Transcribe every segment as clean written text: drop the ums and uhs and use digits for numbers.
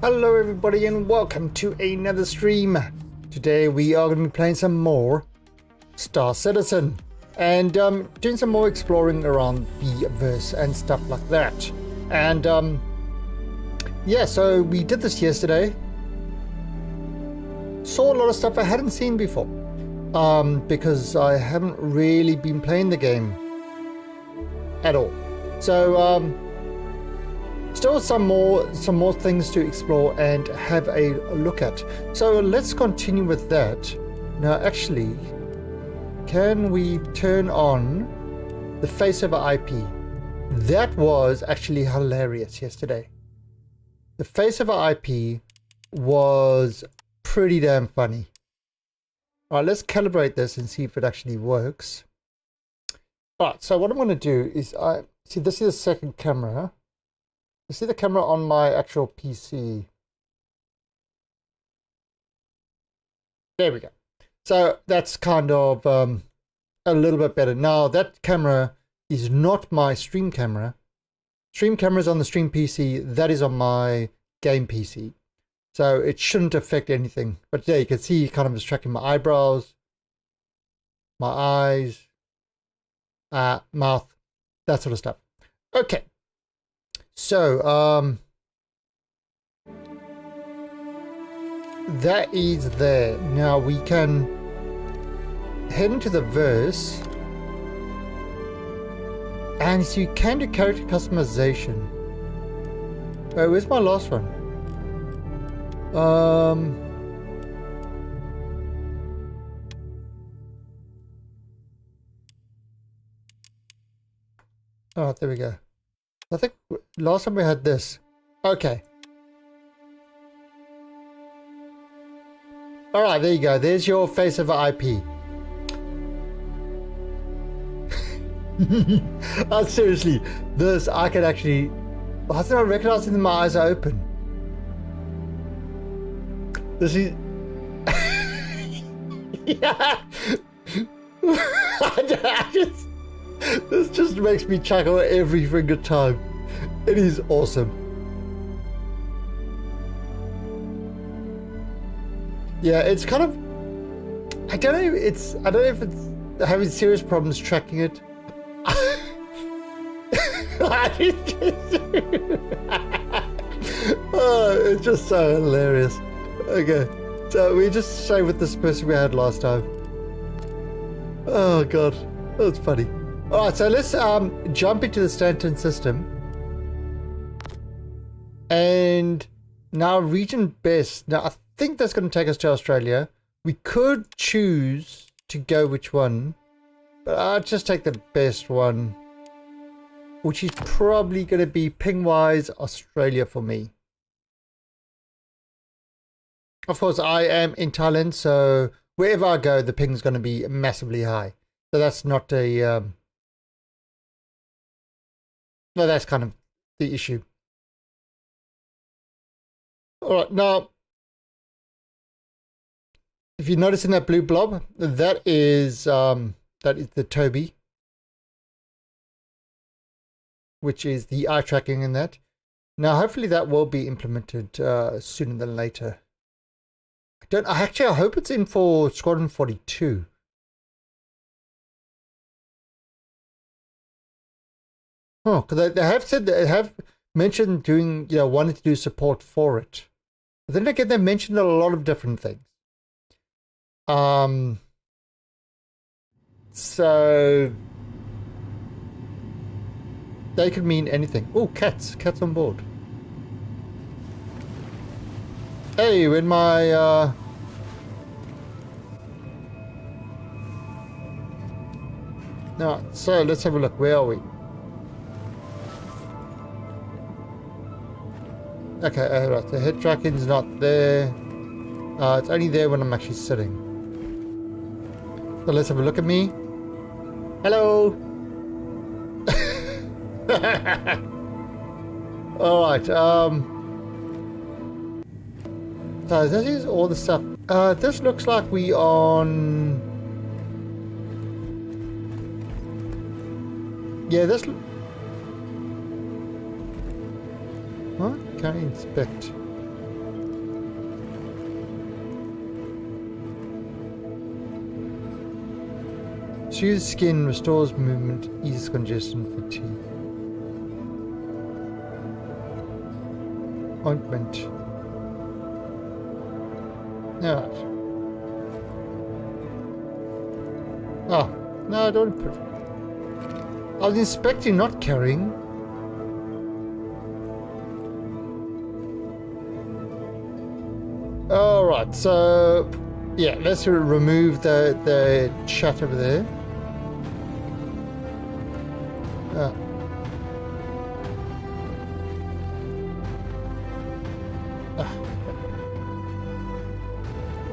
Hello everybody and welcome to another stream. Today we are going to be playing some more Star Citizen and doing some more exploring around the verse and stuff like that. And yeah, so we did this yesterday. Saw a lot of stuff I hadn't seen before because I haven't really been playing the game at all. So still some more things to explore and have a look at. So let's continue with that. Now actually, can we turn on the face over IP? That was actually hilarious yesterday. The face over IP was pretty damn funny. Alright, let's calibrate this and see if it actually works. Alright, so what I'm going to do is, see, this is the second camera. You see the camera on my actual PC. There we go. So that's kind of a little bit better. Now that camera is not my stream camera. Stream camera is on the stream PC. That is on my game PC. So it shouldn't affect anything. But yeah, you can see kind of is tracking my eyebrows, my eyes, mouth, that sort of stuff. Okay. So, that is there. Now we can head into the verse and so you can do character customization. Oh, where's my last one? Oh, there we go. I think last time we had this. Okay. Alright, there you go. There's your face over IP. Oh, seriously, this I can actually... Why did I recognize it when my eyes are open? This is... Yeah. This just makes me chuckle every single time. It is awesome. Yeah, it's kind of... I don't know if it's having serious problems tracking it. Oh, it's just so hilarious. Okay, so we just stay with this person we had last time. Oh god, that's funny. All right, so let's jump into the Stanton system. And now region best. Now I think that's going to take us to Australia. We could choose to go which one, but I'll just take the best one, which is probably going to be ping-wise Australia for me. Of course, I am in Thailand, so wherever I go, the ping's going to be massively high. So that's not a... no, that's kind of the issue. All right, now, if you notice in that blue blob, that is the Toby, which is the eye tracking in that. Now, hopefully that will be implemented sooner than later. I hope it's in for Squadron 42. Oh, because they have said, they have mentioned doing, wanting to do support for it. But then again, they mentioned a lot of different things. So they could mean anything. Oh, cats on board. Hey, when my no, so let's have a look. Where are we? Okay, right. The head tracking's not there. It's only there when I'm actually sitting. So let's have a look at me. Hello. All right. So this is all the stuff. This looks like we on. Yeah, this. Huh? Can I inspect? Soothes skin, restores movement, eases congestion, fatigue. Ointment. Alright. Oh, no, I don't put. I was inspecting, not carrying. Alright, so yeah, let's remove the chat over there.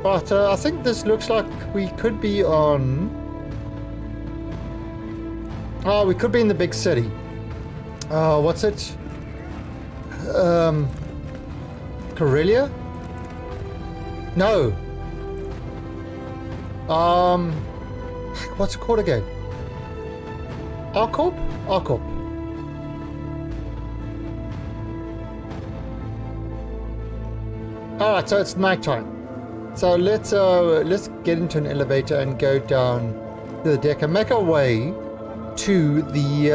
But I think this looks like we could be on... Oh, we could be in the big city. What's it? Corellia? No. What's it called again? Arcorp? Arcorp. Alright, so it's nighttime. So let's get into an elevator and go down to the deck and make our way to the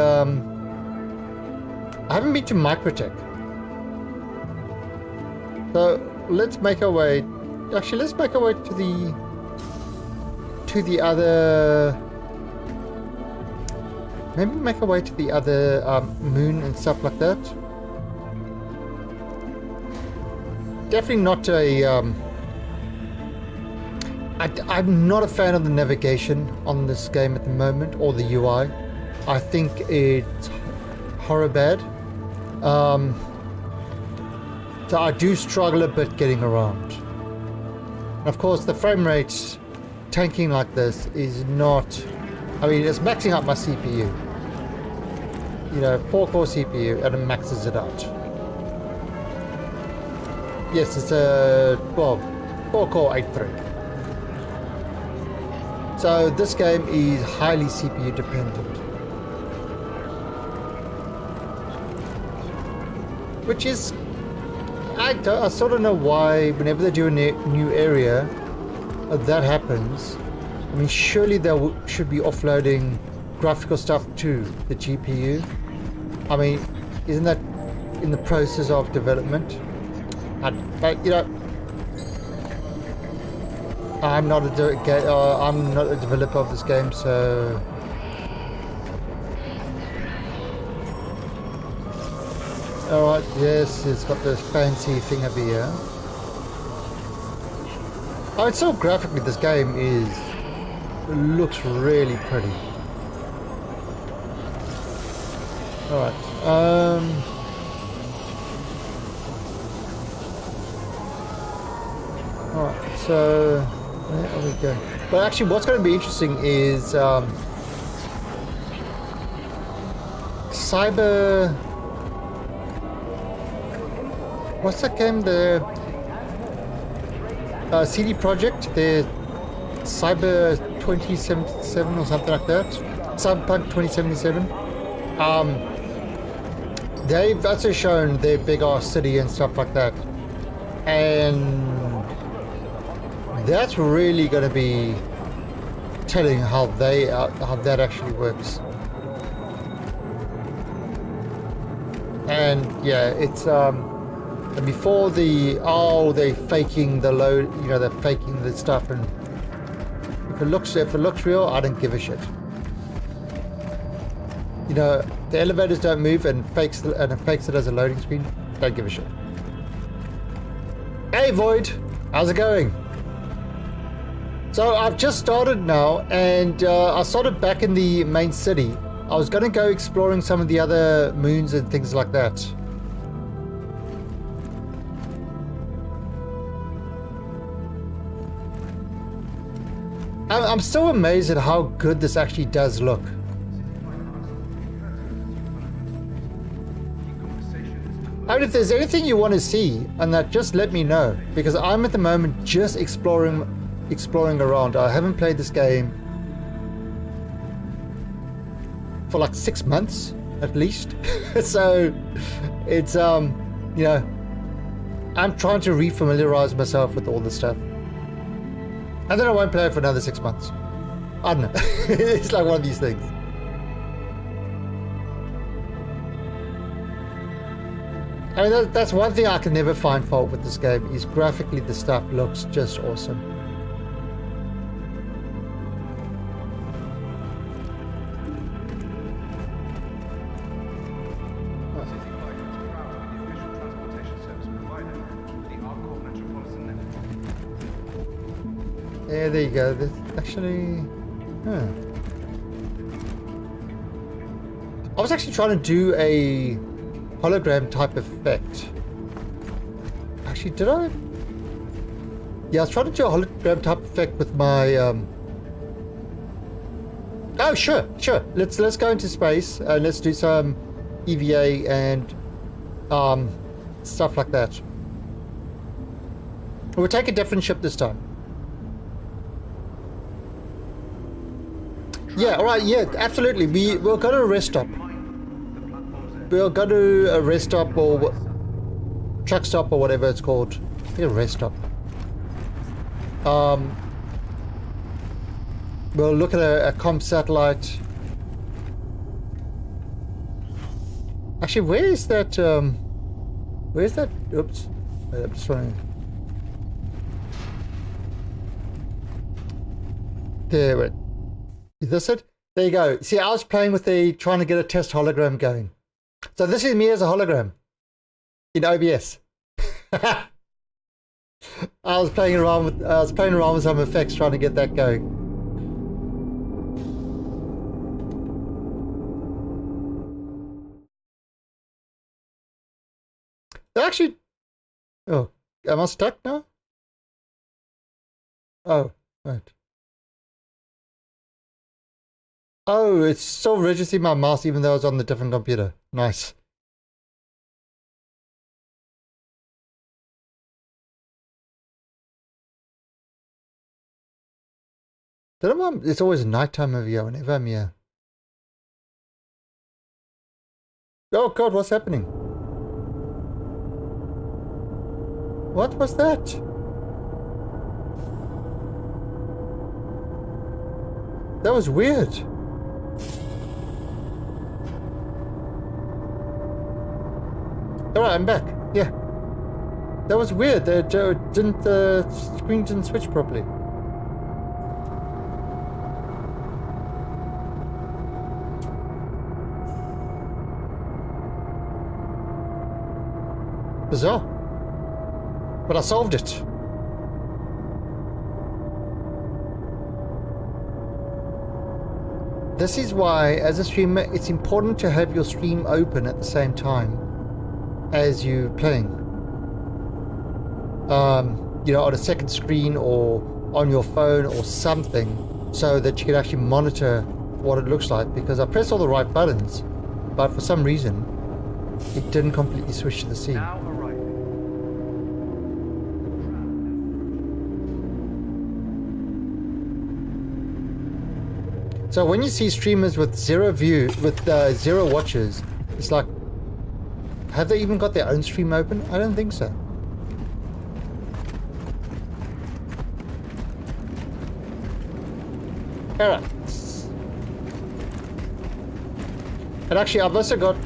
I haven't been to Microtech. So let's make our way. Actually, let's make our way to the other. Maybe make our way to the other moon and stuff like that. Definitely not a. I'm not a fan of the navigation on this game at the moment, or the UI. I think it's horror bad. So I do struggle a bit getting around. And of course, the frame rate tanking like this is not... I mean, it's maxing out my CPU. 4-core CPU, and it maxes it out. Yes, it's a... well, 4-core 8-thread. So this game is highly CPU dependent. Which is... I sort of know why whenever they do a new area, that happens. I mean, surely they should be offloading graphical stuff to the GPU. I mean, isn't that in the process of development? But I'm not I'm not a developer of this game, so. Alright, yes, it's got this fancy thing over here. Oh, it's so graphically, this game looks really pretty. Alright, alright, so where are we going? But actually, what's going to be interesting is Cyber. What's that game? The CD Projekt, the Cyber 2077 or something like that. Cyberpunk 2077. They've also shown their big ass city and stuff like that, and that's really going to be telling how that actually works. And yeah, it's and before they're faking the load, you know, they're faking the stuff, and if it looks real, I don't give a shit. You know, the elevators don't move and it fakes it as a loading screen. Don't give a shit. Hey Void, how's it going? So I've just started now, and I started back in the main city. I was going to go exploring some of the other moons and things like that. I'm still amazed at how good this actually does look. I mean, if there's anything you want to see on that, just let me know, because I'm at the moment just exploring around. I haven't played this game for like 6 months at least. So it's you know, I'm trying to refamiliarize myself with all this stuff, and then I won't play it for another 6 months. I don't know. It's like one of these things. I mean, that's one thing I can never find fault with this game, is graphically the stuff looks just awesome. Yeah, there you go. That's actually... Huh. I was actually trying to do a hologram type effect. Actually, did I? Yeah, I was trying to do a hologram type effect with my... Oh, sure. Let's go into space and let's do some EVA and stuff like that. We'll take a different ship this time. Yeah, alright, yeah, absolutely. We'll go to a rest stop. We'll go to a rest stop or truck stop or whatever it's called. I think a rest stop. We'll look at a comm satellite. Actually, where is that? Where's that? Oops. Wait, I'm just trying. There, wait. Is this it? There you go. See, I was playing with trying to get a test hologram going. So this is me as a hologram in OBS. I was playing around with some effects, trying to get that going. Actually, oh, am I stuck now? Oh, right. Oh, it's still registering my mouse even though it's on the different computer. Nice. It's always nighttime over here whenever I'm here. Oh God, what's happening? What was that? That was weird. Alright, I'm back. Yeah. That was weird. The screen didn't switch properly. Bizarre. But I solved it. This is why, as a streamer, it's important to have your stream open at the same time as you playing. You know, on a second screen or on your phone or something, so that you can actually monitor what it looks like. Because I pressed all the right buttons, but for some reason, it didn't completely switch to the scene. Now arriving. So when you see streamers with zero watchers, it's like, have they even got their own stream open? I don't think so. Alright. And actually, I've also got,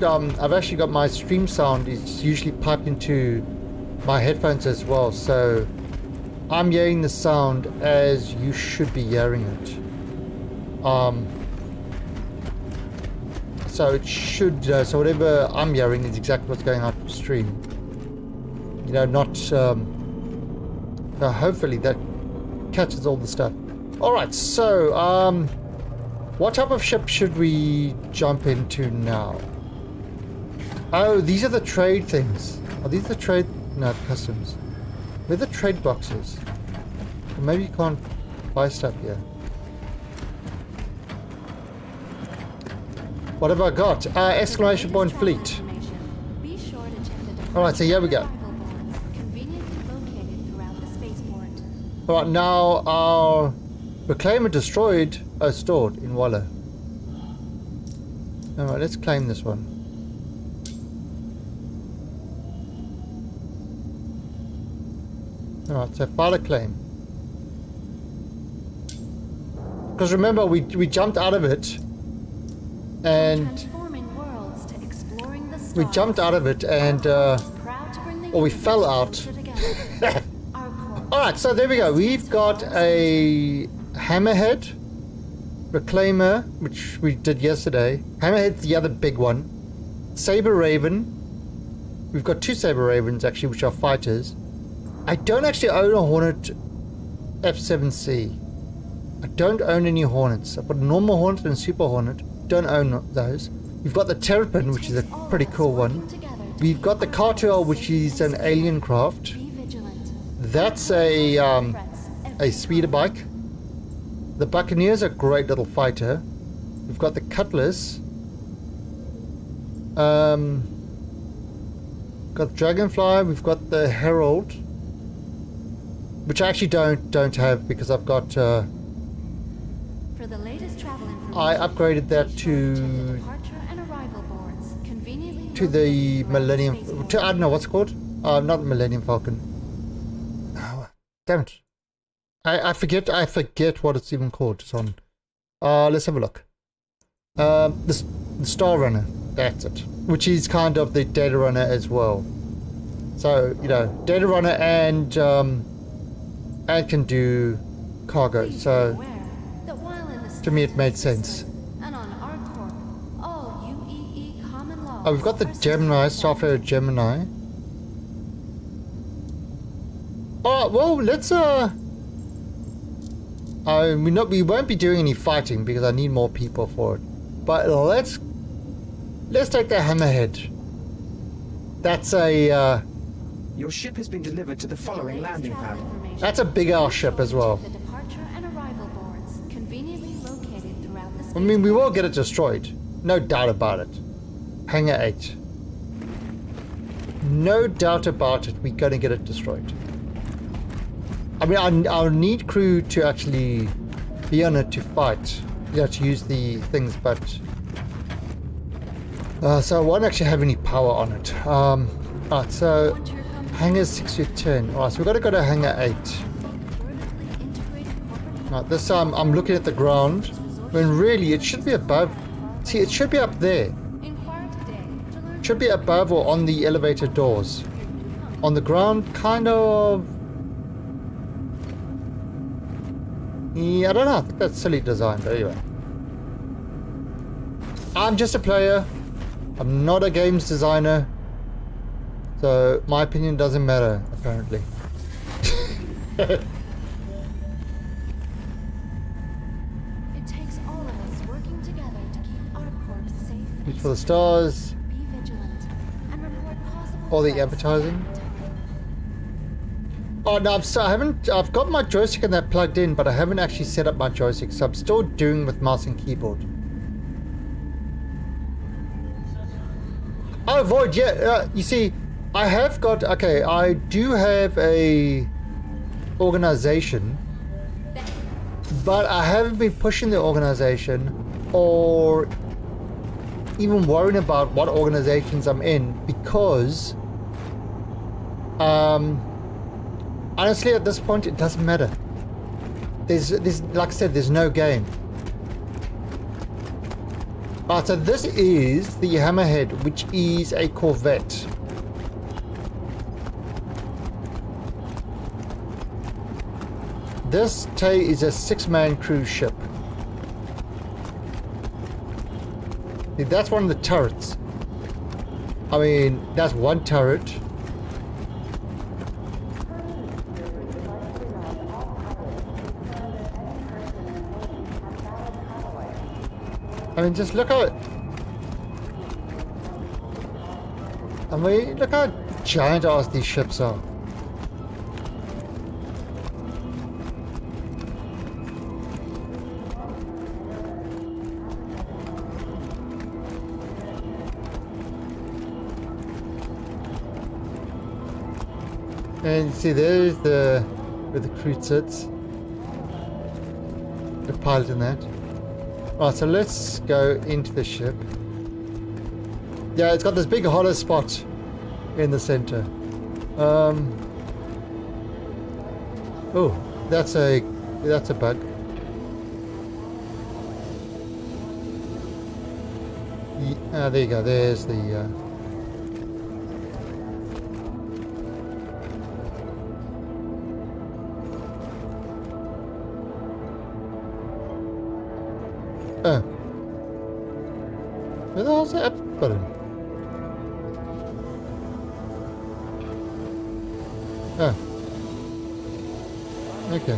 I've actually got my stream sound is usually piped into my headphones as well, so I'm hearing the sound as you should be hearing it. So it should, so whatever I'm hearing is exactly what's going on the stream. You know, not, hopefully that catches all the stuff. Alright, so, what type of ship should we jump into now? Oh, these are the trade things. Are these the trade? No, customs. They're the trade boxes. Or maybe you can't buy stuff here. What have I got? Exclamation point fleet. Alright, so here we go. Alright, now our reclaimer destroyed, stored in Walla. Alright, let's claim this one. Alright, so file a claim. Because remember, we jumped out of it. And we jumped out of it and or we fell out. Alright, so there we go. We've got a hammerhead reclaimer, which we did yesterday. Hammerhead's the other big one. Saber Raven. We've got two Saber Ravens actually, which are fighters. I don't actually own a Hornet F7C. I don't own any Hornets. I've got a normal Hornet and a Super Hornet. Don't own those. We've got the Terrapin, which is a pretty cool one. We've got the Cartel, which is an alien craft. That's a speeder bike. The Buccaneer's a great little fighter. We've got the Cutlass. Got the Dragonfly. We've got the Herald, which I actually don't have because I've got. For the latest travel I upgraded that to the Millennium. I don't know what's it called. Not Millennium Falcon. Oh, damn it! I forget what it's even called. It's on. Let's have a look. The Star Runner. That's it. Which is kind of the Data Runner as well. So you know, Data Runner and can do cargo. So. To me, it made sense. Oh, we've got the Gemini, Starfarer Gemini. Oh, well, let's we won't be doing any fighting because I need more people for it. But let's take the Hammerhead. That's a Your ship has been delivered to the following landing pad. That's a big ass ship as well. I mean, we will get it destroyed. No doubt about it. Hangar 8. No doubt about it, we're going to get it destroyed. I mean, I'll need crew to actually be on it to fight. You know, to use the things, but... so I won't actually have any power on it. Alright, so... Hangar 6 to 10. Alright, so we've got to go to Hangar 8. Alright, this time I'm looking at the ground. When really it should be above. See, it should be up there. It should be above or on the elevator doors. On the ground, kind of. Yeah, I don't know. I think that's silly design, but anyway. I'm just a player. I'm not a games designer. So my opinion doesn't matter, apparently. It takes all of us working together to keep ArcCorp safe. Reach and for the secure. stars. Be vigilant and report possible All the threats advertising. ahead of time. Oh no, I've got my joystick and that plugged in, but I haven't actually set up my joystick, so I'm still doing with mouse and keyboard. Oh, Void, yeah, you see, I have got, okay, I do have a organization, but I haven't been pushing the organization or even worrying about what organizations I'm in because, honestly, at this point, it doesn't matter. There's, like I said, there's no game. Alright, so this is the Hammerhead, which is a corvette. This is a 6-man cruise ship. See, that's one of the turrets. I mean, that's one turret. I mean, just look at it. I mean, look how giant ass these ships are. And see, there's the where the crew sits, the pilot and that. Right, so let's go into the ship. Yeah, it's got this big hollow spot in the center. Oh, that's a bug. There you go. There's the. Oh. Where the hell's the up button? Oh. Okay.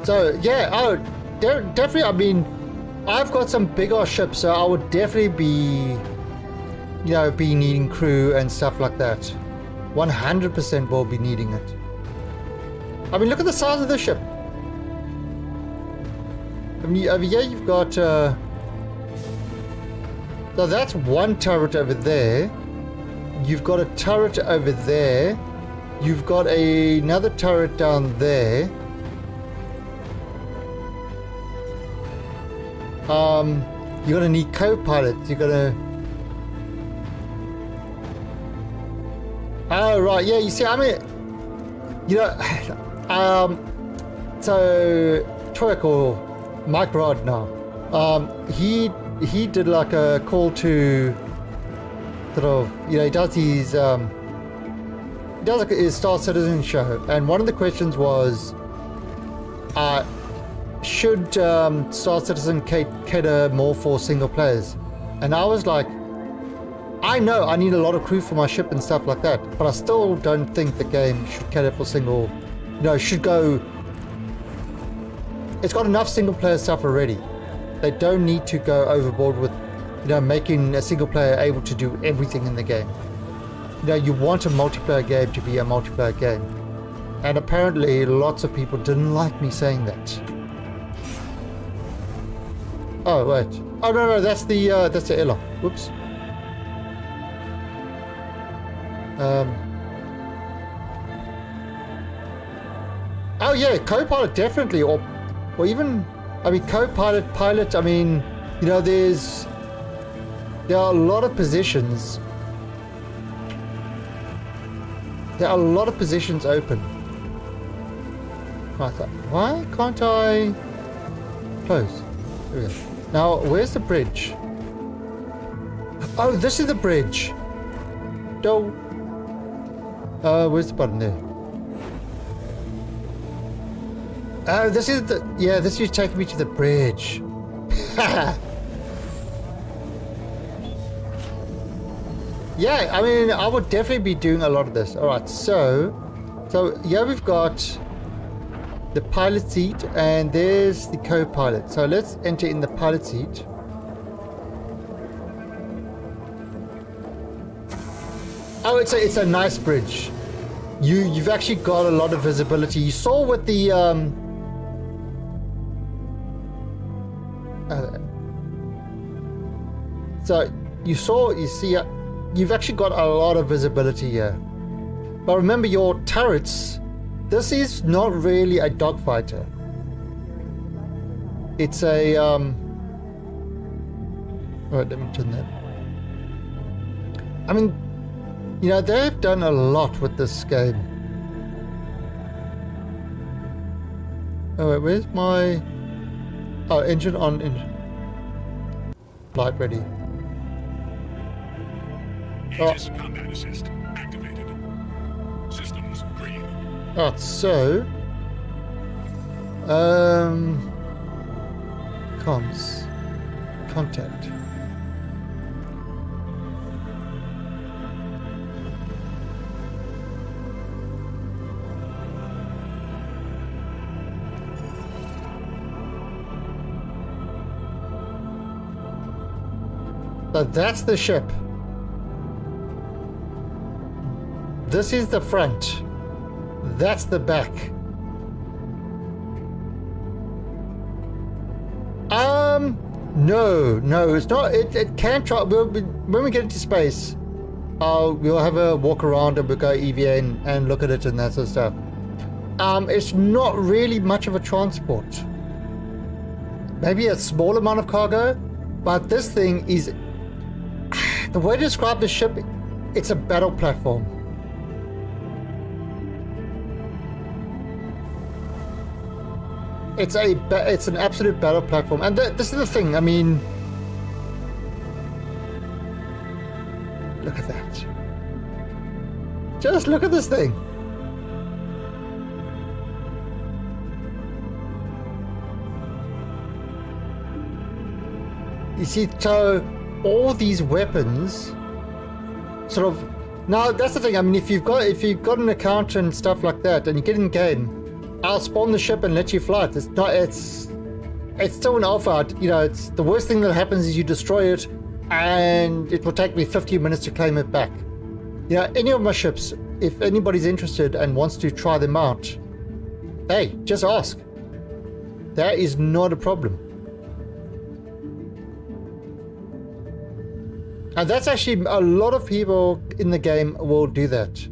So, yeah, definitely, I mean, I've got some big ass ships, so I would definitely be, you know, be needing crew and stuff like that. 100% will be needing it. I mean, look at the size of the ship. I mean, over here you've got, so that's one turret over there. You've got a turret over there. You've got another turret down there. You're gonna need co-pilots. You're gonna. Oh right, yeah. You see, I mean, you know, so Troik or Mike Rod now, he did like a call to sort of, you know, he does his like his Star Citizen show, and one of the questions was, should Star Citizen cater more for single players? And I was like, I know I need a lot of crew for my ship and stuff like that, but I still don't think the game should cater for single, you know, should go, it's got enough single player stuff already. They don't need to go overboard with, you know, making a single player able to do everything in the game. You know, you want a multiplayer game to be a multiplayer game. And apparently lots of people didn't like me saying that. Oh wait. Oh no, that's the Ella. Whoops. Oh yeah, co-pilot definitely, or even, I mean, co-pilot, pilot. I mean, you know, there are a lot of positions. There are a lot of positions open. Right, why can't I close? There we go. Now, where's the bridge? Oh, this is the bridge. Don't. Where's the button there? Oh, this is the. Yeah, this is taking me to the bridge. Yeah, I mean, I would definitely be doing a lot of this. All right, so here we've got the pilot seat, and there's the co-pilot. So let's enter in the pilot seat. Oh, it's a nice bridge. You've actually got a lot of visibility. You saw with the so you see you've actually got a lot of visibility here. But remember, your turrets, this is not really a dogfighter. It's a Alright, let me turn that. I mean, you know, they've done a lot with this game. Oh wait, where's my... Oh, engine on, engine. Flight ready. Aegis combat assist activated. Systems green. Alright, so... Comms. Contact. So that's the ship. This is the front. That's the back. No, it's not. It can try. When we get into space, we'll have a walk around and we'll go EVA and look at it and that sort of stuff. It's not really much of a transport. Maybe a small amount of cargo, but this thing is. The way to describe the ship, it's a battle platform. It's an absolute battle platform, and this is the thing. I mean, look at that. Just look at this thing. You see, so all these weapons, sort of. Now that's the thing. I mean, if you've got an account and stuff like that, and you get in game. I'll spawn the ship and let you fly it. It's still an alpha. You know, it's the worst thing that happens is you destroy it, and it will take me 15 minutes to claim it back. You know, any of my ships, if anybody's interested and wants to try them out, hey, just ask. That is not a problem. And that's actually a lot of people in the game will do that.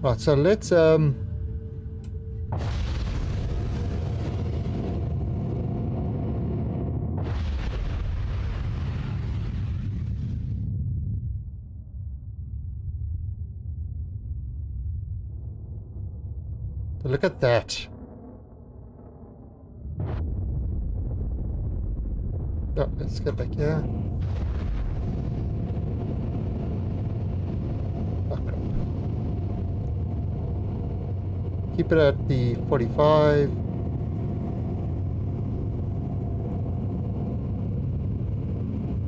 Right, so let's look at that. Oh, let's get back here. Oh, crap. Keep it at the 45.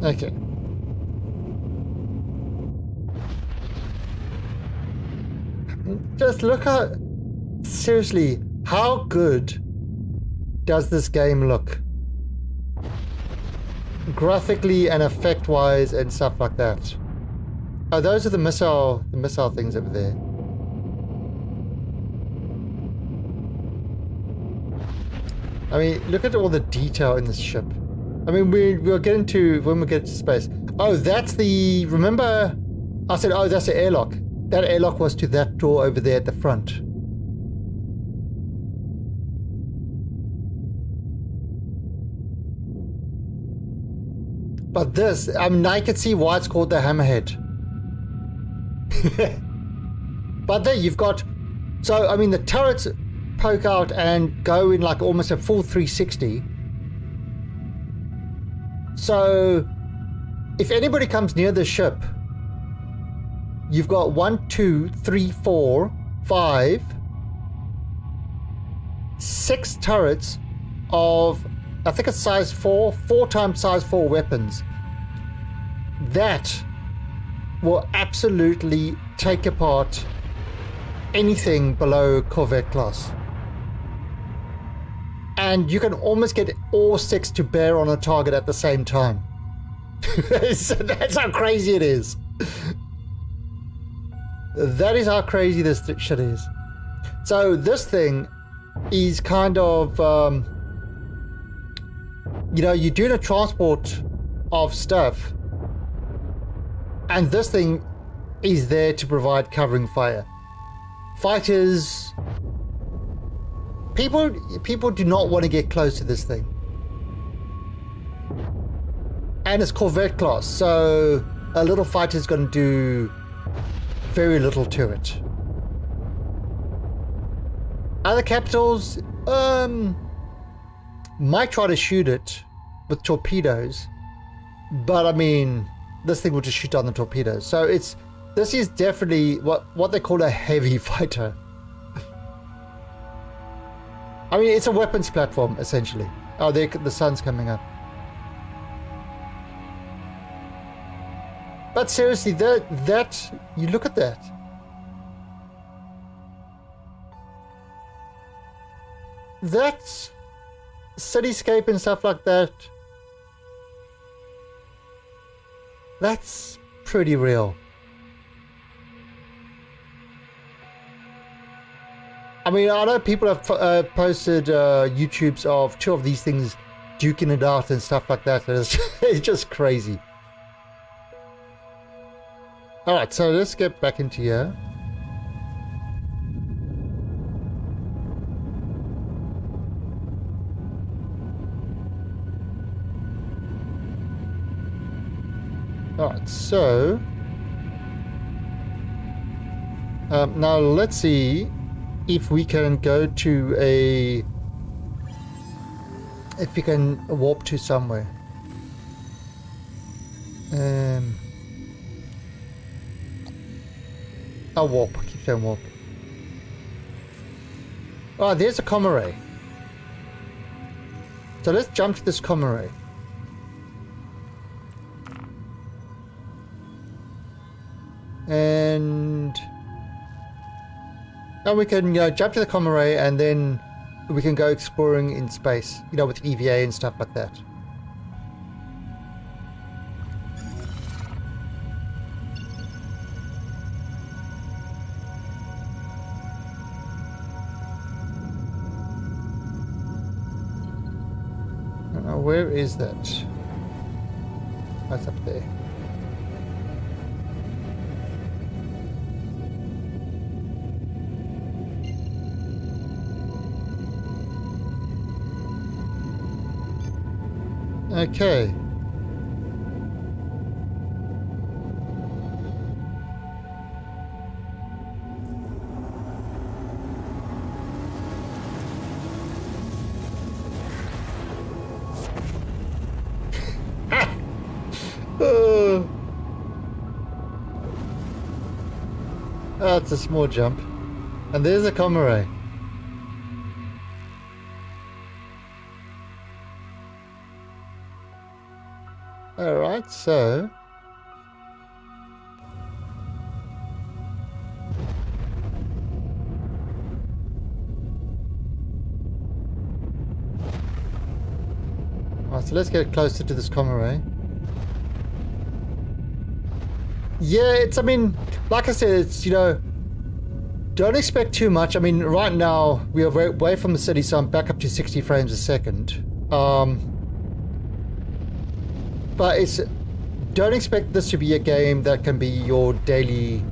Okay. Just look at... Seriously, how good does this game look? Graphically and effect-wise and stuff like that. Oh, those are the missile things over there. I mean, look at all the detail in this ship. I mean, we'll get into when we get to space. Oh, that's the... Remember, I said, oh, that's the airlock. That airlock was to that door over there at the front. But this, I mean, I can see why it's called the Hammerhead. But there you've got, so I mean the turrets poke out and go in like almost a full 360. So if anybody comes near the ship, you've got 1, 2, 3, 4, 5, 6 turrets of, I think it's size 4 times size 4 weapons. That will absolutely take apart anything below Corvette class. And you can almost get all 6 to bear on a target at the same time. That's how crazy it is. That is how crazy this shit is. So this thing is kind of, you know, you're doing a transport of stuff, and this thing is there to provide covering fire. Fighters, people do not want to get close to this thing. And it's Corvette class, so a little fighter's going to do very little to it. Other capitals might try to shoot it with torpedoes, but I mean, this thing will just shoot down the torpedoes. So this is definitely what they call a heavy fighter. I mean, it's a weapons platform essentially. Oh, the sun's coming up. But seriously, that you look at that. That cityscape and stuff like that. That's pretty real. I mean, I know people have posted YouTubes of 2 of these things duking it out and stuff like that. It's just crazy. Alright, so let's get back into here. Alright, so now let's see if we can go to if we can warp to somewhere. I'll warp, keep saying warp. Oh, there's a Comaray. So let's jump to this Comaray. And we can, jump to the Comaray, and then we can go exploring in space, with EVA and stuff like that. Now, where is that? That's up there. Okay. Oh, it's a small jump. And there's a Comaray. Alright, so let's get closer to this Comaray. Yeah, I mean, like I said, it's, don't expect too much. I mean, right now, we are away from the city, so I'm back up to 60 frames a second. But don't expect this to be a game that can be your daily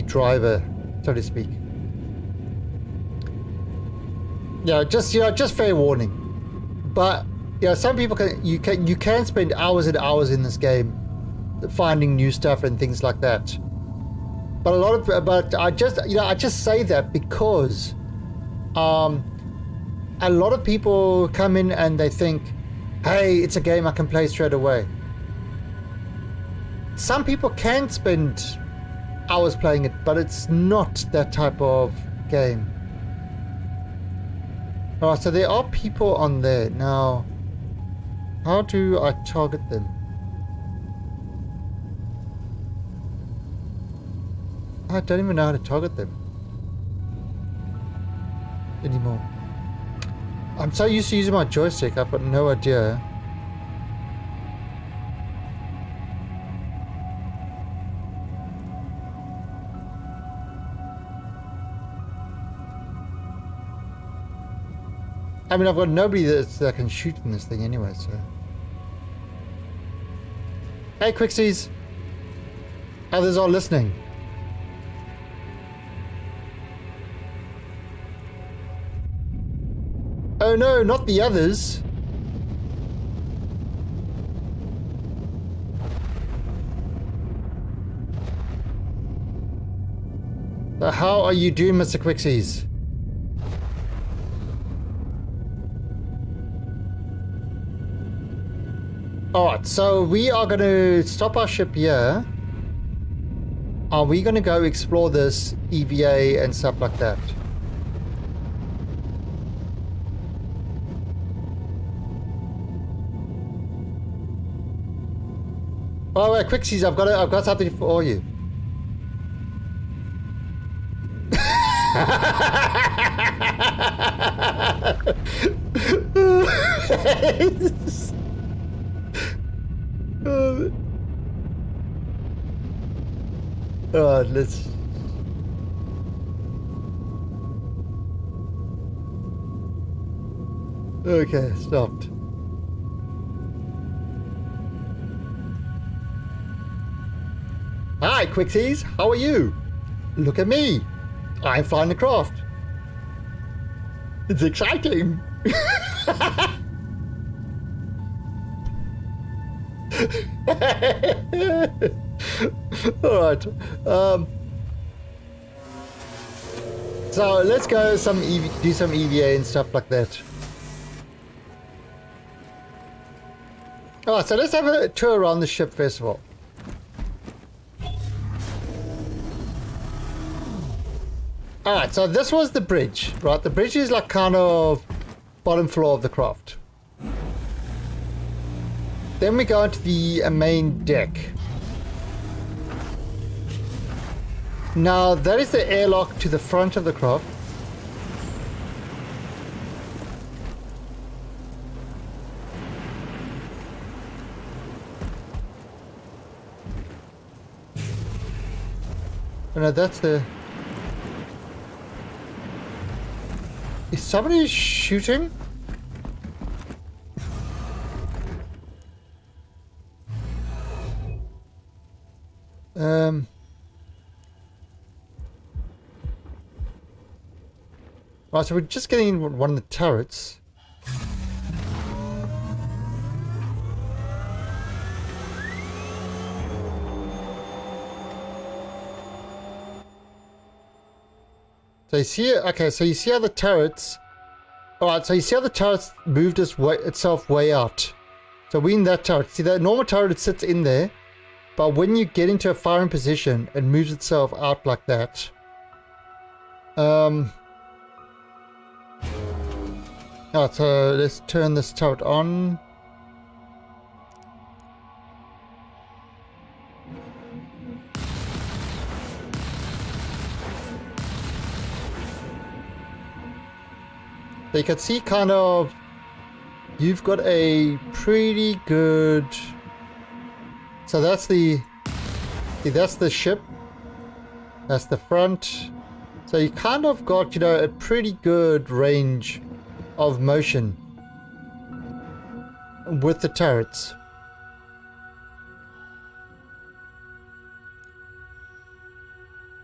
driver, so to speak. Yeah, just fair warning. But some people you can spend hours and hours in this game finding new stuff and things like that. But I just say that because a lot of people come in and they think, hey, it's a game I can play straight away. Some people can spend hours playing it, but it's not that type of game. Alright, so there are people on there. Now, how do I target them? I don't even know how to target them anymore. I'm so used to using my joystick, I've got no idea. I mean, I've got nobody that can shoot in this thing anyway, so... Hey, Quixies! Others are listening. Oh no, not the others! How are you doing, Mr. Quixies? Alright, so we are going to stop our ship here. Are we going to go explore this EVA and stuff like that? Oh wait, Quixies, I've got something for you. Let's... Okay, stopped. Hi, Quixies, how are you? Look at me. I'm flying the craft. It's exciting. Alright. So let's go do some EVA and stuff like that. Alright, so let's have a tour around the ship first of all. Alright, so this was the bridge, right? The bridge is like kind of bottom floor of the craft. Then we go into the main deck. Now that is the airlock to the front of the craft. Oh, no, that's the... Is somebody shooting? Right, so we're just getting one of the turrets. So you see, okay, so you see how the turrets... Alright, so you see how the turrets moved itself way out. So we in that turret. See that normal turret, it sits in there. But when you get into a firing position, it moves itself out like that. Alright, so let's turn this turret on. So you can see kind of, you've got a pretty good, so that's the ship, that's the front, so you kind of got, you know, a pretty good range of motion with the turrets.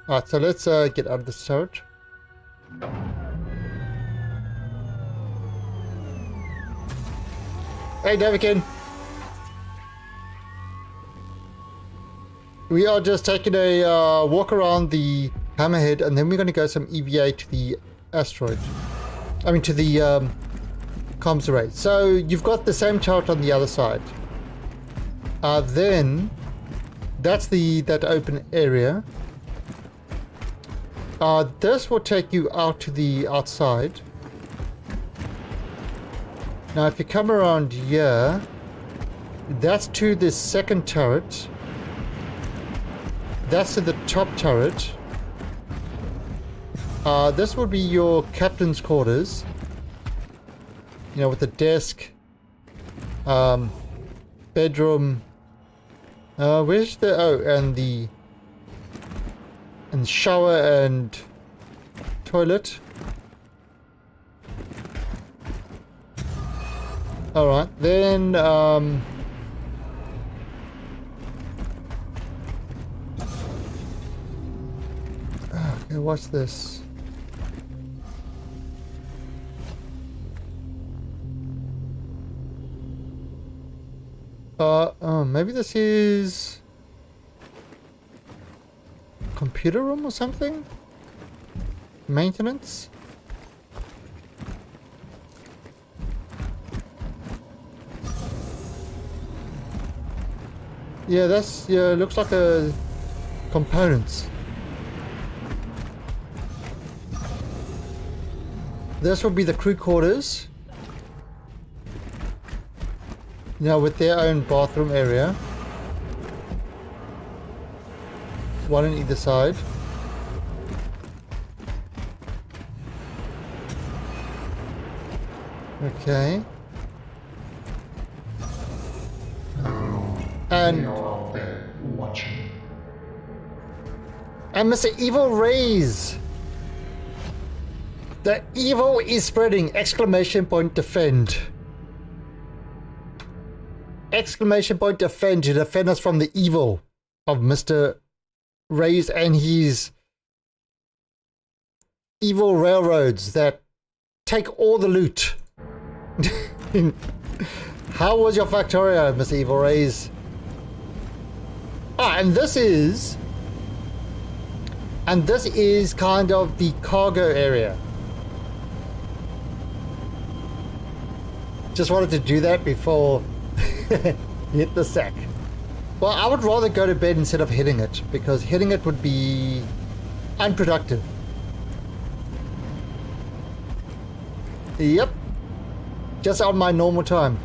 Alright, so let's get out of this turret. Hey, Devikin. We are just taking a walk around the Hammerhead, and then we're going to go some EVA to the asteroid. I mean, to the comms array. So you've got the same turret on the other side. Then that's that open area. This will take you out to the outside. Now if you come around here, that's to the second turret. That's to the top turret. This would be your captain's quarters. You know, with the desk, bedroom. Where's the and shower and toilet. All right, then. Okay, what's this? Maybe this is computer room or something? Maintenance? Yeah, looks like a components. This would be the crew quarters. Now with their own bathroom area. One on either side. Okay. And Mr. Evil Rays. The evil is spreading! Exclamation point defend. Exclamation point defend to defend us from the evil of Mr. Rays and his evil railroads that take all the loot. How was your Factorio, Mr. Evil Rays? Ah, and this is kind of the cargo area. Just wanted to do that before hit the sack. Well, I would rather go to bed instead of hitting it, because hitting it would be unproductive. Yep. Just on my normal time.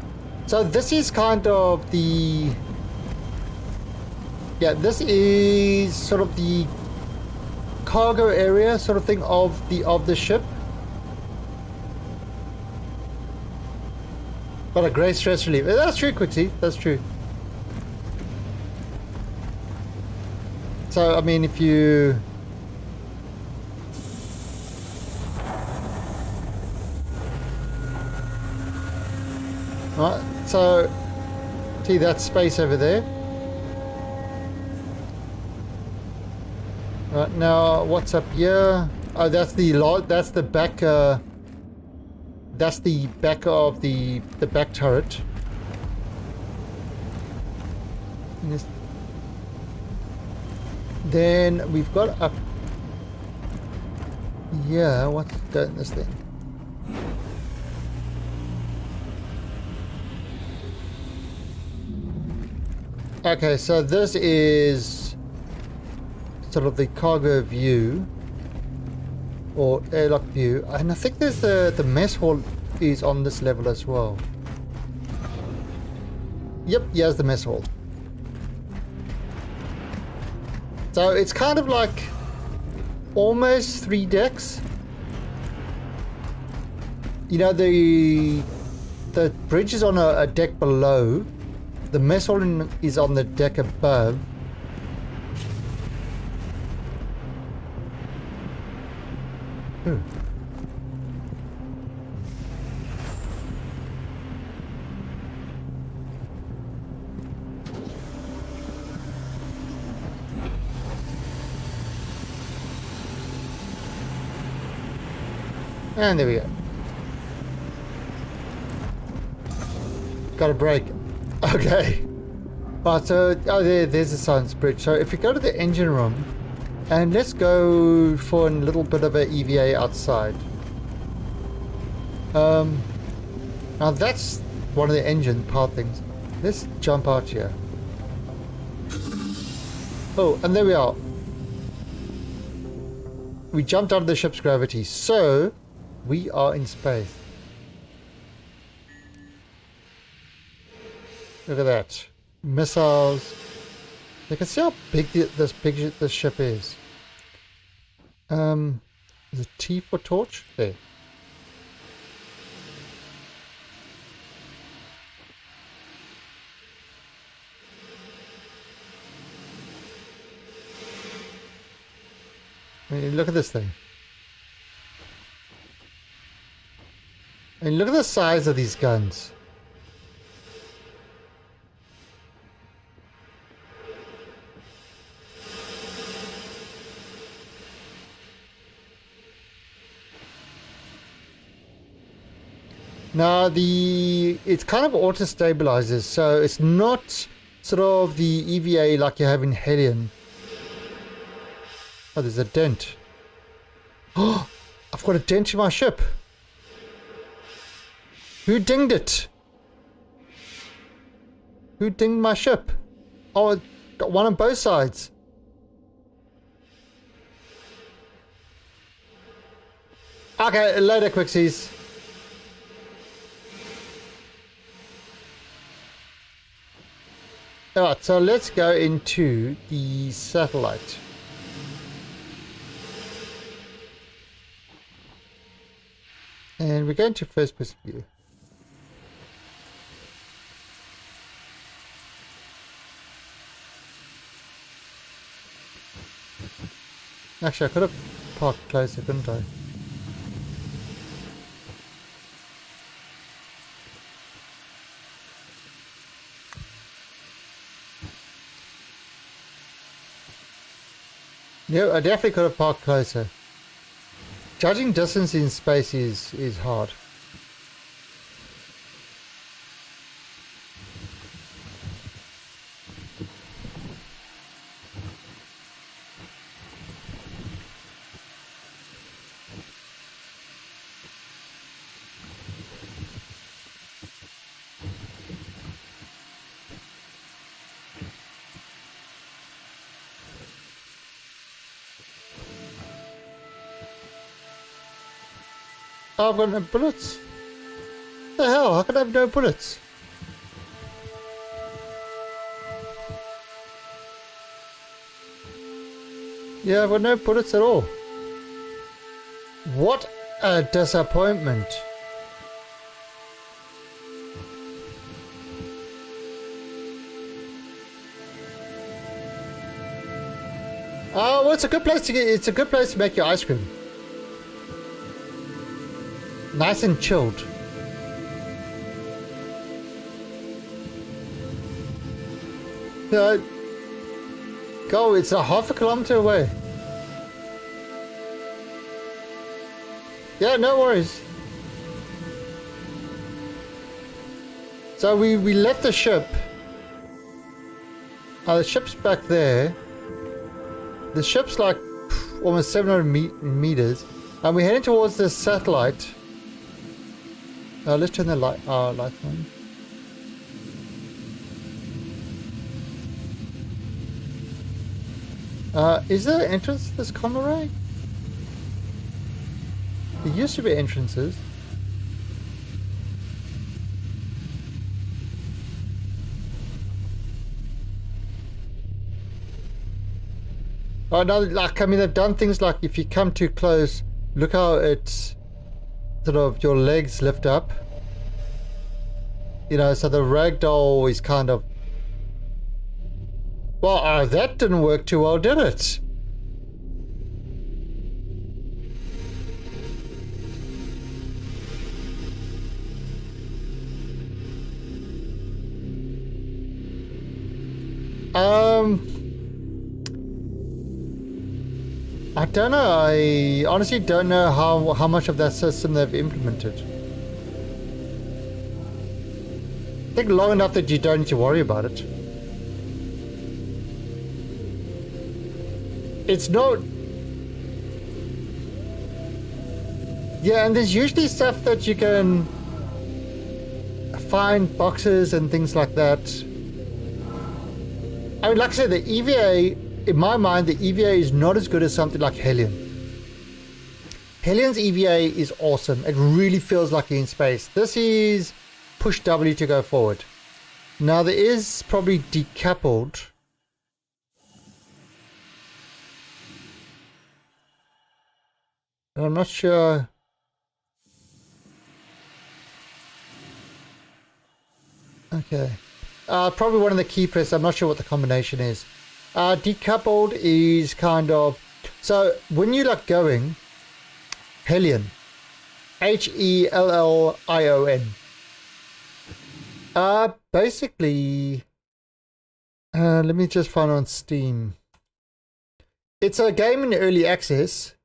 So this is kind of the... Yeah, this is sort of the cargo area sort of thing of the ship. But a great stress relief. That's true, Quixie. That's true. So, I mean, if you... Right, so... See that space over there? Right, now, what's up here? Oh, that's the back... That's the back of the back turret. Yes. Then we've got up. Yeah, what's done this thing? Okay, so this is sort of the cargo view. Or airlock view, and I think there's the mess hall is on this level as well. Yep, here's the mess hall. So it's kind of like almost 3 decks. You know, the bridge is on a deck below. The mess hall is on the deck above. And there we go. Got a break. Okay. Right, so there's the science bridge. So if you go to the engine room, and let's go for a little bit of a EVA outside. Now that's one of the engine part things. Let's jump out here. Oh, and there we are. We jumped out of the ship's gravity, so we are in space. Look at that. Missiles. You can see how big this ship is. Is it T for torch? There. I mean, look at this thing. I mean, look at the size of these guns. Now it's kind of auto stabilizes, so it's not sort of the EVA like you have in Hellion. Oh, there's a dent. Oh, I've got a dent in my ship. Who dinged it? Who dinged my ship? Oh, it got one on both sides. Okay, later, Quixies. Alright, so let's go into the satellite. And we're going to first person view. Actually, I could have parked closer, couldn't I? Yeah, I definitely could have parked closer. Judging distance in space is hard. Oh, I've got no bullets. What the hell? How can I have no bullets? Yeah, I've got no bullets at all. What a disappointment. Oh, well, it's a good place to it's a good place to make your ice cream. Nice and chilled. Go, it's a half a kilometer away. Yeah, no worries. So we left the ship. The ship's back there. The ship's like almost 700 meters. And we're heading towards the satellite. Let's turn the light on. Is there an entrance to this comm array? There used to be entrances. Oh no, like, I mean, they've done things like if you come too close, look how it's sort of your legs lift up. You know, so the ragdoll is kind of... Well, that didn't work too well, did it? I don't know. I honestly don't know how much of that system they've implemented. I think long enough that you don't need to worry about it. It's not... Yeah, and there's usually stuff that you can find, boxes and things like that. I mean, like I said, the EVA, in my mind, the EVA is not as good as something like Hellion. Hellion's EVA is awesome. It really feels like you're in space. This is push W to go forward. Now, there is probably decoupled. But I'm not sure. Okay. Probably one of the key press. I'm not sure what the combination is. Decoupled is kind of... So when you like going, Hellion. Helllion. Basically... let me just find on Steam. It's a game in early access.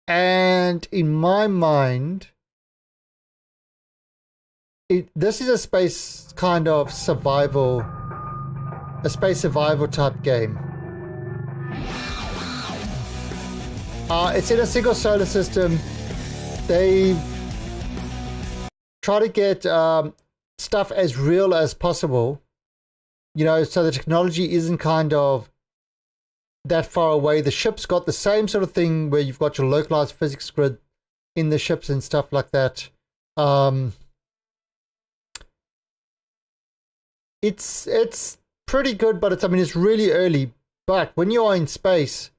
And in my mind... this is a space kind of survival, a space survival type game. It's in a single solar system. They've tried to get stuff as real as possible, you know, so the technology isn't kind of that far away. The ship's got the same sort of thing where you've got your localized physics grid in the ships and stuff like that. It's pretty good, but it's really early. But when you are in space,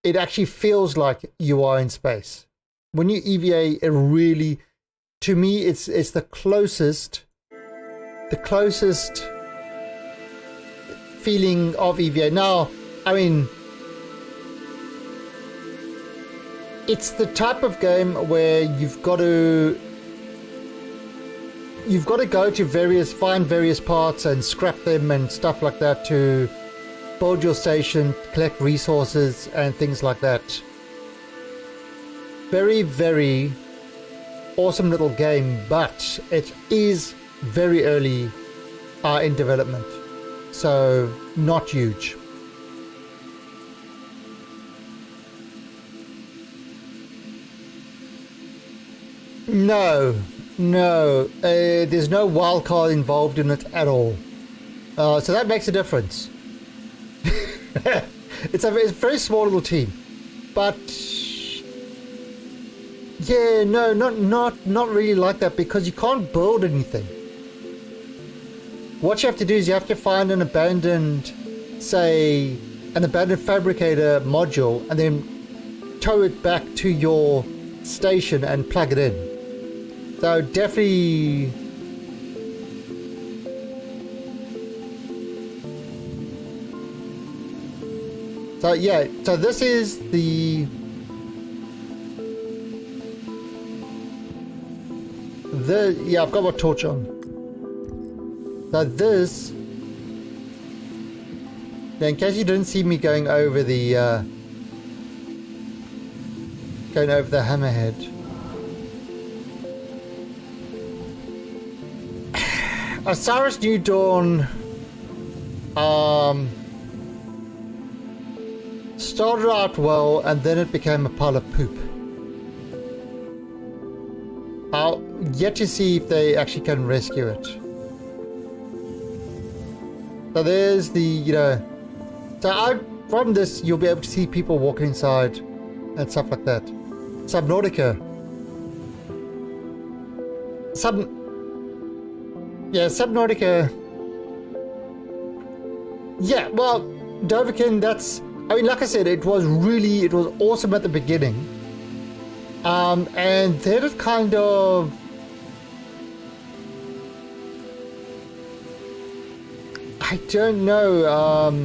it actually feels like you are in space. When you EVA, it really, to me, it's the closest feeling of EVA. Now, I mean, it's the type of game where you've got to go to find various parts and scrap them and stuff like that to build your station, collect resources and things like that. Very, very awesome little game, but it is very early in development, so not huge. No, there's no wild card involved in it at all. So that makes a difference. It's a very small little team, but yeah, no, not really like that, because you can't build anything. What you have to do is you have to find an abandoned fabricator module and then tow it back to your station and plug it in. So definitely, so yeah, so this is yeah, I've got my torch on. So this, now in case you didn't see me going over the hammerhead. Osiris New Dawn started out well, and then it became a pile of poop. I'll yet to see if they actually can rescue it. So there's the, you know, from this you'll be able to see people walking inside and stuff like that. Subnautica. Subnautica. Yeah, well, Dovahkiin, I mean, like I said, it was awesome at the beginning. And then it kind of... I don't know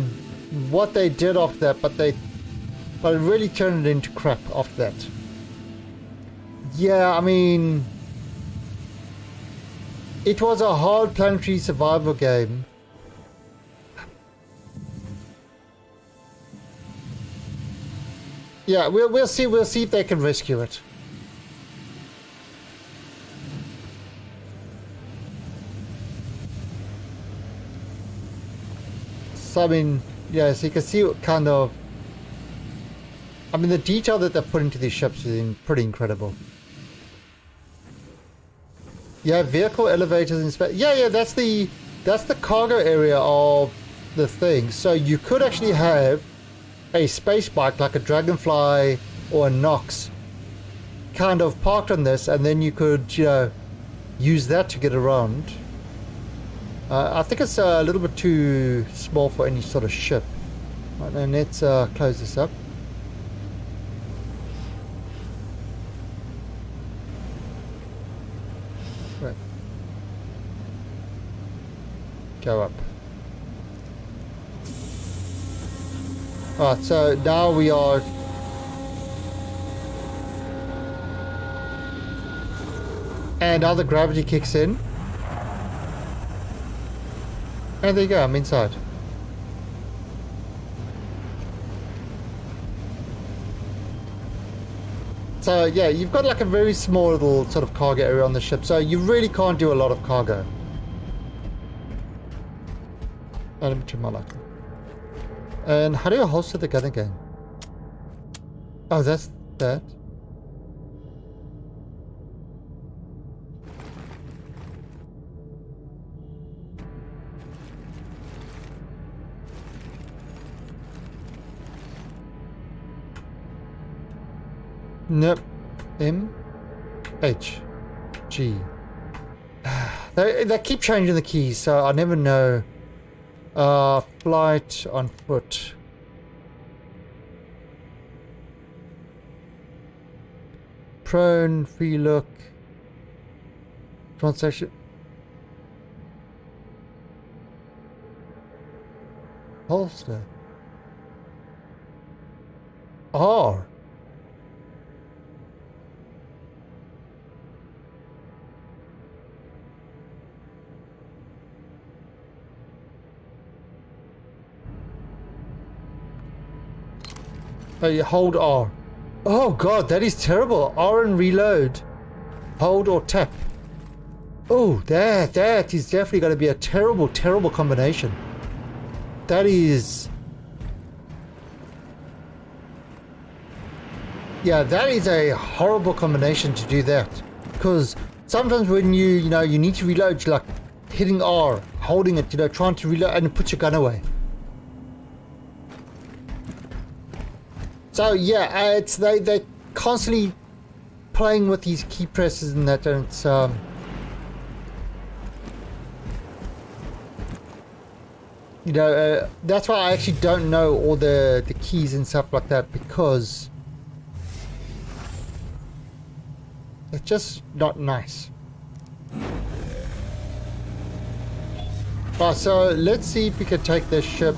what they did after that, but it really turned it into crap after that. Yeah, I mean... It was a hard planetary survival game. Yeah, we'll see if they can rescue it. So I mean, yeah, so you can see what kind of, I mean, the detail that they've put into these ships is pretty incredible. Yeah, vehicle elevators in space. Yeah, that's the cargo area of the thing. So you could actually have a space bike like a Dragonfly or a Nox kind of parked on this, and then you could, you know, use that to get around. I think it's a little bit too small for any sort of ship. Right, and let's close this up. Right. Go up. Alright, so now we are... And now the gravity kicks in. And there you go, I'm inside. So yeah, you've got like a very small little sort of cargo area on the ship, so you really can't do a lot of cargo. Oh, let me turn my light on. And how do you holster the gun again? Oh, that's that. Nope. M H G. They keep changing the keys, so I never know. Flight on foot. Prone, free look. Transaction. Holster. R. Oh, you hold R. Oh god, that is terrible. R and reload. Hold or tap. Oh, that is definitely going to be a terrible, terrible combination. That is... Yeah, that is a horrible combination to do that. Because sometimes when you need to reload, you're like hitting R, holding it, trying to reload, and it puts your gun away. So yeah, it's they're constantly playing with these key presses and that, and it's that's why I actually don't know all the keys and stuff like that, because it's just not nice. Right, so let's see if we can take this ship.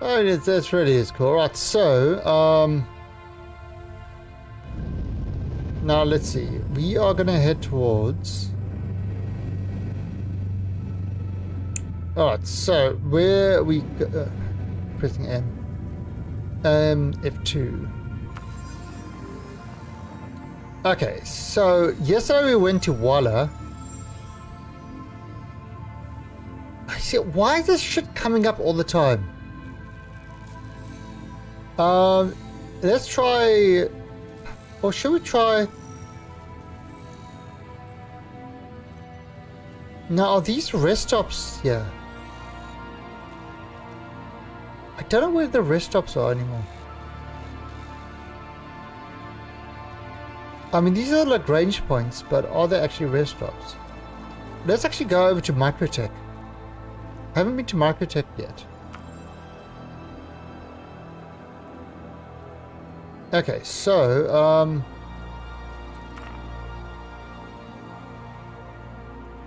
Oh, that really is cool. Right, so, now let's see. We are going to head towards... Alright, so, where we... pressing M. F2. Okay, so, yesterday we went to Walla. I see, why is this shit coming up all the time? Let's try, or should we try? Now, are these rest stops here? I don't know where the rest stops are anymore. I mean, these are like range points, but are they actually rest stops? Let's actually go over to Microtech. I haven't been to Microtech yet. Okay, so,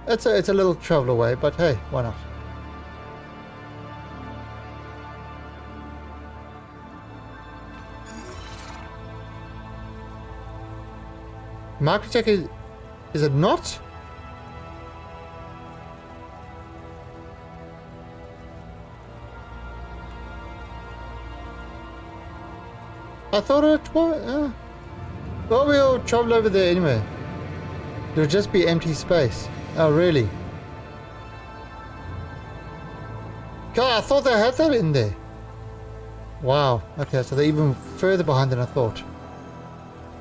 it's a little travel away, but hey, why not? Microtech is it not? I thought it was... Well, we'll travel over there anyway. It'll just be empty space. Oh, really? God, I thought they had that in there. Wow. Okay, so they're even further behind than I thought.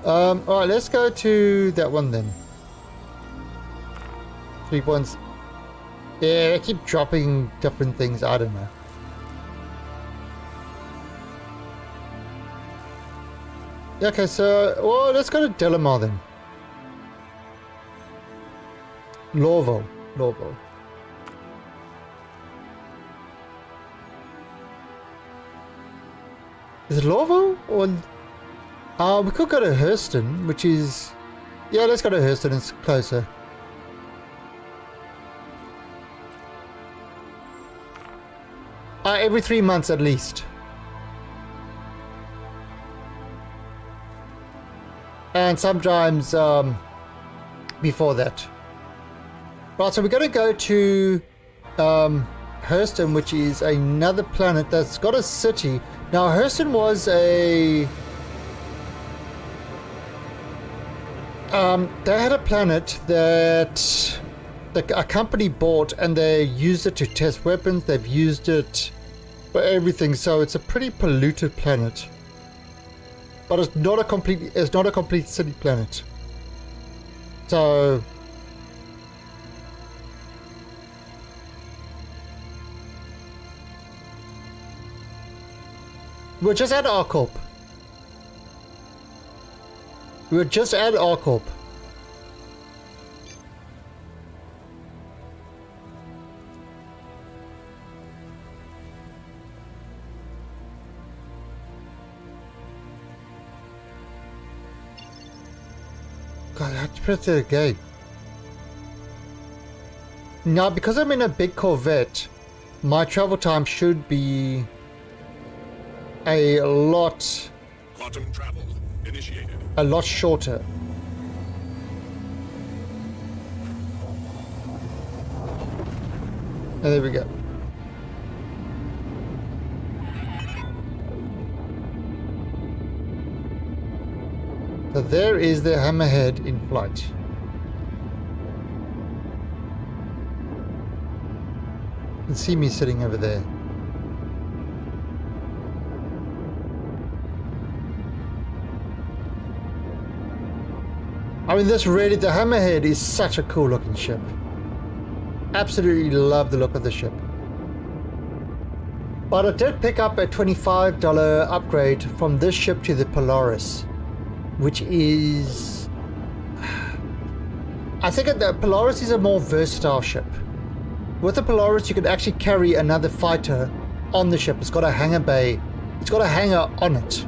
Alright, let's go to that one then. 3 points. Yeah, they keep dropping different things. I don't know. Okay, so, well, let's go to Delamar then. Lorville. Is it Lorville or... we could go to Hurston, which is... Yeah, let's go to Hurston, it's closer. Every 3 months at least. And sometimes before that. Right, so we're going to go to Hurston, which is another planet that's got a city. Now, Hurston was a... they had a planet that a company bought, and they used it to test weapons. They've used it for everything, so it's a pretty polluted planet. But it's not a complete city planet. So we're just at ArcCorp. We're just at ArcCorp. God, I have to press it again. Now, because I'm in a big Corvette, my travel time should be a lot Quantum travel initiated. Shorter. And there we go. So there is the Hammerhead in flight. You can see me sitting over there. I mean, the Hammerhead is such a cool looking ship. Absolutely love the look of the ship. But I did pick up a $25 upgrade from this ship to the Polaris, which is... I think the Polaris is a more versatile ship. With the Polaris, you can actually carry another fighter on the ship. It's got a hangar bay. It's got a hangar on it.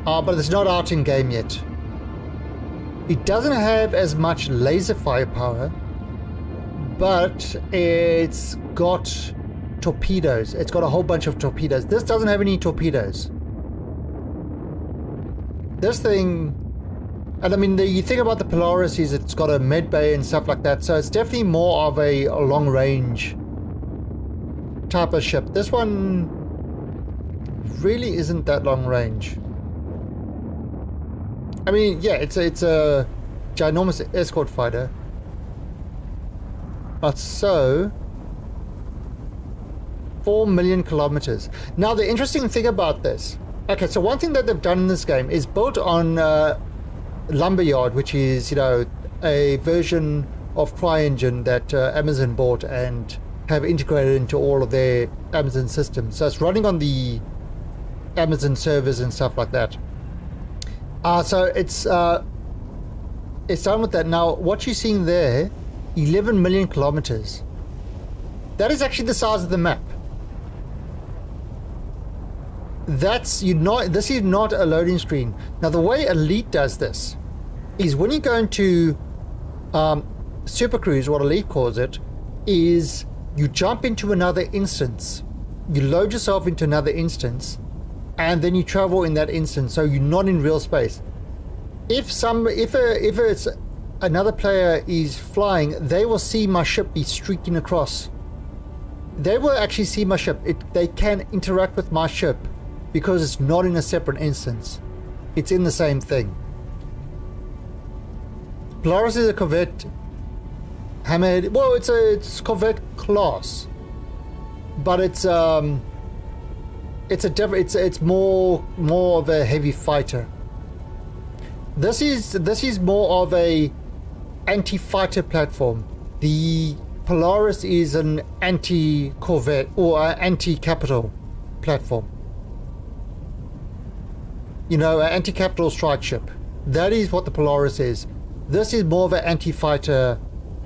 But it's not out in game yet. It doesn't have as much laser firepower, but it's got torpedoes. It's got a whole bunch of torpedoes. This doesn't have any torpedoes. This thing, and I mean, you think about the Polaris is it's got a med bay and stuff like that, so it's definitely more of a long range type of ship. This one really isn't that long range. I mean, yeah, it's a ginormous escort fighter. But so 4 million kilometers. Now, the interesting thing about this, okay, so one thing that they've done in this game is built on Lumberyard, which is, you know, a version of CryEngine that Amazon bought and have integrated into all of their Amazon systems. So it's running on the Amazon servers and stuff like that. So it's done with that. Now, what you're seeing there, 11 million kilometers. That is actually the size of the map. This is not a loading screen. Now, the way Elite does this is when you go into Super Cruise, what Elite calls it, is you jump into another instance. You load yourself into another instance, and then you travel in that instance, so you're not in real space. If it's another player is flying, they will see my ship be streaking across. They will actually see my ship. They can interact with my ship because it's not in a separate instance. It's in the same thing. Polaris is a Corvette Hammerhead. Well, it's Corvette class, but it's a different. It's more of a heavy fighter. This is more of a anti-fighter platform. The Polaris is an anti-Corvette or anti-capital platform. You know, an anti-capital strike ship. That is what the Polaris is. This is more of an anti-fighter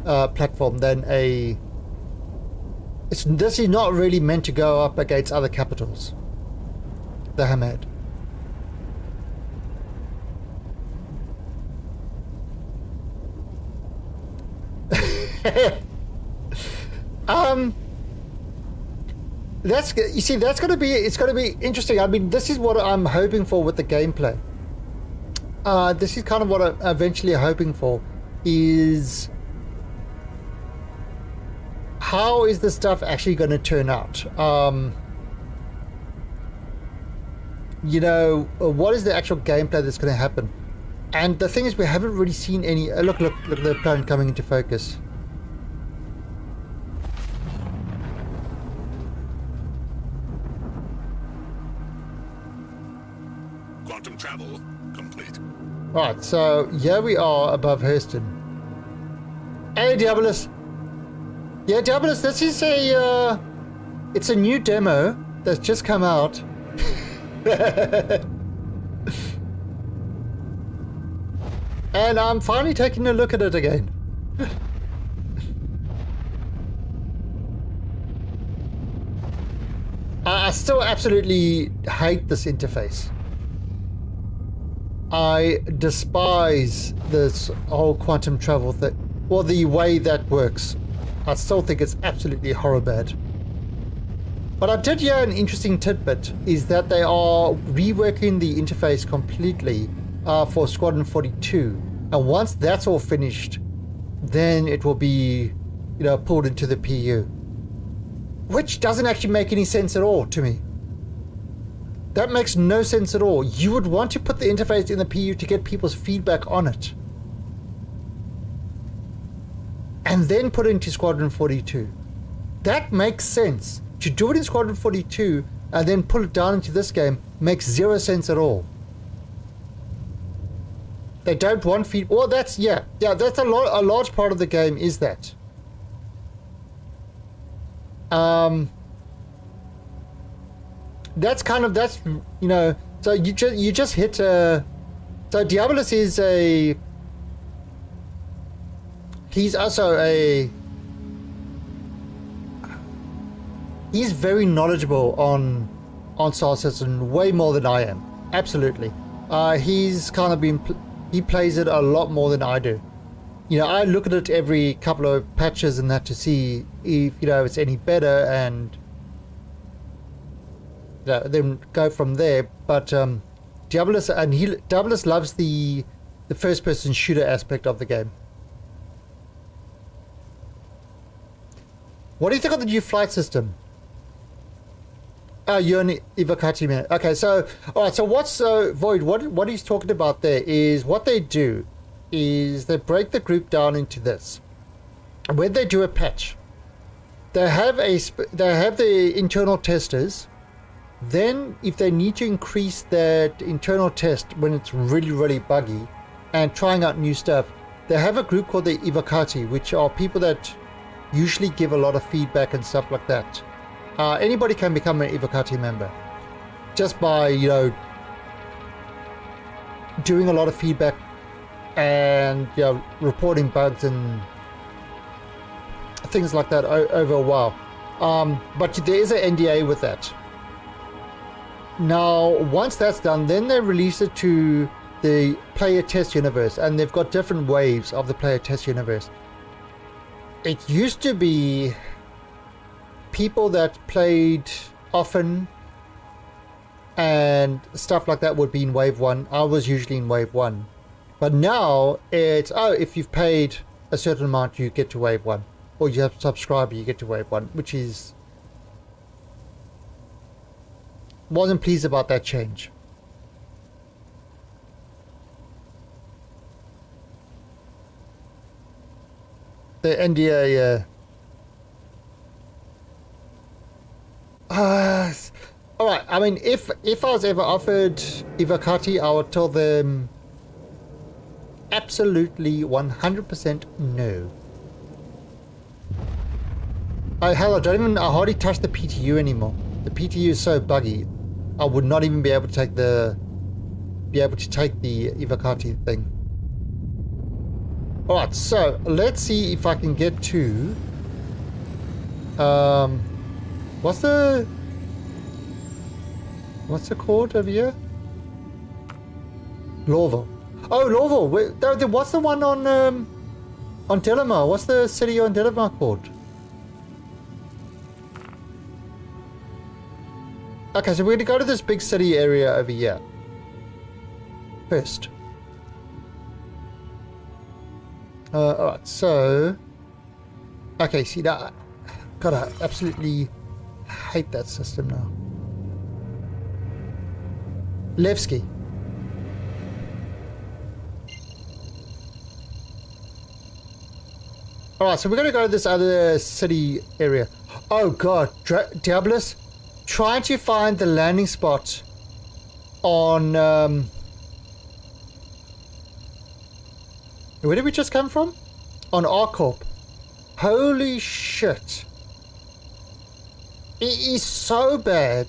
platform than a... This is not really meant to go up against other capitals. The Hammerhead. That's gonna be, it's gonna be interesting. I mean, this is what I'm hoping for with the gameplay. This is kind of what I'm eventually hoping for, is how is this stuff actually going to turn out? You know, what is the actual gameplay that's going to happen? And the thing is, we haven't really seen any... look at the planet coming into focus. Quantum travel complete. Right, so here we are above Hurston. Hey, Diabolus. Yeah, Diabolus, this is a... it's a new demo that's just come out. And I'm finally taking a look at it again. I still absolutely hate this interface. I despise this whole quantum travel thing, or the way that works. I still think it's absolutely horrible. But I did hear an interesting tidbit, is that they are reworking the interface completely for Squadron 42. And once that's all finished, then it will be, you know, pulled into the PU. Which doesn't actually make any sense at all to me. That makes no sense at all. You would want to put the interface in the PU to get people's feedback on it. And then put it into Squadron 42. That makes sense. To do it in Squadron 42 and then pull it down into this game makes zero sense at all. They don't want feedback. Well, that's, yeah, that's a large part of the game is that. That's kind of, that's, you know, so you just hit so Diabolus is he's also he's very knowledgeable on Star Citizen, way more than I am. Absolutely. He's kind of he plays it a lot more than I do. You know, I look at it every couple of patches and that to see if, you know, it's any better, and then go from there. But Diabolus loves the first person shooter aspect of the game. What do you think of the new flight system? Oh, you're an Ivocati man. Okay, so alright, so Void, what he's talking about there is what they do is they break the group down into this. When they do a patch, they have the internal testers. Then if they need to increase that internal test when it's really, really buggy and trying out new stuff, they have a group called the Ivocati, which are people that usually give a lot of feedback and stuff like that. Anybody can become an Ivocati member just by, you know, doing a lot of feedback and, you know, reporting bugs and things like that over a while. But there is an NDA with that. Now, once that's done, then they release it to the player test universe, and they've got different waves of the player test universe. It used to be people that played often and stuff like that would be in wave 1. I was usually in wave 1. But now it's, oh, if you've paid a certain amount, you get to wave 1. Or you have a subscriber, you get to wave 1, which is... wasn't pleased about that change. The NDA, yeah. Alright, I mean, if I was ever offered Ivakati, I would tell them absolutely 100% no. Hell, I hardly touch the PTU anymore. The PTU is so buggy. I would not even be able to take the Ivakati thing. Alright, so let's see if I can get to what's it called over here? Lorville. Oh, Lorville. What's the one on Delamar? What's the city on Delamar called? Okay, so we're going to go to this big city area over here first. Alright, so... Okay, see that... God, I absolutely hate that system now. Levski. Alright, so we're going to go to this other city area. Oh god, Diablos, trying to find the landing spot on... where did we just come from? On Arcorp. Holy shit. It is so bad.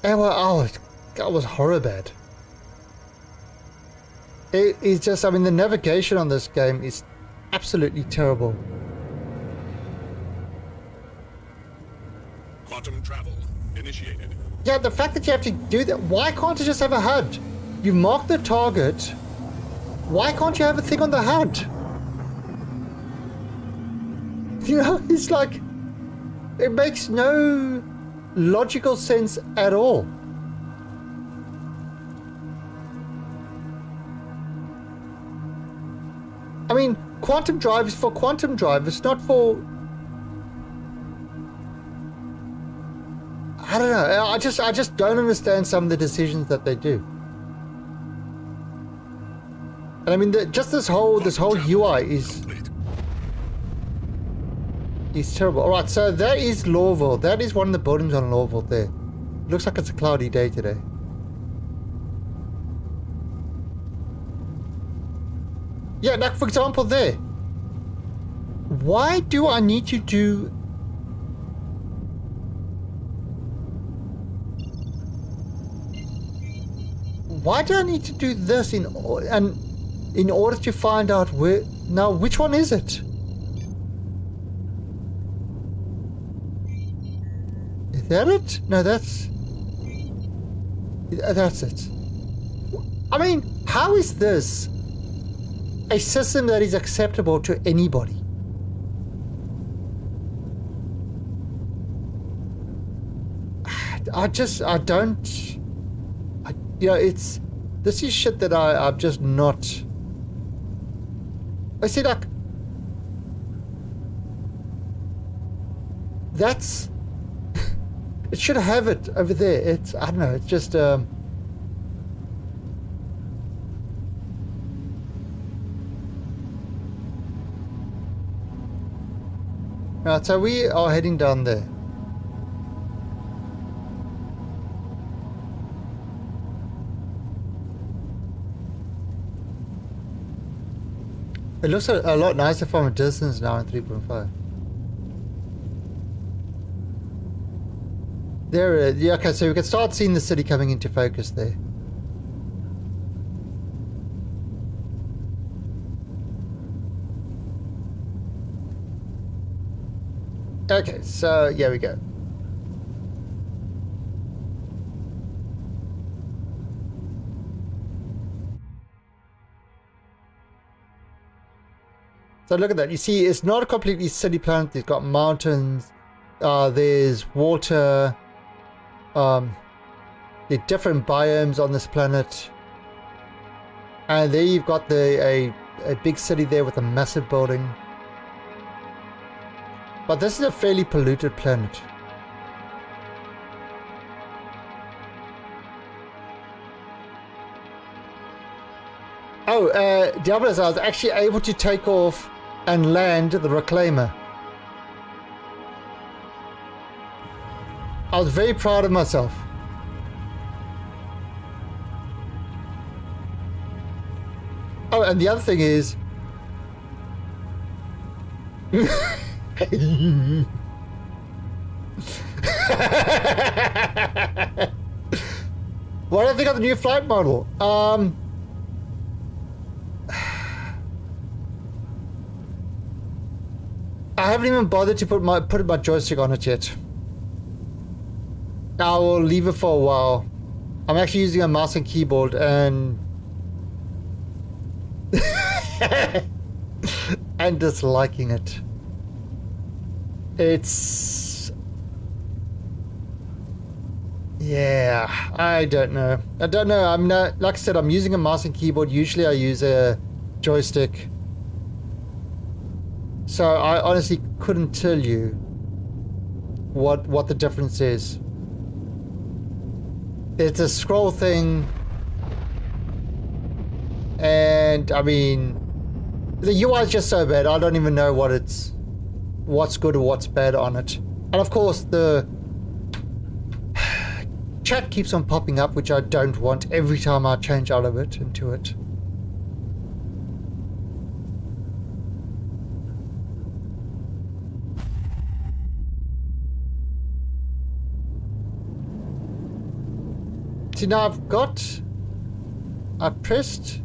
And that was horror bad. It is just, I mean, the navigation on this game is absolutely terrible. Quantum travel initiated. Yeah, the fact that you have to do that, why can't you just have a HUD? You mark the target, why can't you have a thing on the HUD? You know, it's like, it makes no logical sense at all. I mean, Quantum Drive is for Quantum Drive, it's not for... I don't know, I just don't understand some of the decisions that they do. And I mean, just this whole UI is terrible. Alright, so that is Lorville. That is one of the buildings on Lorville there. Looks like it's a cloudy day today. Yeah, like for example there. Why do I need to do... Why do I need to do this in order to find out where... Now, which one is it? Is that it? No, that's it. I mean, how is this a system that is acceptable to anybody? You know, this is shit that I'm just not... I see, like... That's... It should have it over there. It's, I don't know, it's just... Right, so we are heading down there. It looks a lot nicer from a distance now in 3.5. There, yeah, okay, so we can start seeing the city coming into focus there. Okay, so yeah, we go. So look at that. You see, it's not a completely city planet. It's got mountains. There's water. There are different biomes on this planet. And there you've got a big city there with a massive building. But this is a fairly polluted planet. Oh, Diablos, I was actually able to take off and land the Reclaimer. I was very proud of myself. Oh, and the other thing is... What do I think of the new flight model? I haven't even bothered to put my joystick on it yet. I will leave it for a while. I'm actually using a mouse and keyboard and and disliking it. It's... yeah, I don't know. I'm not, like I said, I'm using a mouse and keyboard. Usually I use a joystick. So I honestly couldn't tell you what the difference is. It's a scroll thing, and I mean, the UI is just so bad. I don't even know what's good or what's bad on it. And of course, the chat keeps on popping up, which I don't want every time I change out of it into it. See, now I pressed.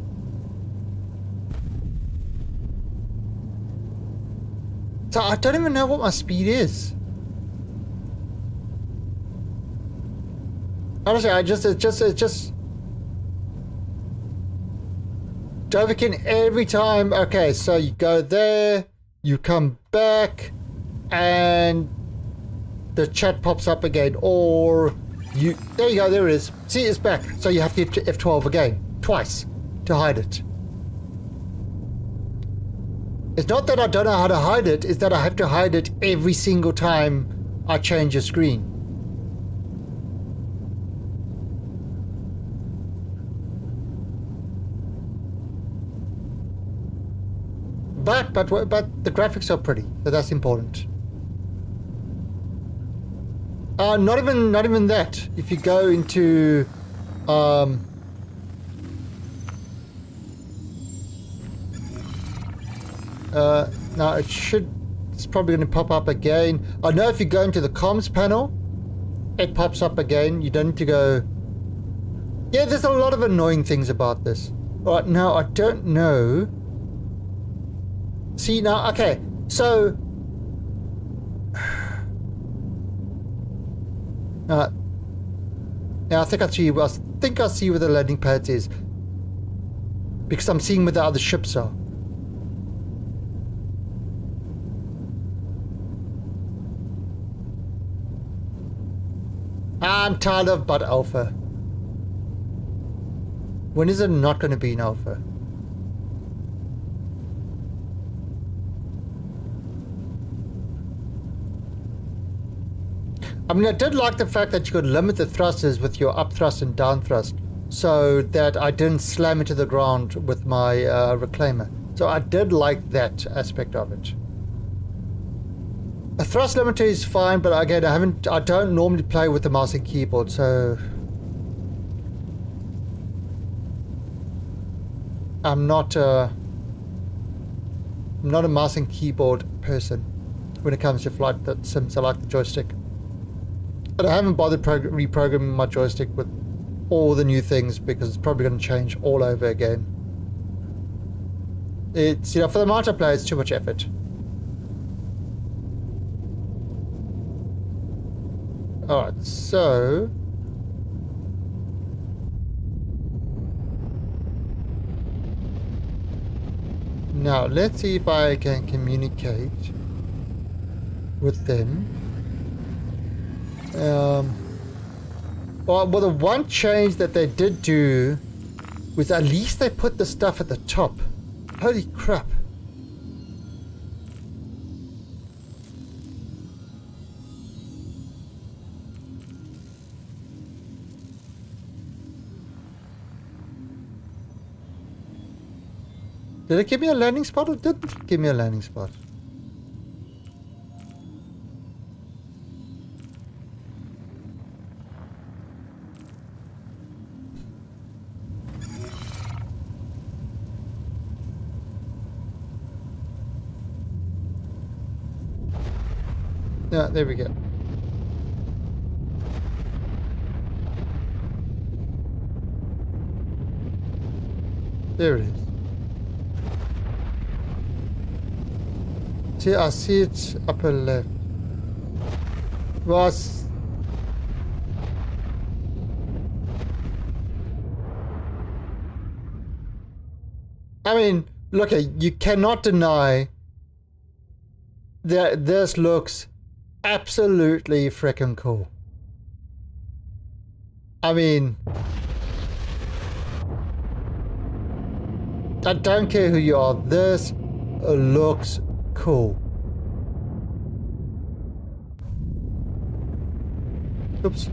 So I don't even know what my speed is. Honestly, it's just Dovahkiin every time. Okay, so you go there, you come back, and the chat pops up again, or there you go, there it is. See, it's back. So you have to hit F12 again, twice, to hide it. It's not that I don't know how to hide it, it's that I have to hide it every single time I change a screen. But the graphics are pretty, so that's important. Not even that. If you go into now it's probably going to pop up again. I know if you go into the comms panel, it pops up again. You don't need to go. Yeah, there's a lot of annoying things about this. All right, now I don't know. See, now, okay, so now I think I see where the landing pads is, because I'm seeing where the other ships are. I'm tired of Bud Alpha. When is it not going to be an alpha? I mean, I did like the fact that you could limit the thrusters with your up thrust and down thrust, so that I didn't slam into the ground with my Reclaimer. So I did like that aspect of it. A thrust limiter is fine, but again, I don't normally play with the mouse and keyboard, so I'm not a mouse and keyboard person when it comes to flight sims. I like the joystick. But I haven't bothered reprogramming my joystick with all the new things, because it's probably going to change all over again. It's, you know, for the amount I play, it's too much effort. Alright, so now let's see if I can communicate with them. Well, the one change that they did do was at least they put the stuff at the top. Holy crap. Did it give me a landing spot or didn't it give me a landing spot? Yeah, there we go. There it is. See, I see it upper left. Was I mean, look, you cannot deny that this looks absolutely freaking cool. I mean, I don't care who you are, this looks cool. Oops.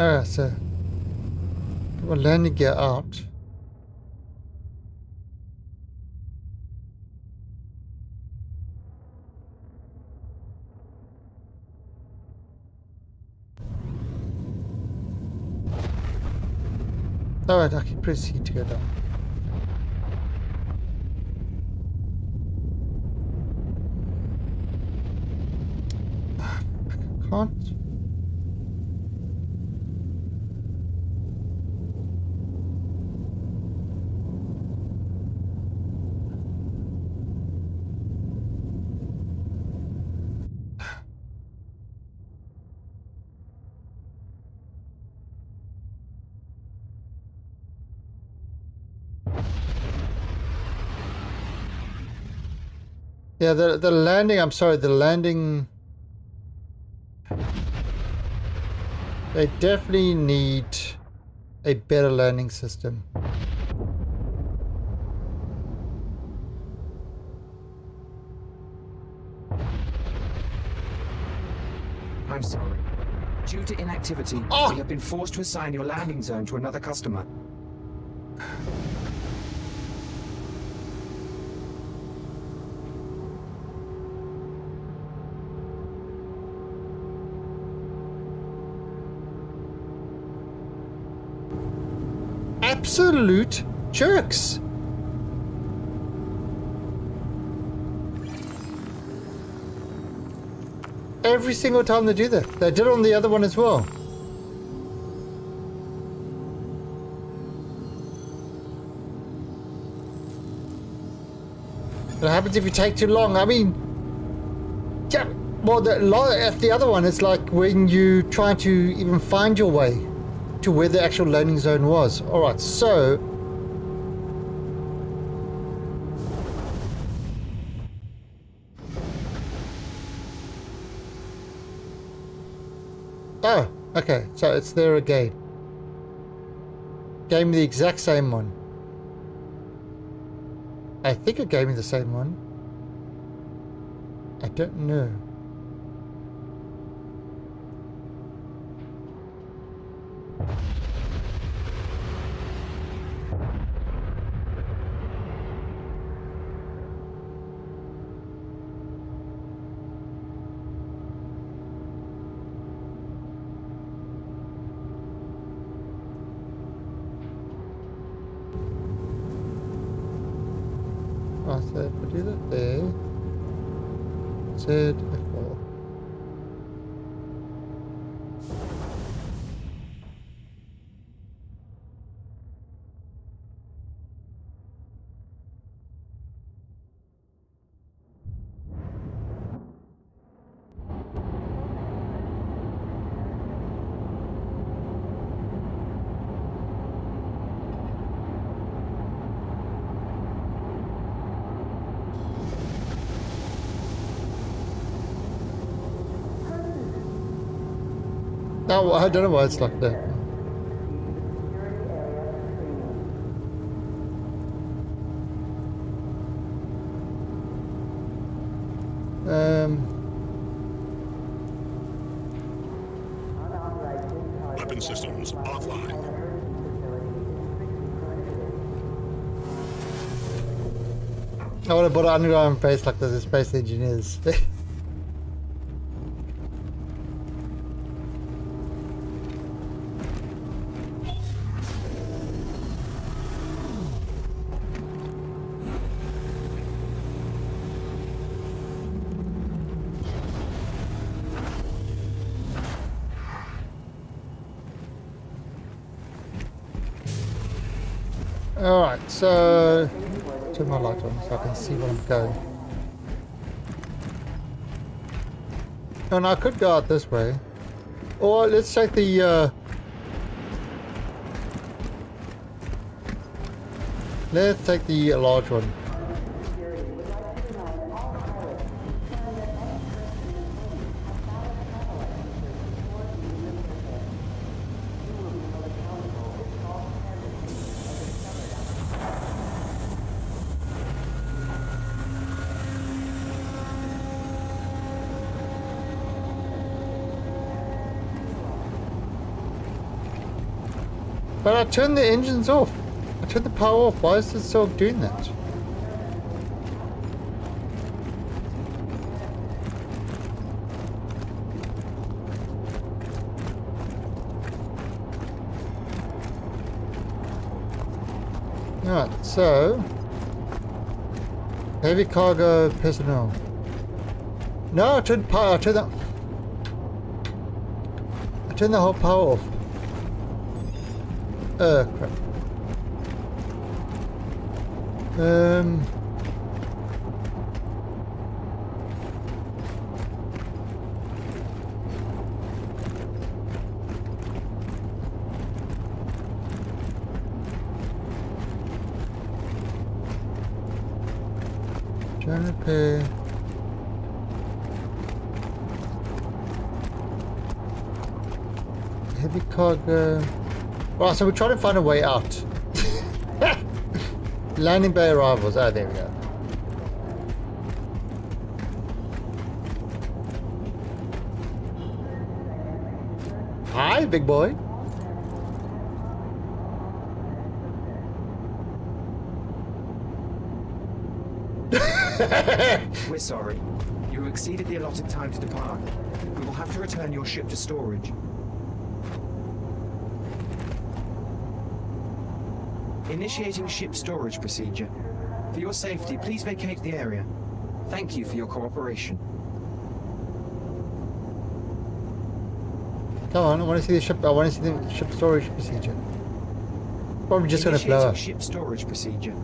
Alright, so put my landing gear out. Alright, I can proceed to go down. I can't. Yeah, the landing, I'm sorry, the landing, they definitely need a better landing system. I'm sorry. Due to inactivity, we have been forced to assign your landing zone to another customer. Absolute jerks. Every single time they do that. They did it on the other one as well. What happens if you take too long? I mean, yeah, well, the other one is like when you try to even find your way to where the actual landing zone was. Alright, so oh, okay, so it's there again. Gave me the exact same one. I think it gave me the same one. I don't know. So if I do that there, Z F4. No, I don't know why it's like that. Weapon systems offline. I would have bought an underground base like the space engineers. Alright, so turn my light on so I can see where I'm going. And I could go out this way. Or let's take the let's take the large one. But I turned the engines off. I turned the power off. Why is it still doing that? Alright, so heavy cargo personnel. No, I turned power. I turned the whole power off. Crap. Trying to repair. Heavy cargo. Right, so we're trying to find a way out. Landing bay arrivals. Oh, there we go. Hi, big boy. We're sorry. You exceeded the allotted time to depart. We will have to return your ship to storage. Initiating ship storage procedure. For your safety, please vacate the area. Thank you for your cooperation. Come on, I want to see the ship. I want to see the ship storage procedure. Probably just going to blow up. Initiating ship storage procedure.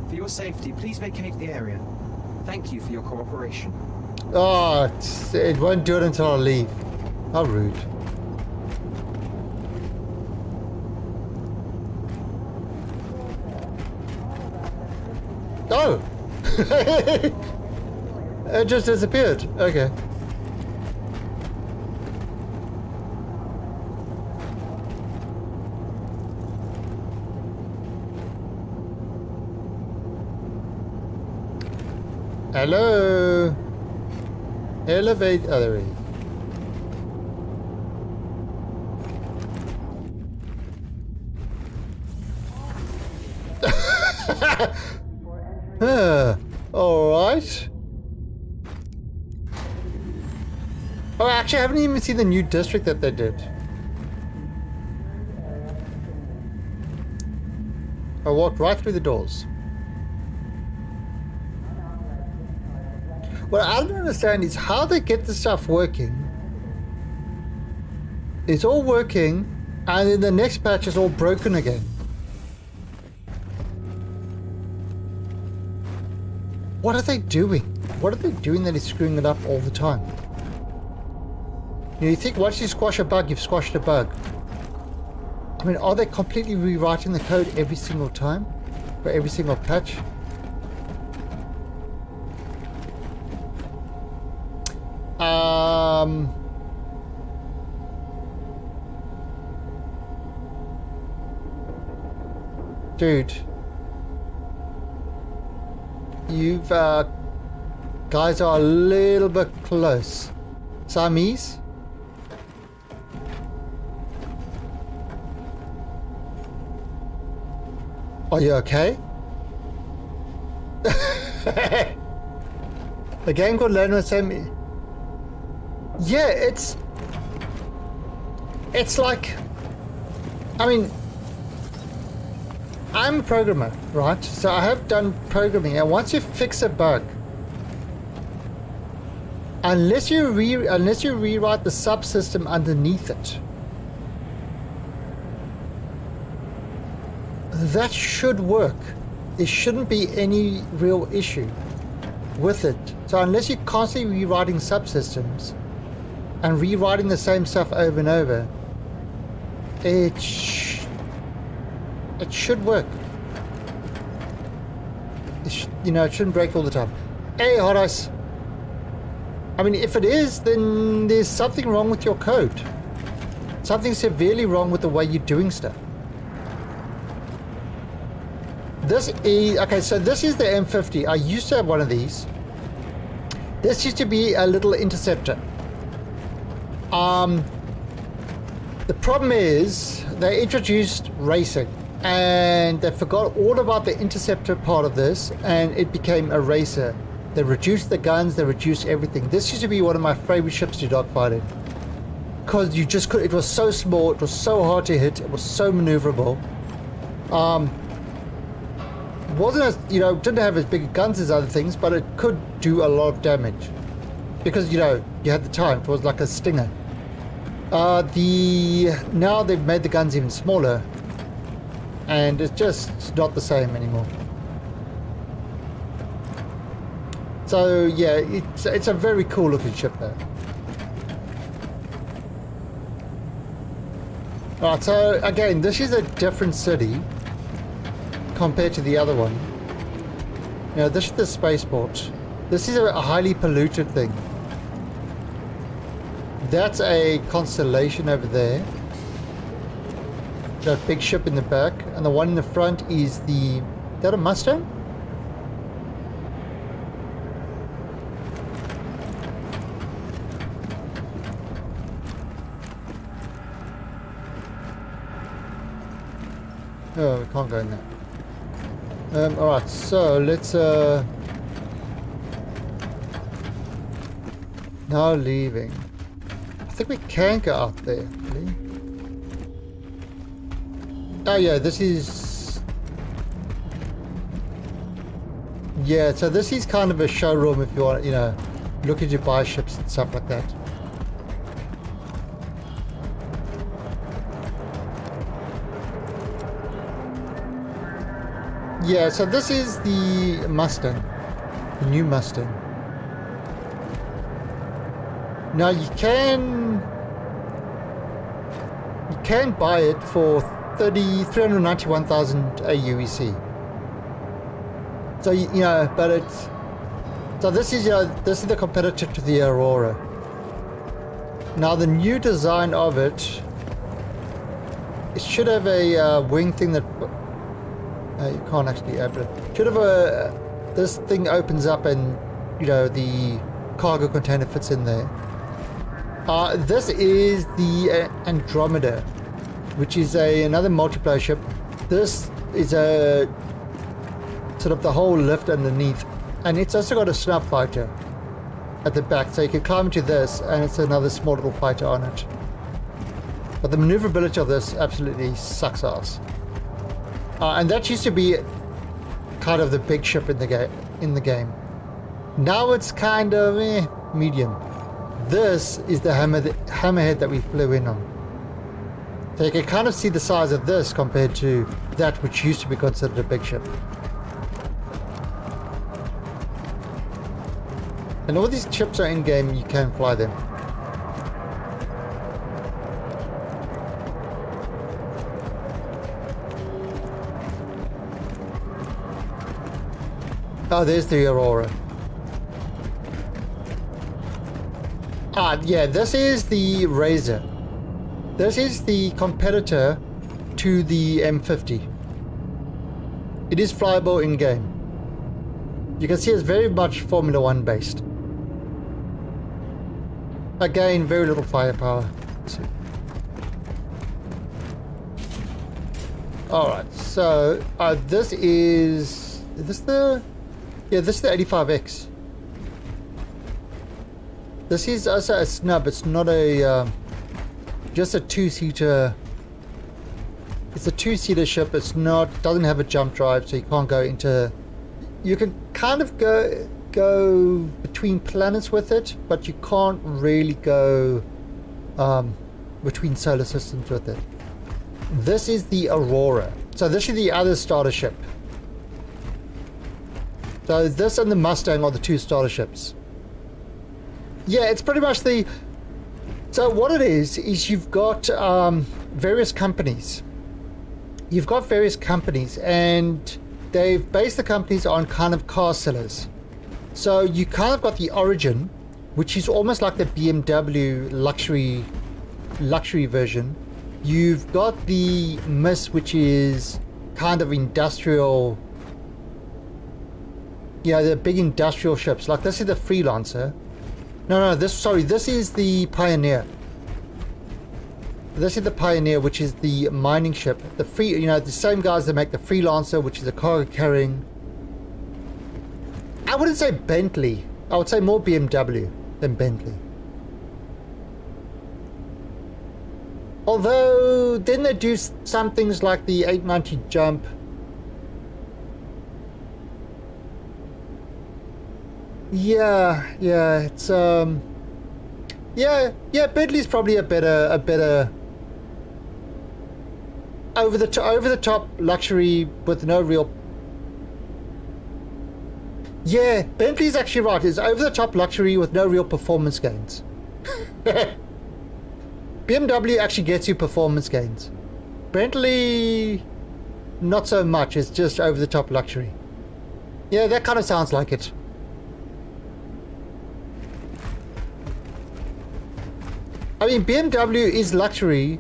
For your safety, please vacate the area. Thank you for your cooperation. Oh, it won't do it until I leave. How rude. Oh! It just disappeared. Okay. Hello. Elevate. Oh, there it is. All right. Oh, actually, I haven't even seen the new district that they did. I walked right through the doors. What I don't understand is how they get the stuff working. It's all working, and then the next patch is all broken again. What are they doing? What are they doing that is screwing it up all the time? You think once you squash a bug, you've squashed a bug. I mean, are they completely rewriting the code every single time? For every single patch? Dude. You've, guys are a little bit close. Siamese? Are you okay? A game called Lano Semi. Yeah, it's like, I mean, I'm a programmer, right? So I have done programming, and once you fix a bug, unless you rewrite the subsystem underneath it, that should work. There shouldn't be any real issue with it. So unless you're constantly rewriting subsystems and rewriting the same stuff over and over, it should work. You know, it shouldn't break all the time. Hey, Hot Ice. I mean, if it is, then there's something wrong with your code. Something severely wrong with the way you're doing stuff. This is, okay, so this is the M50. I used to have one of these. This used to be a little interceptor. The problem is they introduced racing and they forgot all about the interceptor part of this, and it became a racer. They reduced the guns, they reduced everything. This used to be one of my favorite ships to dogfight in, because you just could, it was so small, it was so hard to hit, it was so maneuverable. Wasn't as, you know, didn't have as big guns as other things, but it could do a lot of damage because, you know, you had the time. It was like a Stinger. Now they've made the guns even smaller, and it's just not the same anymore. So yeah, it's a very cool looking ship though. Alright, so again, this is a different city compared to the other one. You know, this is the spaceport. This is a highly polluted thing. That's a Constellation over there. That big ship in the back, and the one in the front is is that a Mustang? Oh, we can't go in there. Alright, so let's now leaving. I think we can go out there, really. Oh yeah, this is, yeah, so this is kind of a showroom if you want, you know, looking to buy ships and stuff like that. Yeah, so this is the Mustang, the new Mustang. Now you can buy it for 391,000 AUEC. So you know, but it's, so this is, you know, this is the competitor to the Aurora. Now the new design of it should have a wing thing that. You can't actually open it. Should have this thing opens up and, you know, the cargo container fits in there. This is the Andromeda, which is another multiplayer ship. This is a sort of the whole lift underneath, and it's also got a snuff fighter at the back, so you can climb into this, and it's another small little fighter on it. But the maneuverability of this absolutely sucks ass. And that used to be kind of the big ship in the game. Now it's kind of medium. This is the Hammerhead that we flew in on. So you can kind of see the size of this compared to that which used to be considered a big ship. And all these ships are in game, you can fly them. Oh, there's the Aurora. Yeah, this is the Razor. This is the competitor to the M50. It is flyable in game. You can see it's very much Formula 1 based. Again, very little firepower. Let's see. Alright, so this is this the... Yeah, this is the 85X. This is also a snub. It's not a just a two-seater. It's a two-seater ship. It's not, doesn't have a jump drive, so you can't go into. You can kind of go between planets with it, but you can't really go between solar systems with it. This is the Aurora. So this is the other starter ship. So this and the Mustang are the two starter ships. Yeah, it's pretty much the... So what it is you've got various companies. You've got various companies, and they've based the companies on kind of car sellers. So you kind of got the Origin, which is almost like the BMW luxury version. You've got the Miss, which is kind of industrial. Yeah, the big industrial ships. Like this is the Freelancer. No, this is the Pioneer. This is the Pioneer, which is the mining ship. The same guys that make the Freelancer, which is a cargo carrying. I wouldn't say Bentley. I would say more BMW than Bentley. Although, then they do some things like the 890 Jump. Yeah, it's yeah, Bentley's probably a better over the top luxury with no real. Yeah, Bentley's actually right. It's over the top luxury with no real performance gains. BMW actually gets you performance gains. Bentley, not so much. It's just over the top luxury. Yeah, that kind of sounds like it. I mean, BMW is luxury,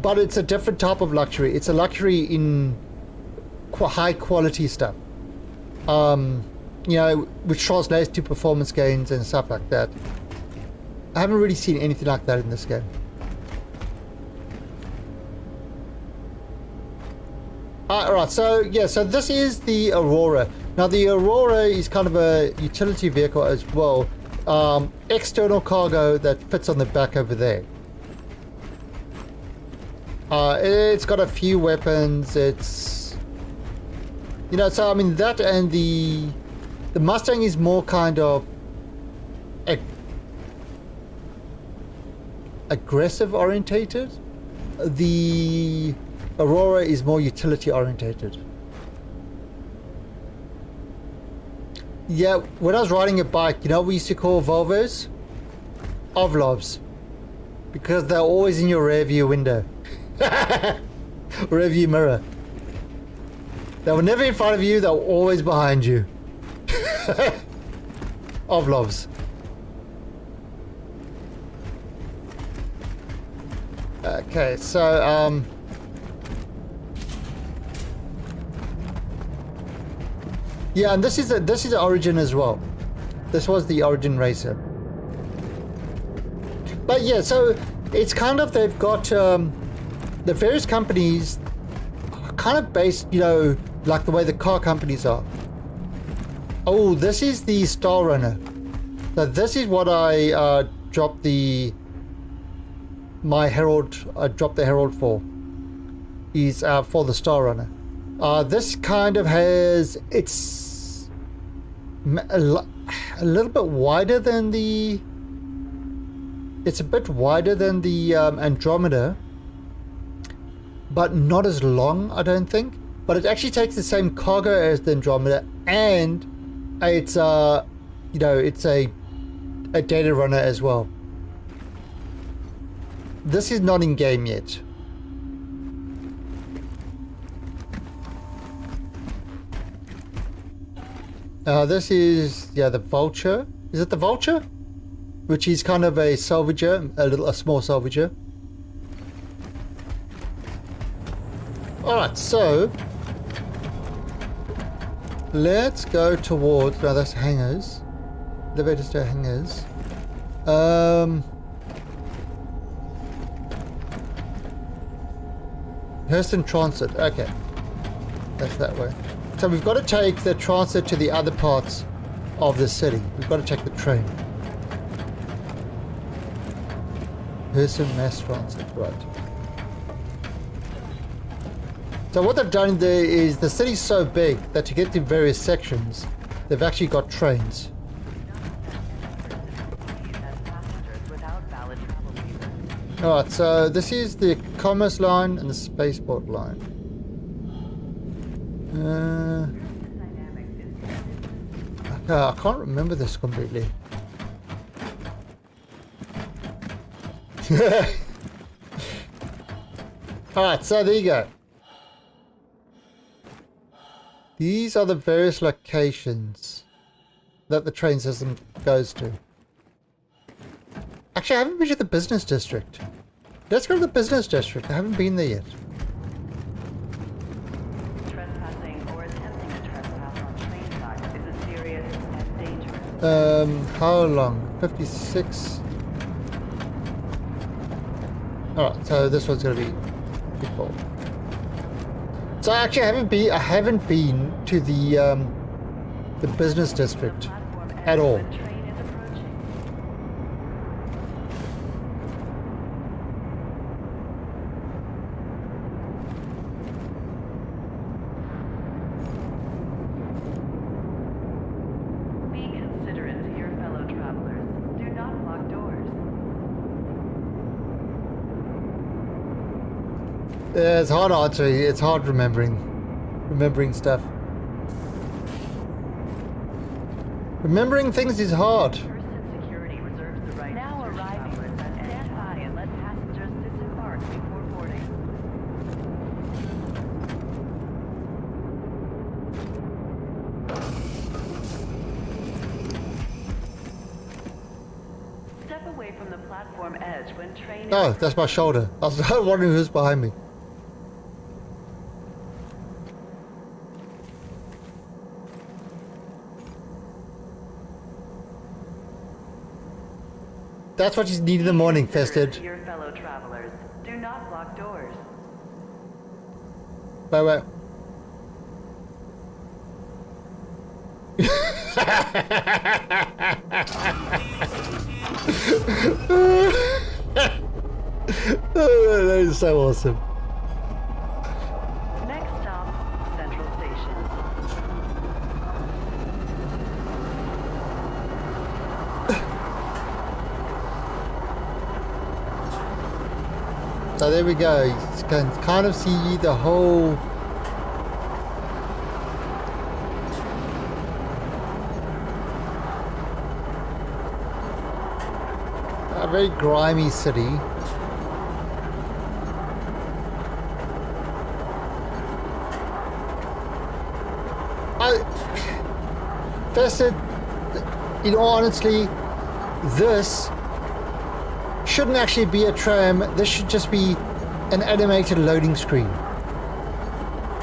but it's a different type of luxury. It's a luxury in high quality stuff. Which translates to performance gains and stuff like that. I haven't really seen anything like that in this game. Alright, so this is the Aurora. Now the Aurora is kind of a utility vehicle as well. External cargo that fits on the back over there. It's got a few weapons. It's, so I mean that, and the Mustang is more kind of aggressive orientated. The Aurora is more utility orientated. Yeah, when I was riding a bike, what we used to call Volvos? Ovlovs. Because they're always in your rear view window. Rear view mirror. They were never in front of you, they were always behind you. Ovlovs. Okay, so yeah, and this is the Origin as well. This was the Origin racer. But yeah, so it's kind of, they've got the various companies are kind of based, like the way the car companies are. Oh, this is the Star Runner. So this is what I dropped the Herald for. Is for the Star Runner. This kind of has, it's a little bit wider than the, it's a bit wider than the Andromeda, but not as long, I don't think. But it actually takes the same cargo as the Andromeda, and it's it's a data runner as well. This is not in game yet. This is, the Vulture. Is it the Vulture? Which is kind of a salvager, a small salvager. Alright, so let's go towards... No, that's hangars. Elevators to hangars. Hurston Transit. Okay. That's that way. So we've got to take the transit to the other parts of the city. We've got to take the train. Hurston Mass Transit. Right. So what they've done there is the city's so big that to get to various sections, they've actually got trains. Alright, so this is the Commerce line and the Spaceport line. Okay, I can't remember this completely. Alright, so there you go. These are the various locations that the train system goes to. Actually, I haven't been to the business district. Let's go to the business district. I haven't been there yet. Trespassing or attempting to trespass on train tracks is a serious and dangerous. How long? 56. Alright, so this one's gonna be before. So actually I haven't been to the business district at all. When train is approaching. Be considerate to your fellow travelers. Do not lock doors. Yeah, it's hard answering. It's hard remembering stuff. Remembering things is hard. Hurston Security reserves the right now to search travelers and stand by and let passengers disembark before boarding. Step away from the platform edge when train is Oh, that's my shoulder. I was wondering who's behind me. That's what you need in the morning, Considerate Fested. to your fellow travelers. Do not lock doors. Wait, wait. Oh, that is so awesome. Next stop, Central Station. So there we go. You can kind of see the whole... a very grimy city. Fested, in all honesty, this shouldn't actually be a tram. This should just be an animated loading screen.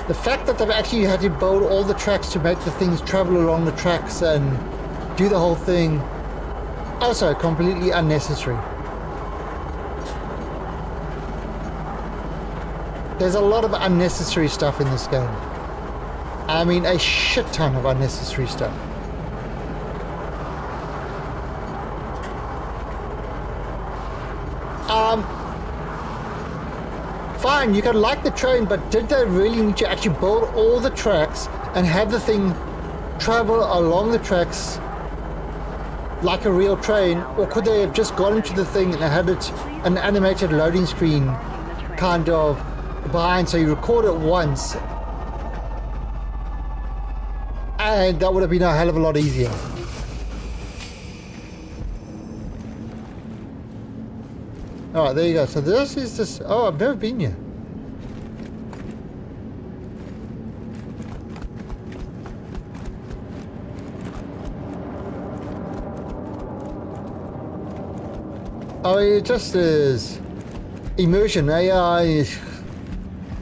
The fact that they've actually had to build all the tracks to make the things travel along the tracks and do the whole thing, also completely unnecessary. There's a lot of unnecessary stuff in this game. I mean, a shit ton of unnecessary stuff. Fine, you can like the train, but did they really need to actually build all the tracks and have the thing travel along the tracks like a real train? Or could they have just gone into the thing and had it an animated loading screen kind of behind, so you record it once and that would have been a hell of a lot easier. Alright, there you go. So this is this... Oh, I've never been here. Oh, it just is immersion. AI.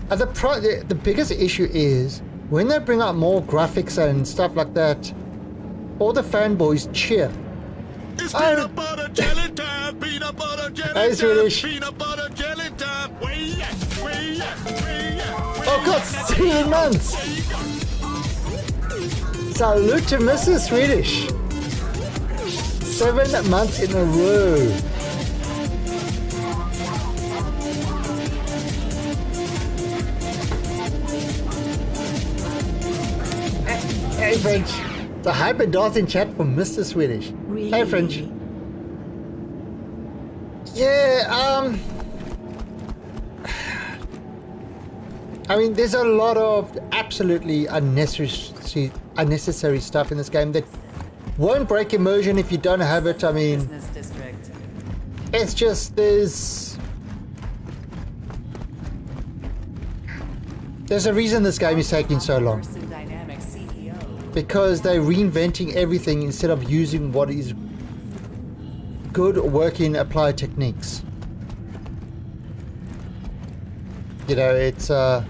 And the biggest issue is when they bring out more graphics and stuff like that, all the fanboys cheer. It's Oh. peanut butter jelly time, peanut butter jelly Hey, time, Swedish. peanut butter jelly time. Where you at? Where you at? Where you at? Oh God, 7 months! Salute to Mr. Swedish. 7 months in a row. Hey French, the hyper dot in chat from Mr. Swedish. Hey French. Yeah, I mean, there's a lot of absolutely unnecessary stuff in this game that won't break immersion if you don't have it. I mean, Business district. it's just there's a reason this game is taking so long, Person Dynamics CEO. because they're reinventing everything instead of using what is good working applied techniques. You know, it's I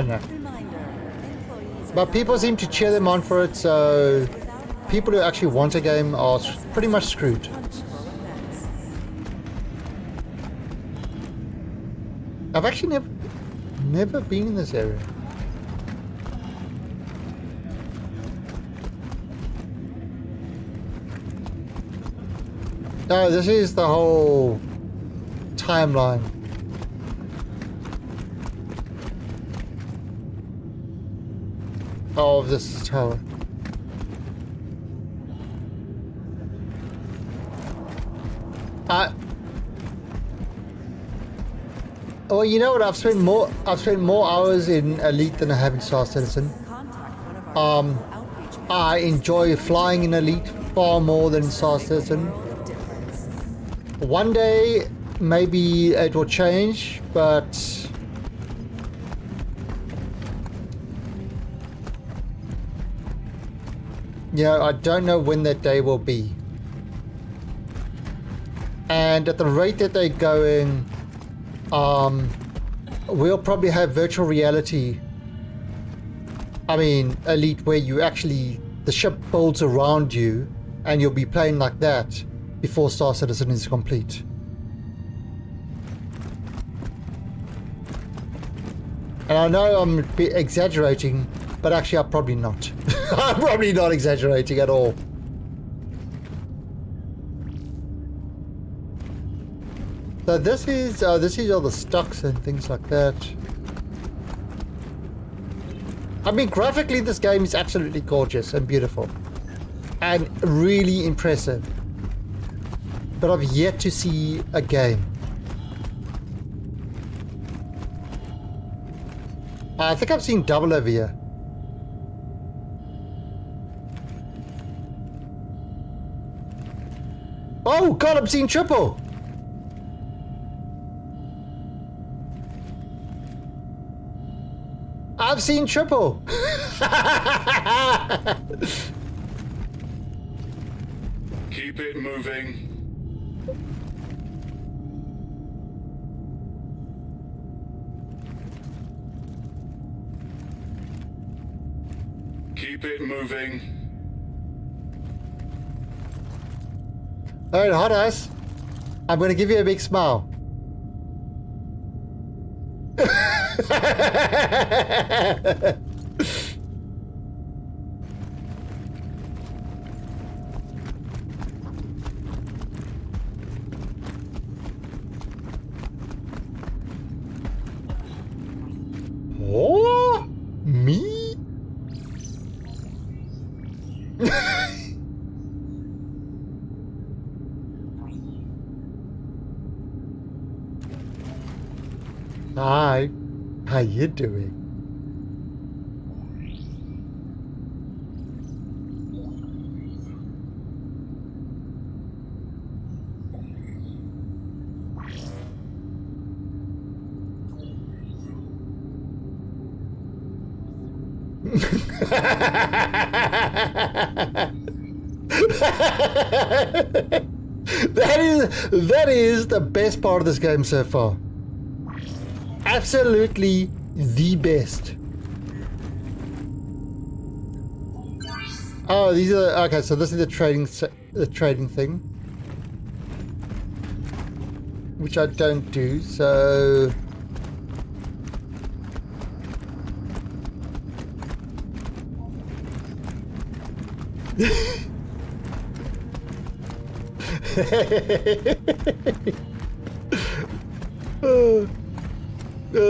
don't know. Reminder, employees are But people seem to cheer them on for it, so people who actually want a game are pretty much screwed. punishable offense. I've actually never been in this area. No, this is the whole timeline. Of this tower. Well, you know what? I've spent more hours in Elite than I have in Star Citizen. Contact one of our outreach I enjoy flying in Elite far more than Star Citizen. world of difference. One day, maybe it will change, but yeah, I don't know when that day will be. And at the rate that they're going, we'll probably have virtual reality. I mean, Elite, where you actually, the ship builds around you and you'll be playing like that before Star Citizen is complete. And I know I'm exaggerating, but actually I'm probably not. I'm probably not exaggerating at all. So this is all the stocks and things like that. I mean, graphically this game is absolutely gorgeous and beautiful. And really impressive. But I've yet to see a game. I think I've seen double over here. Oh God, I'm seeing triple. I've seen triple. Keep it moving. Keep it moving. Alright, hot ass. I'm gonna give you a big smile. Oh, me? Hi, how you doing? That is the best part of this game so far. Absolutely the best. Oh, these are okay. So this is the trading thing, which I don't do. So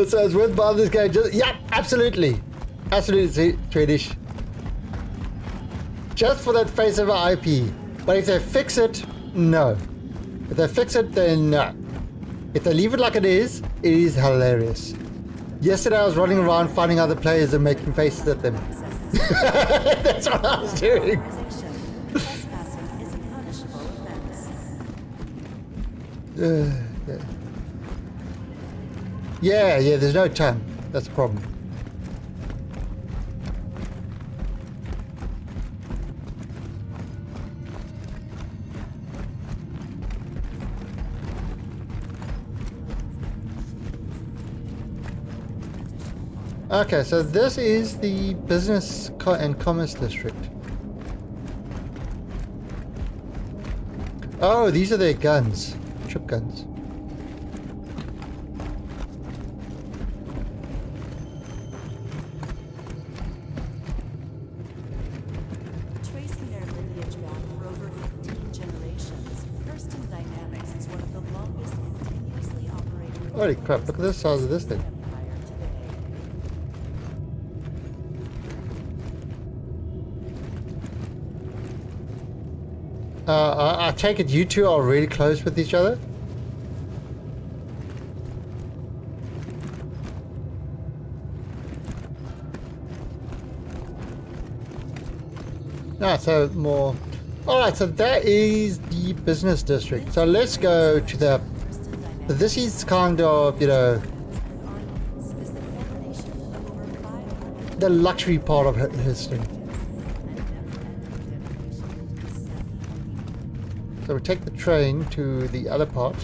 so it's worth buying this game. Yeah, absolutely, Swedish. Just for that face of an IP. But if they fix it, no. If they fix it, then no. If they leave it like it is hilarious. Yesterday I was running around finding other players and making faces at them. That's what I was doing. Trespassing is a punishable offense. Yeah, there's no time. That's the problem. Okay, so this is the business and commerce district. Oh, these are their guns. Ship guns. Tracing their lineage back for over 15 generations, Hurston Dynamics is one of the longest continuously operating Holy crap, look at the size of this thing. empire today. I take it you two are really close with each other? No, so more... Alright, so that is the business district. So let's go to the... This is kind of, you know, the luxury part of history. So we take the train to the other part.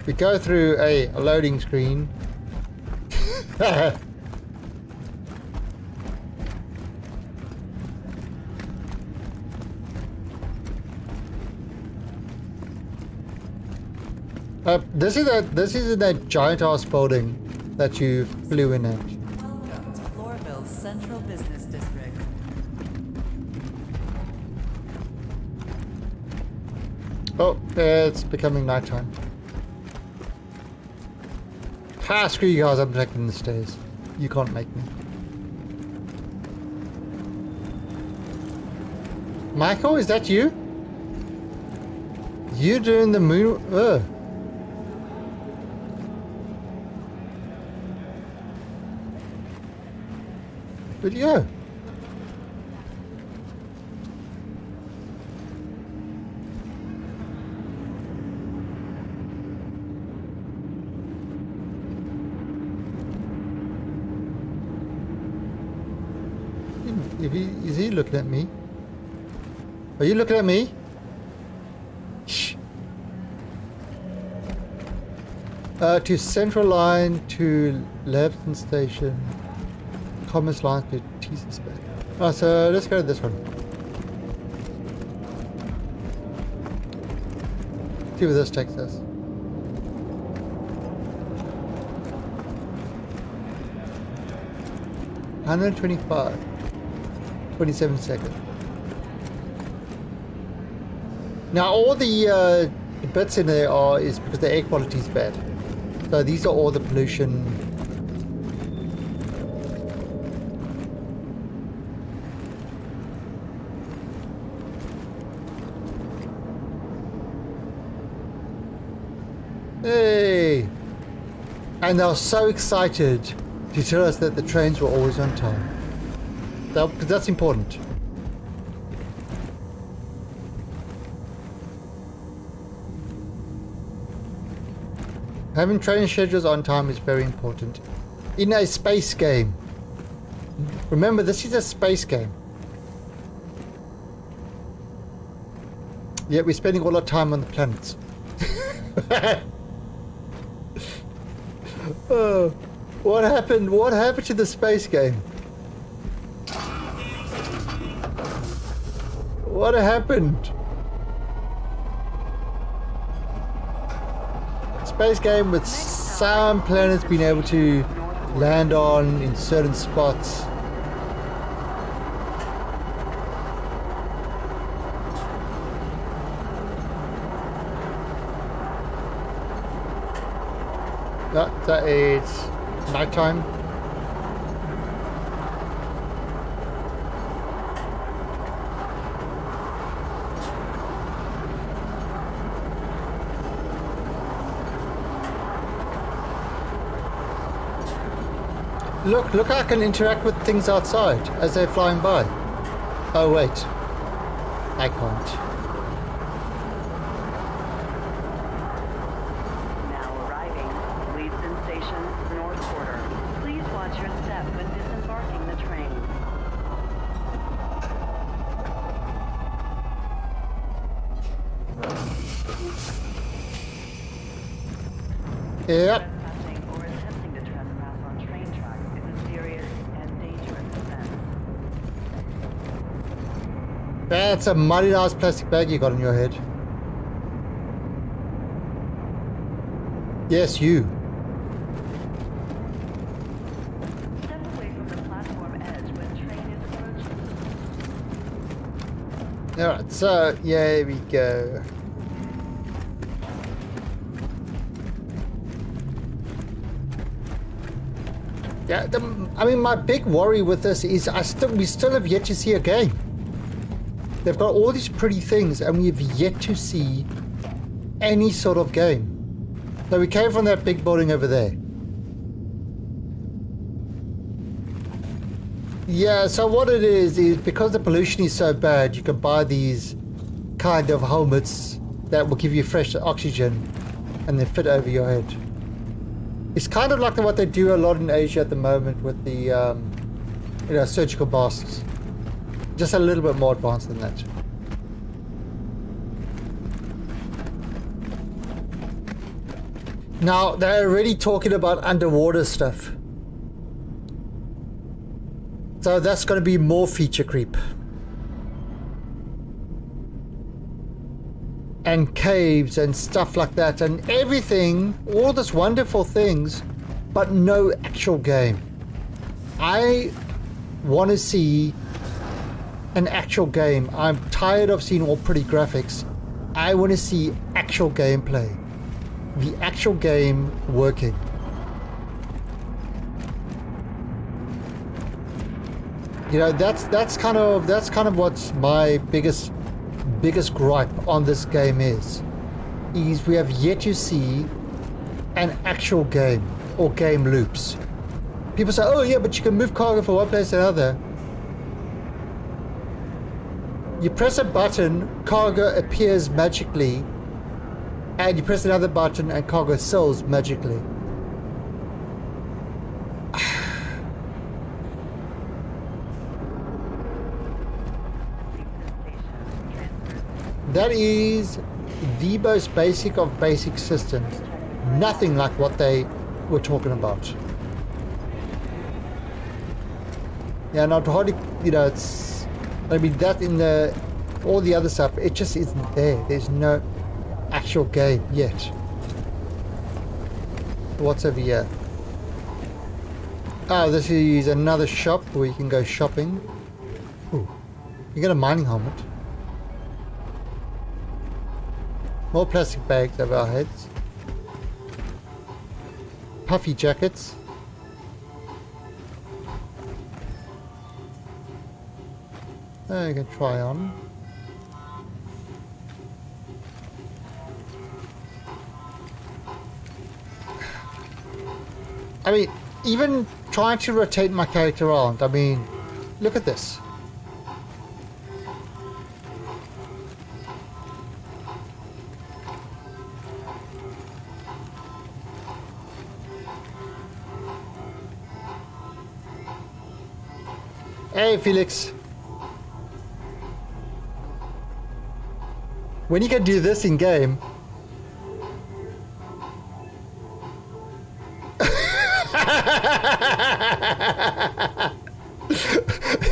We go through a loading screen. This is in that giant ass building that you flew in at. Welcome to Floraville's Central Business District. Oh, it's becoming nighttime. Ha, screw you guys, I'm taking the stairs. You can't make me. Michael, is that you? You doing the moon? Where'd you go? Is he looking at me? Are you looking at me? Shh. To Central Line to Leverton Station. Commerce Line to Teasers Bay. Oh, so let's go to this one. See where this takes us. $125. 27 seconds. Now all the bits in there is because the air quality is bad. So these are all the pollution. Hey! And they were so excited to tell us that the trains were always on time. Because that's important. Having train schedules on time is very important. In a space game. Remember, this is a space game. Yet we're spending all our time on the planets. Oh, what happened? What happened to the space game? What happened? Space game with some planets being able to land on in certain spots. That is nighttime. Look, I can interact with things outside as they're flying by. Oh wait, I can't. Now arriving, Leedston Station, North Quarter. Please watch your step when disembarking the train. Yep. Trespassing or attempting to trespass on train tracks is a serious and dangerous offense. That's a mighty nice plastic bag you got on your head. Yes, you. Step away from the platform edge when train is approaching. Alright, so, yeah, here we go. Yeah, I mean, my big worry with this is we still have yet to see a game. They've got all these pretty things, and we've yet to see any sort of game. So we came from that big building over there. Yeah, so what it is because the pollution is so bad, you can buy these kind of helmets that will give you fresh oxygen and they fit over your head. It's kind of like what they do a lot in Asia at the moment with the surgical masks. Just a little bit more advanced than that. Now, they're already talking about underwater stuff. So that's going to be more feature creep. And caves and stuff like that and everything, all these wonderful things, but no actual game. I want to see an actual game. I'm tired of seeing all pretty graphics. I want to see actual gameplay. The actual game working. You know, that's kind of what's my biggest gripe on this game is we have yet to see an actual game or game loops. People say, oh yeah, but you can move cargo from one place to another. You press a button, cargo appears magically, and you press another button and cargo sells magically. That is the most basic of basic systems. Nothing like what they were talking about. Yeah, not hardly, it's, I mean, that in all the other stuff, it just isn't there. There's no actual game yet. What's over here? Oh, this is another shop where you can go shopping. Ooh, you get a mining helmet. More plastic bags over our heads. Puffy jackets. You can try on. I mean, even trying to rotate my character around, I mean, look at this. Hey, Felix. When you can do this in game,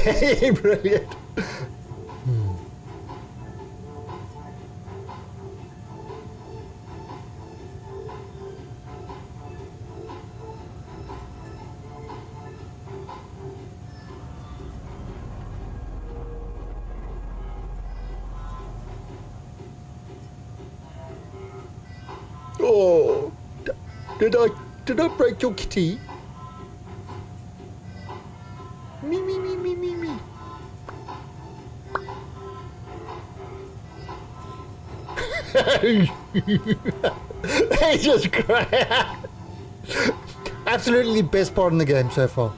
Brilliant. Oh, did I break your kitty? Me. They just cry. Absolutely best part in the game so far.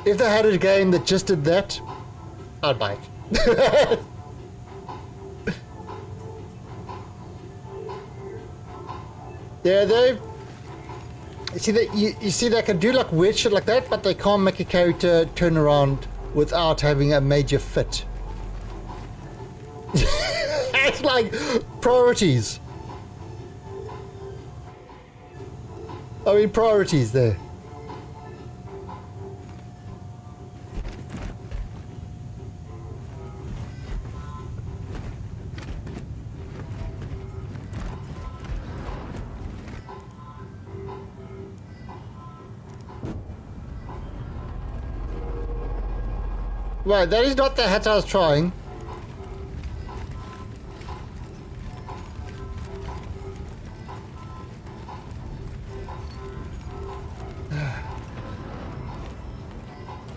If they had a game that just did that, I'd buy it. Yeah, they. You see they can do like weird shit like that, but they can't make a character turn around without having a major fit. It's like priorities. I mean priorities there. Right, that is not the hat I was trying.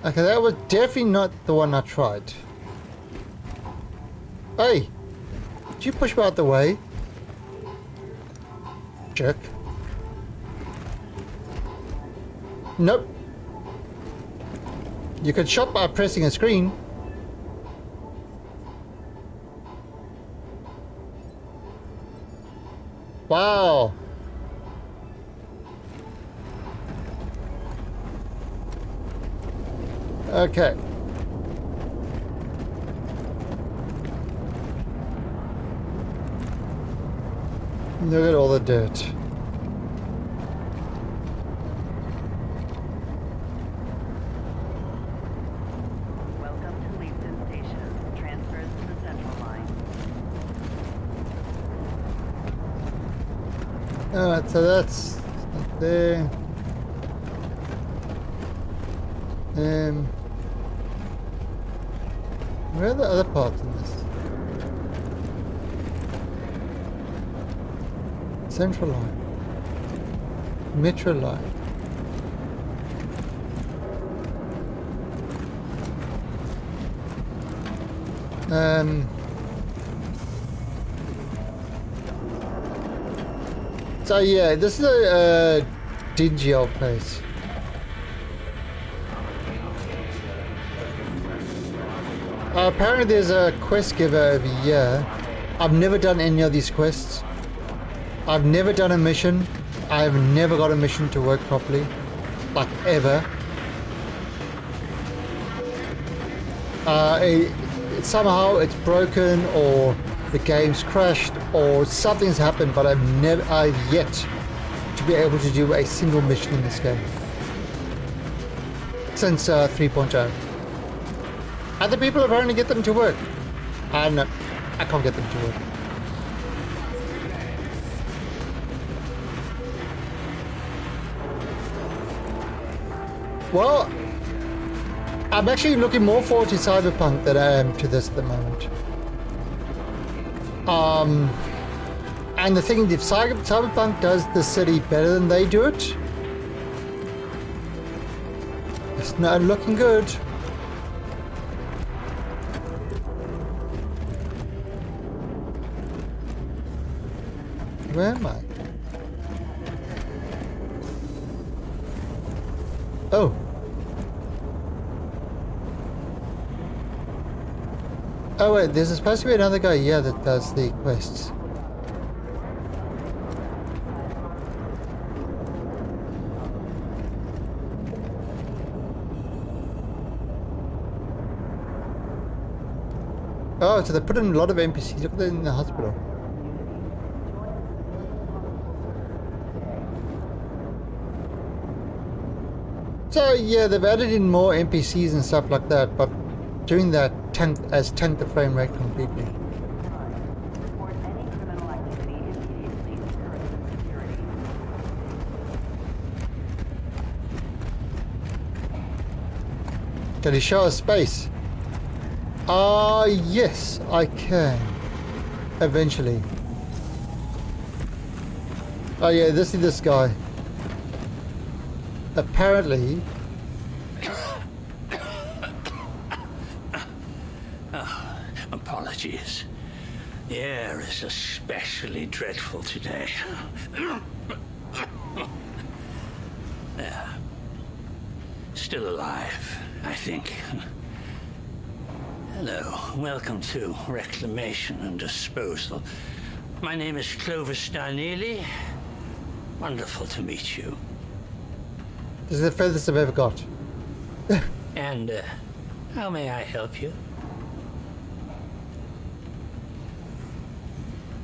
Okay, that was definitely not the one I tried. Hey! Did you push me out the way? Jerk. Nope. You can shop by pressing a screen. Wow. Okay. Look at all the dirt. Welcome to Leaston Station. Transfers to the Central Line. Alright, so that's there. Where are the other parts in this? Central Line. Metro Line. So yeah, this is a dingy old place. Apparently there's a quest giver over here. I've never done any of these quests. I've never done a mission. I've never got a mission to work properly. Like ever. Somehow it's broken or the game's crashed or something's happened, but I've yet to be able to do a single mission in this game. Since 3.0. Other people apparently get them to work. No, I can't get them to work. Well, I'm actually looking more forward to Cyberpunk than I am to this at the moment. And the thing, if Cyberpunk does the city better than they do it, it's not looking good. Where am I? Oh. Oh wait, there's supposed to be another guy here that does the quests. Oh, so they put in a lot of NPCs. Look at that in the hospital. So yeah, they've added in more NPCs and stuff like that, but doing that has tanked the frame rate completely. Report any criminal activity immediately to Person Security. Can you show us space? Yes, I can. Eventually. Oh yeah, this is this guy. Apparently. Apologies. The air is especially dreadful today. Yeah. Still alive, I think. Hello, welcome to Reclamation and Disposal. My name is Clovis Darnley. Wonderful to meet you. This is the furthest I've ever got. And how may I help you?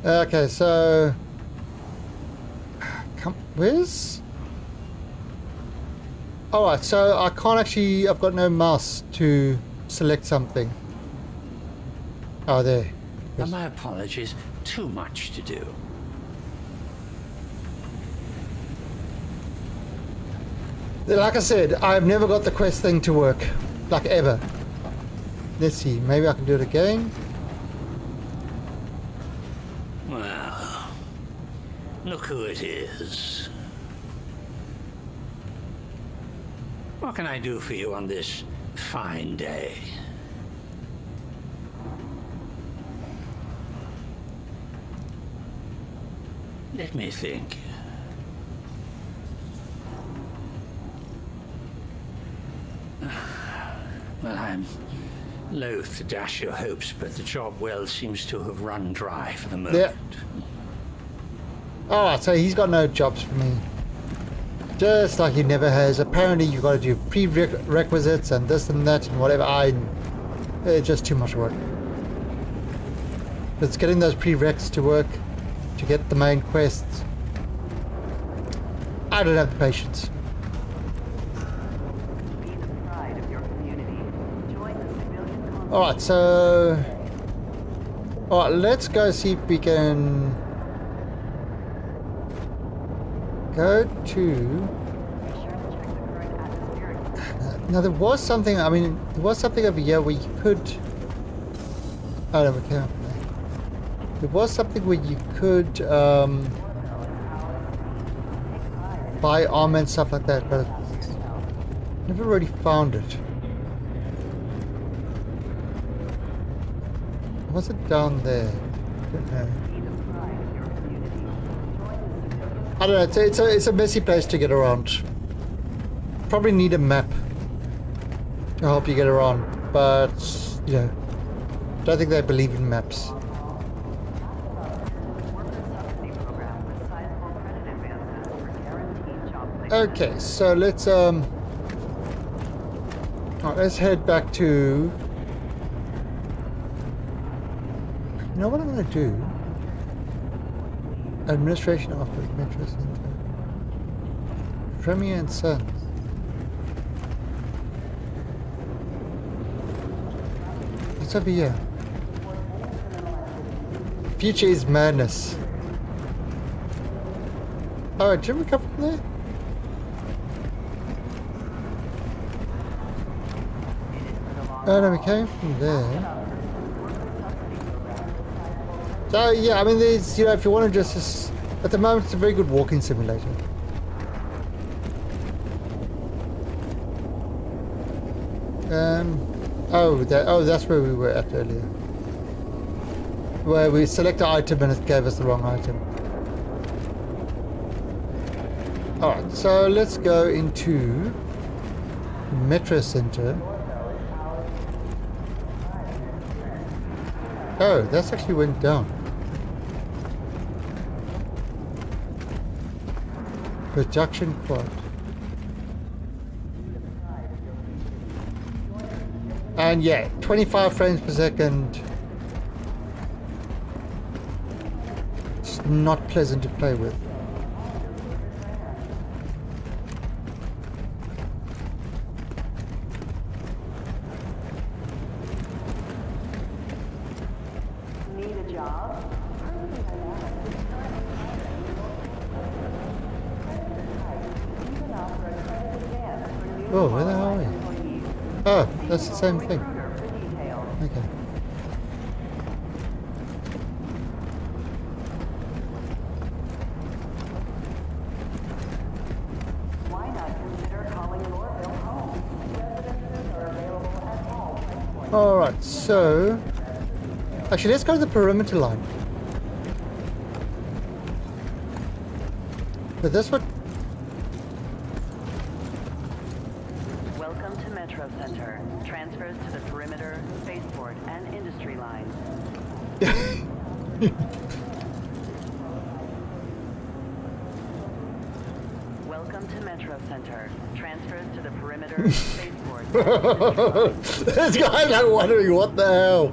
Okay, so where's? Alright, so I can't actually, I've got no mouse to select something. Oh, there. Yes. My apologies, too much to do. Like I said, I've never got the quest thing to work. Like ever. Let's see, maybe I can do it again. Well, look who it is. What can I do for you on this fine day? Let me think. Well, I'm loath to dash your hopes, but the job well seems to have run dry for the moment. Yeah. Alright, so he's got no jobs for me. Just like he never has. Apparently you've got to do prerequisites and this and that and whatever. It's just too much work. It's getting those prereqs to work to get the main quests. I don't have the patience. Be the pride of your community. Join the civilian convoy. Alright, so... Alright, let's go see if we can... go to... Be sure to check the current atmospheric. Now there was something, I mean, there was something over here where you could... Oh no, we can't. There was something where you could buy armor and stuff like that, but I never really found it. Was it down there? I don't know. Be the pride of your community. Join the civilian I don't know, it's a messy place to get around. Probably need a map to help you get around, but, you know, don't think they believe in maps. worker subsidy program with sizable credit advances for guaranteed job placement. Okay, so let's let's head back to... You know what I'm gonna do? Administration office, Metro Center. Premier and Sons. What's over here? Future is madness. Oh, did we come from there? Oh no, we came from there. So yeah, I mean, there's, you know, if you want to just at the moment, it's a very good walking simulator. That's where we were at earlier. Where we select an item and it gave us the wrong item. Alright, so let's go into Metro Center. Oh, that's actually went down. Production quad. And yeah, 25 frames per second. It's not pleasant to play with. job. Person Dynamics is currently even offer a credit advance for new Oh, where the hell are we? employees. Oh, that's the same thing. Recruiter for details. Okay. Why not consider calling Lorville home? Residences are available at all price points. Alright, so... Actually, let's go to the perimeter line. But this what... Welcome to Metro Center. Transfers to the perimeter, spaceport, and industry lines. Welcome to Metro Center. Transfers to the perimeter, spaceport, and industry lines. This guy's like wondering what the hell.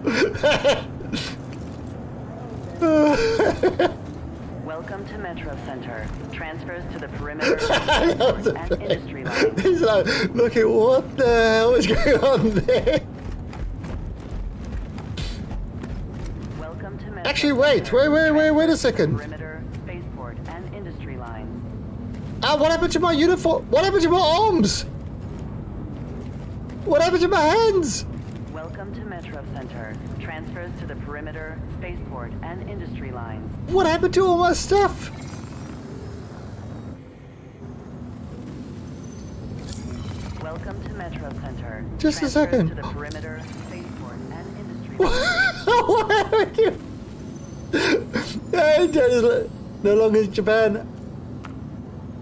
Welcome to Metro Center. Transfers to the perimeter, spaceport, and industry lines. He's like, look at what the hell is going on there. Welcome to Metro Actually, wait a second. Perimeter, spaceport, and industry lines. Ah, what happened to my uniform? What happened to my arms? What happened to my hands? Welcome to Metro Center. Transfers to the perimeter, spaceport, and industry lines. What happened to all my stuff? Welcome to Metro Center. Just a Transfers second. To the perimeter, spaceport, and industry lines. What happened to... Hey, Dad is no longer in Japan.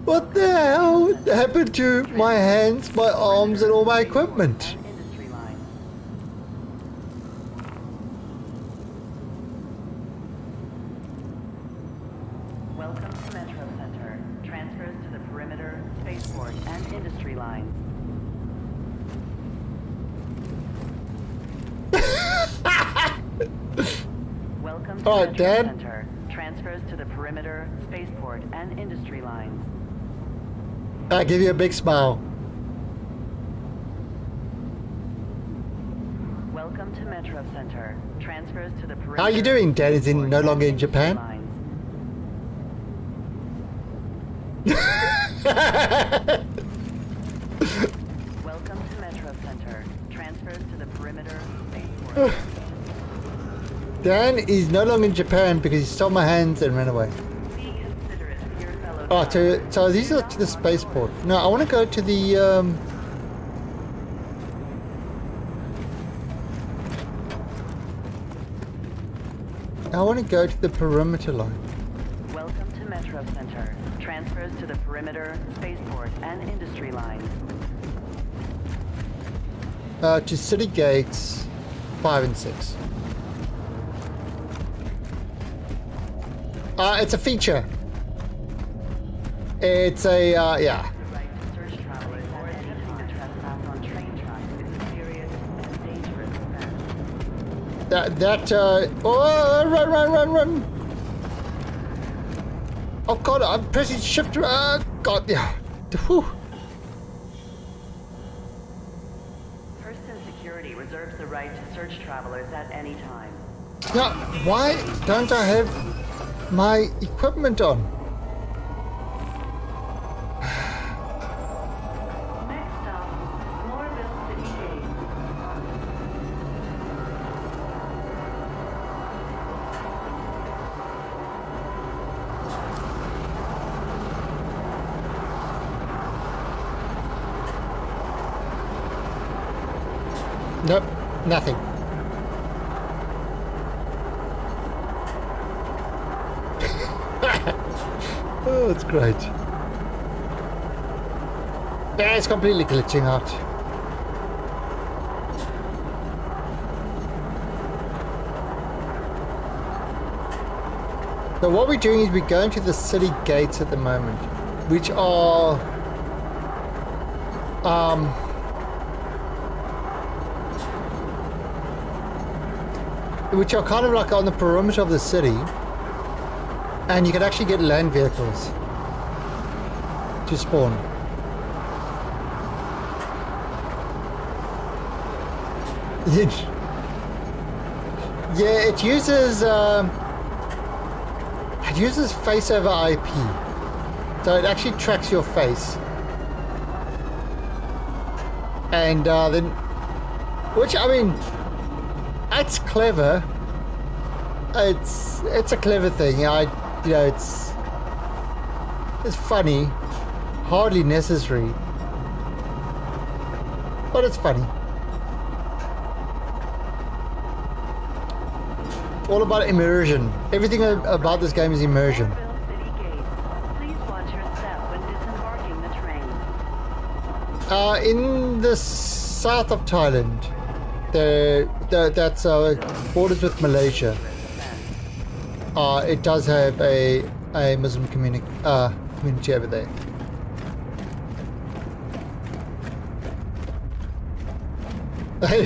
What the hell happened to my hands, my arms, and all my equipment? And industry lines. Welcome to Metro Center. Transfers to the perimeter, spaceport, and industry lines. Welcome to All right, Metro Dad. Center. Transfers to the perimeter, spaceport, and industry lines. I give you a big smile. Welcome to Metro Center. Transfers to the perimeter. How are you doing, Dad? Is he spaceport, no and longer in industry Japan? lines. Welcome to Metro Center. Transfers to the perimeter, spaceport. Dan is no longer in Japan because he stole my hands and ran away. Be considerate of your fellow Oh, travelers. so these are to the spaceport. No, I want to go to the I want to go to the perimeter line. Welcome to Metro Center. Transfers to the perimeter, spaceport, and industry lines. To city gates 5 and 6. It's a feature. It's a yeah. The right to search travelers at any time. Trespass on train tracks is a serious and dangerous offense. Oh, run. Oh god, I'm pressing shift. God, yeah. Whew. Hurston Security reserves the right to search travelers at any time. Now, why don't I have my equipment on? Next stop, Lorville City Gate. Nope, nothing. Oh, it's great. Yeah, it's completely glitching out. So what we're doing is we're going to the city gates at the moment, which are kind of like on the perimeter of the city, and you can actually get land vehicles to spawn. Yeah, it uses face over IP, so it actually tracks your face, and then, which I mean, it's clever. It's a clever thing. It's funny, hardly necessary, but it's funny. All about immersion. Everything about this game is immersion. Floraville City Gates. Please watch your step when disembarking the train. In the south of Thailand, that's borders with Malaysia. It does have a Muslim community over there. I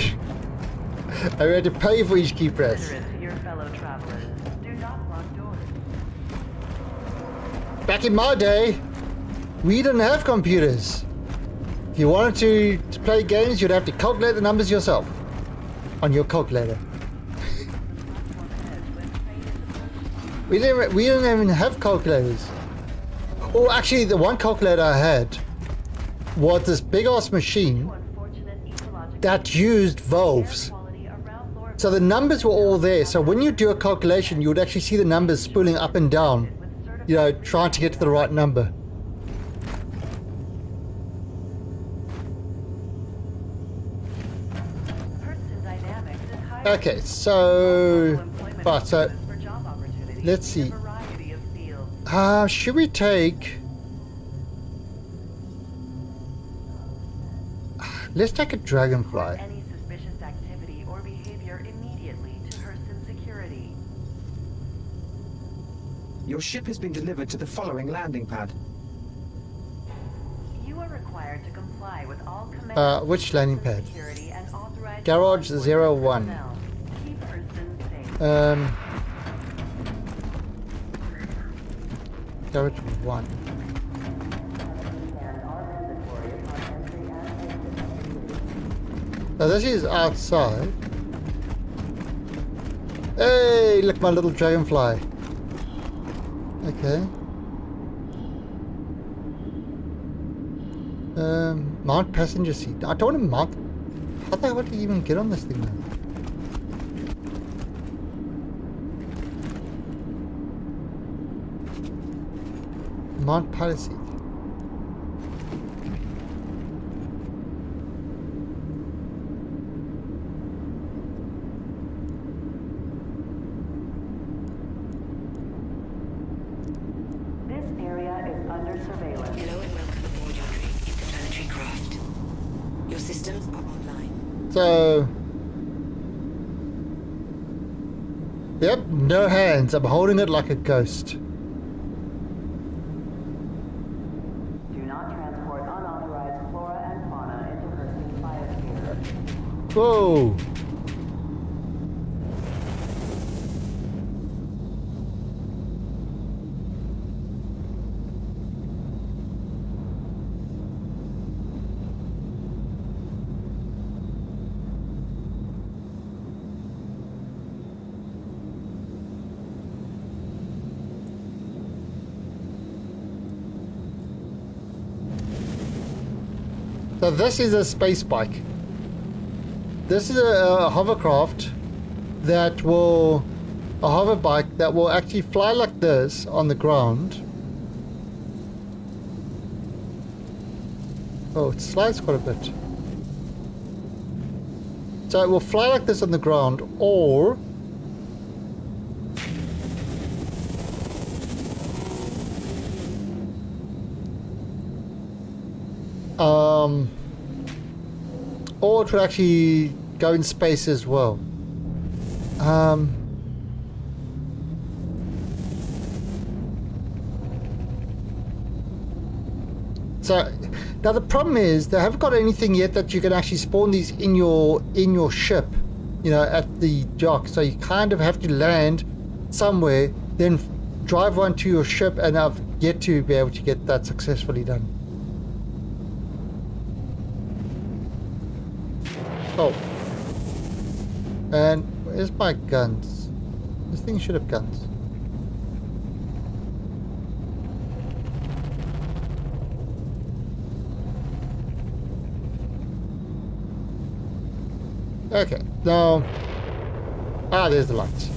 had to pay for each key press. Considerate to your fellow travelers. Do not lock doors. Back in my day, we didn't have computers. If you wanted to play games, you'd have to calculate the numbers yourself on your calculator. We didn't even have calculators. Oh, actually, the one calculator I had was this big ass machine that used valves. So the numbers were all there. So when you do a calculation, you would actually see the numbers spooling up and down, trying to get to the right number. Okay, so let's see. Should we take? Let's take a dragonfly. Any suspicious activity or behavior immediately to Hurston Security. Your ship has been delivered to the following landing pad. You are required to comply with all commands. Which landing pad? Security and authorized Garage law enforcement 01. personnel. Keep Hurston safe. Garage 1. Now this is outside. Hey, look, my little dragonfly. Okay. Mount passenger seat. I don't want to mount. How the hell do you even get on this thing now? Mount pilot seat. This area is under surveillance. Hello and welcome aboard your interplanetary craft. Your systems are online. So, yep, no hands. I'm holding it like a ghost. Do not transport unauthorized flora and fauna into Hurston's biosphere. Whoa. So this is a space bike. This is a hovercraft that will, a hover bike that will actually fly like this on the ground. Oh, it slides quite a bit. So it will fly like this on the ground, or or it would actually go in space as well. So now the problem is they haven't got anything yet that you can actually spawn these in your ship, at the dock. So you kind of have to land somewhere, then drive one to your ship, and I've yet to be able to get that successfully done. Oh. And Where's my guns? This thing should have guns. Okay, now... Ah, there's the lights.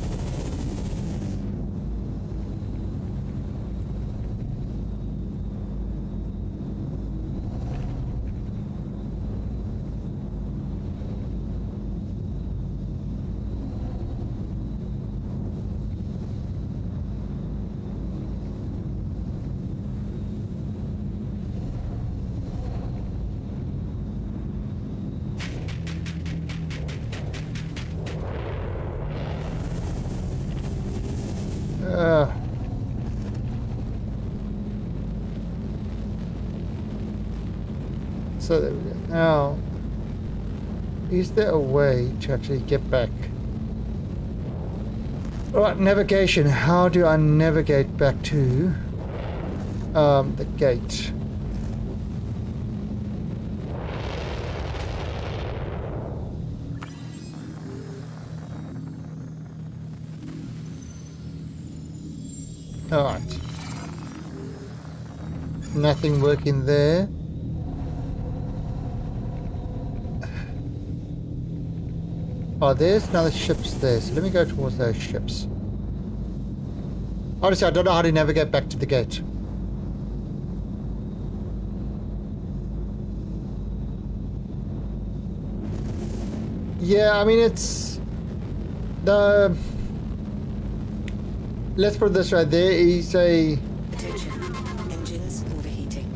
So there we go. Now, is there a way to actually get back? Alright, navigation. How do I navigate back to the gate? Alright. Nothing working there. Oh, there's another ships there, so let me go towards those ships. Honestly, I don't know how to navigate back to the gate. Yeah, I mean, it's... the... Let's put it this way, there is a... Attention. Engines overheating.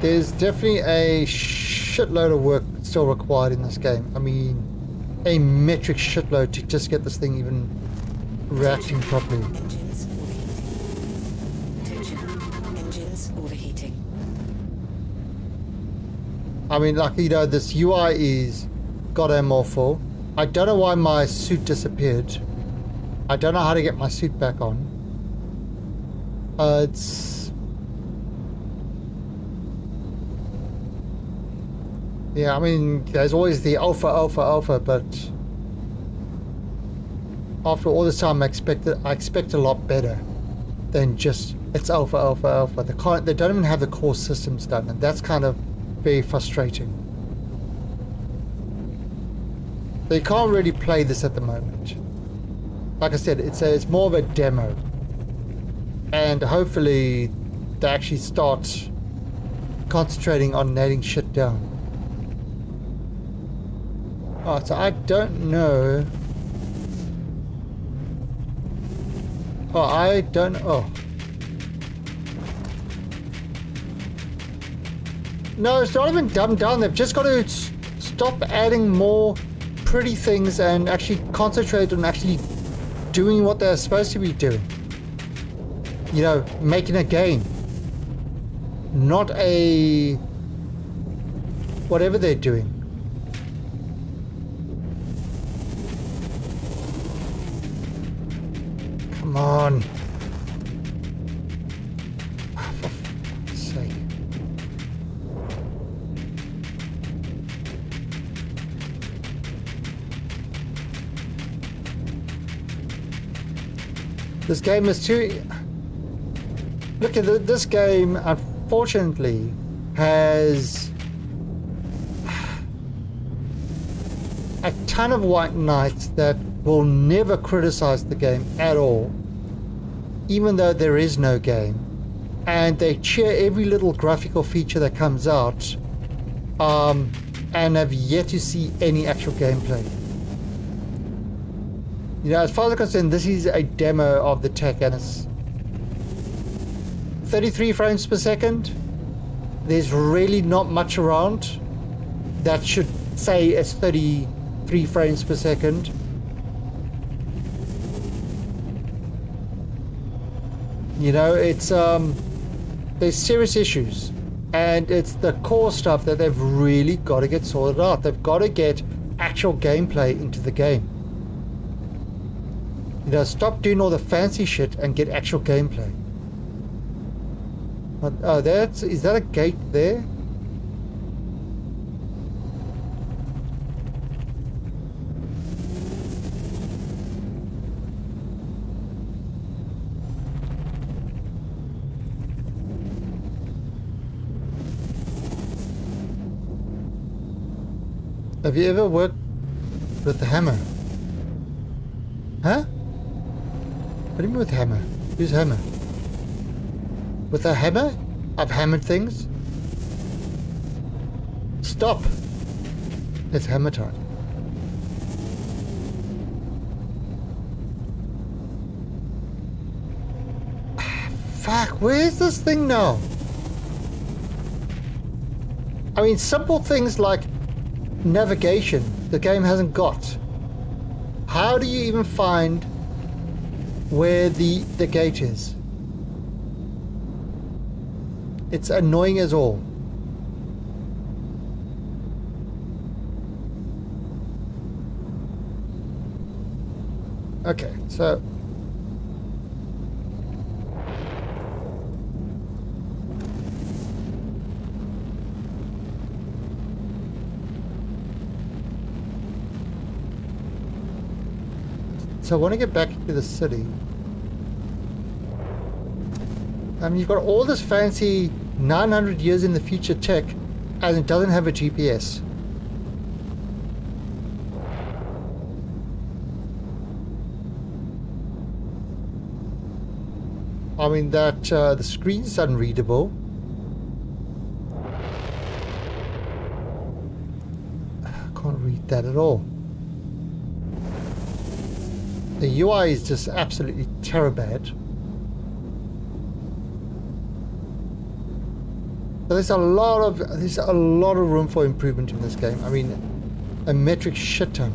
There's definitely a shitload of work still required in this game. I mean, a metric shitload to just get this thing even reacting properly. Engines overheating. Attention. Engines overheating. I mean, like, you know, this UI is goddamn awful. I don't know why my suit disappeared. I don't know how to get my suit back on. It's... Yeah, I mean, there's always the alpha, but after all this time, I expect a lot better than just it's alpha. They don't even have the core systems done, and that's kind of very frustrating. They can't really play this at the moment. Like I said, it's more of a demo, and hopefully they actually start concentrating on nailing shit down. Oh, so I don't know. Oh, I don't. Oh. No, it's not even dumbed down. They've just got to stop adding more pretty things and actually concentrate on actually doing what they're supposed to be doing. You know, making a game. Not a... whatever they're doing. Come on. Oh, for fuck's sake. This game is too... Look at this game, unfortunately, has a ton of white knights that will never criticize the game at all, even though there is no game, and they cheer every little graphical feature that comes out, and have yet to see any actual gameplay. You know, as far as I'm concerned, this is a demo of the tech, and it's 33 frames per second. There's really not much around that should say it's 33 frames per second. You know, it's there's serious issues, and it's the core stuff that they've really got to get sorted out. They've got to get actual gameplay into the game. You know, stop doing all the fancy shit and get actual gameplay. Oh, is that a gate there? Have you ever worked with the hammer? Huh? What do you mean with hammer? Use hammer. With a hammer? I've hammered things. Stop. It's hammer time. Fuck, where's this thing now? I mean, simple things like navigation, the game hasn't got. How do you even find where the gate is? It's annoying as all. Okay, so I want to get back to the city. I mean, you've got all this fancy 900 years in the future tech, and it doesn't have a GPS. I mean, that the screen's unreadable. I can't read that at all. The UI is just absolutely terrible. So there's a lot of room for improvement in this game. I mean, a metric shit ton.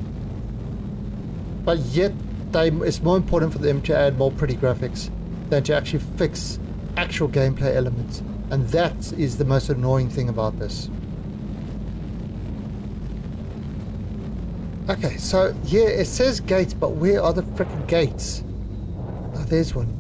But yet, it's more important for them to add more pretty graphics than to actually fix actual gameplay elements. And that is the most annoying thing about this. Okay, so yeah, it says gates, but where are the frickin' gates? Oh, there's one.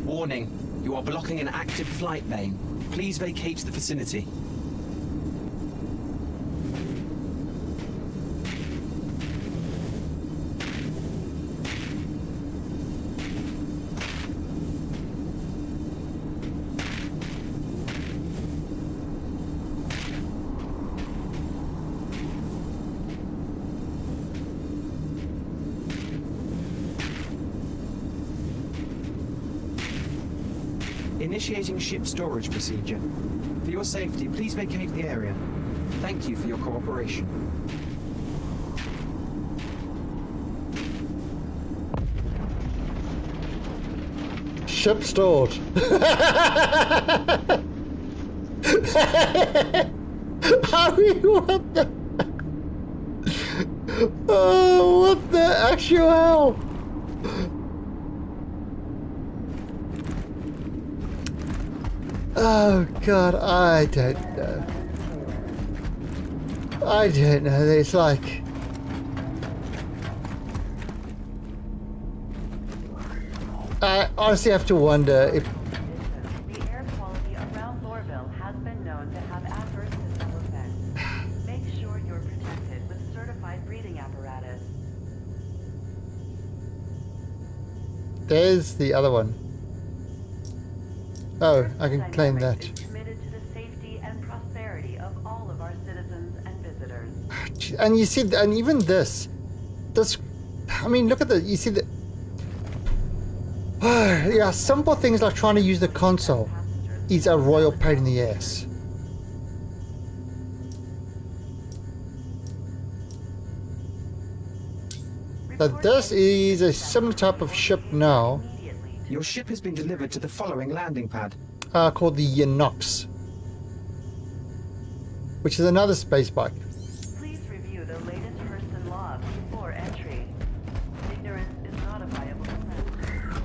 Warning, you are blocking an active flight lane. Please vacate the vicinity. Initiating ship storage procedure. For your safety, please vacate the area. Thank you for your cooperation. Ship stored. I mean, what the? Oh, what the actual hell? Oh God, I don't know. I don't know. It's like I honestly have to wonder if The air quality around Lorville has been known to have adverse physical effects. Make sure you're protected with certified breathing apparatus. there's the other one. Oh, I can claim that. Dynamics is committed to the safety and prosperity of all of our citizens and visitors. And you see, and even this, I mean, look at the, you see the, yeah, simple things like trying to use the console is a royal pain in the ass. So this is a similar type of ship now, Your ship has been delivered to the following landing pad. called the Inox, which is another space bike. Please review the latest person log before entry. Ignorance is not a viable defense.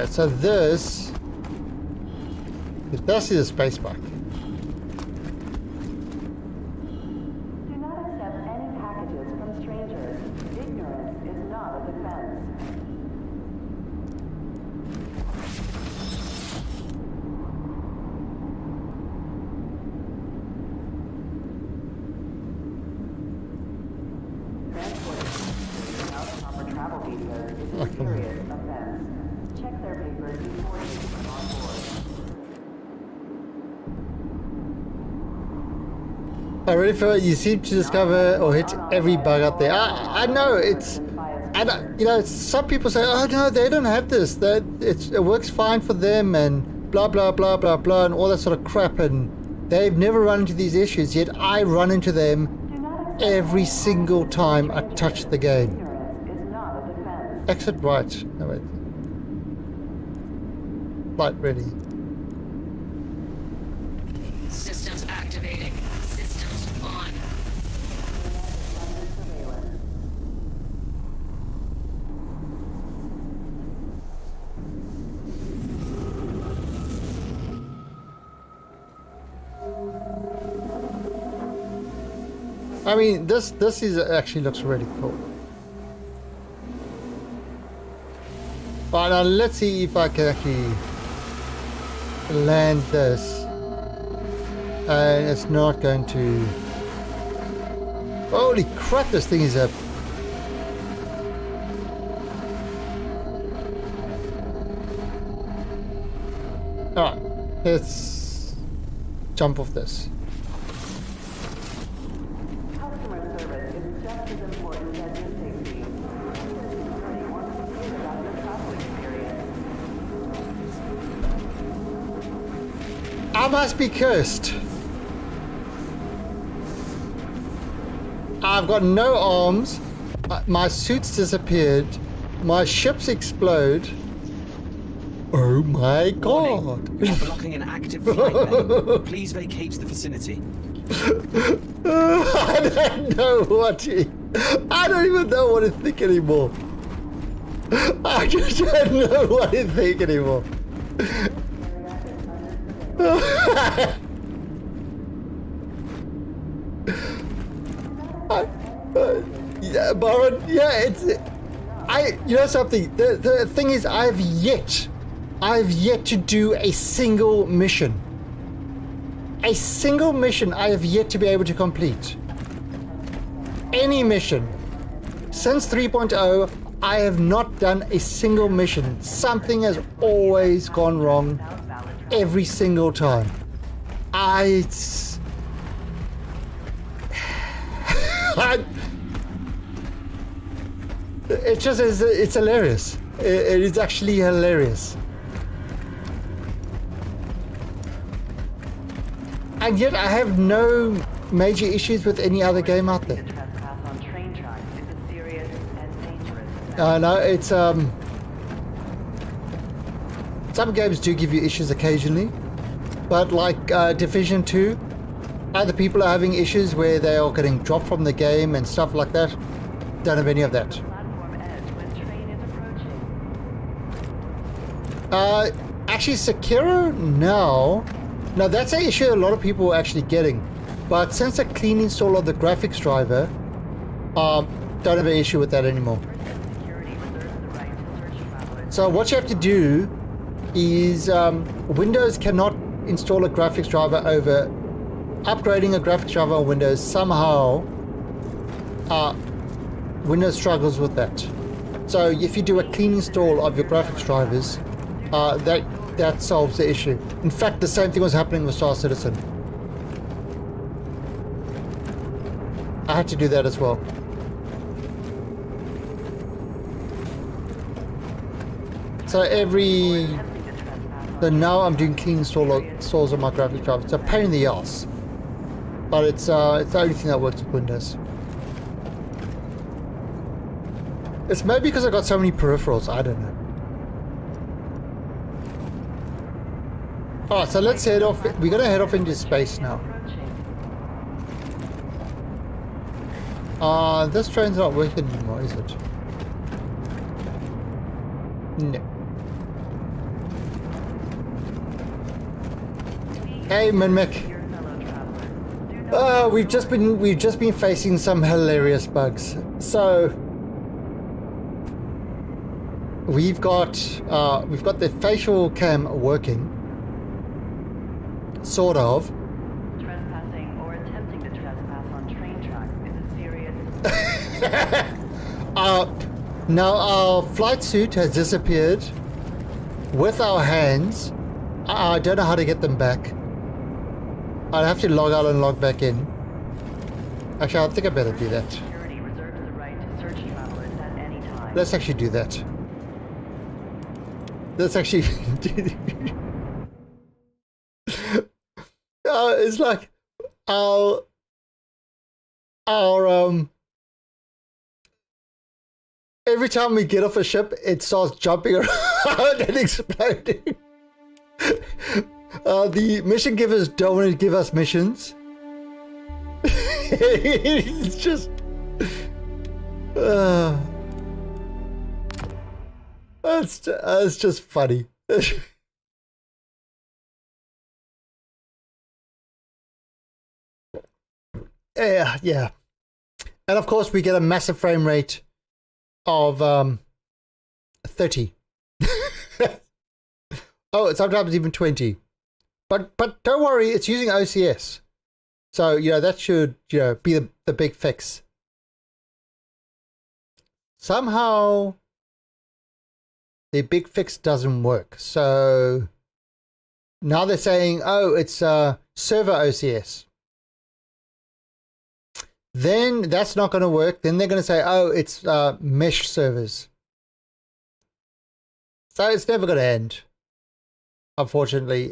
Okay, so this is a space bike. Do not accept any packages from strangers. Ignorance is not a defense. Without proper travel visas is a serious offense. Check their papers before you come on board. I really feel like you seem to discover or hit every bug out there. I know it's, and you know, some people say, oh no, they don't have this. That it works fine for them, and blah blah blah blah blah, and all that sort of crap. And they've never run into these issues. Yet I run into them every single time I touch the game. Ignorance is not a defense. Exit right. No wait. Light ready. Systems activating. Systems on. I mean, this is actually looks really cool. But now let's see if I can actually land this, and it's not going to. Holy crap! This thing is a. All right, let's jump off this. Customer service is just as important as your safety. Security wants to hear about your travel experience. I must be cursed. I've got no arms. My suit's disappeared. My ships explode. Oh my god. Warning, you are blocking an active flight lane. Please vacate the vicinity. I don't know what to... I don't even know what to think anymore. I just don't know what to think anymore. Yeah, Baron, yeah, it's... you know something, the thing is, I've yet to do a single mission. A single mission I have yet to be able to complete. Any mission. Since 3.0, I have not done a single mission. Something has always gone wrong every single time. It's just, it's hilarious. It is actually hilarious. And yet I have no major issues with any other game out there. Trespass on train tracks is a serious and dangerous offense. No, it's some games do give you issues occasionally, but like Division 2, other people are having issues where they are getting dropped from the game and stuff like that. Don't have any of that. Platform edge when train is approaching. Actually, Sekiro now, that's an issue a lot of people are actually getting. But since a clean install of the graphics driver, don't have an issue with that anymore. Security reserves the right to search travelers. So what you have to do is Windows cannot install a graphics driver over upgrading a graphics driver on Windows. Somehow Windows struggles with that. So if you do a clean install of your graphics drivers, that solves the issue. In fact, the same thing was happening with Star Citizen. I had to do that as well. So now I'm doing clean installs on my graphics driver. It's a pain in the ass, but it's the only thing that works with Windows. It's maybe because I got so many peripherals. I don't know. All right, so let's head off. We're gonna head off into space now. This train's not working anymore, is it? No. Hey, Minmic. Your fellow travelers. Do not We've just been facing some hilarious bugs. So we've got the facial cam working, sort of. trespassing or attempting to trespass on train tracks is a serious. Now our flight suit has disappeared with our hands. I don't know how to get them back. I'd have to log out and log back in. Actually, I think I better do that. Security reserves the right to search travelers at any time. Let's actually do that. Let's actually it's like our every time we get off a ship, it starts jumping around and exploding. The mission givers don't want to give us missions. It's just it's just funny. Yeah. And of course we get a massive frame rate of 30. Oh, sometimes even 20. But don't worry, it's using OCS. So, that should, be the big fix. Somehow the big fix doesn't work. So now they're saying, oh, it's server OCS. Then that's not going to work. Then they're going to say, oh, it's mesh servers. So it's never going to end. Unfortunately,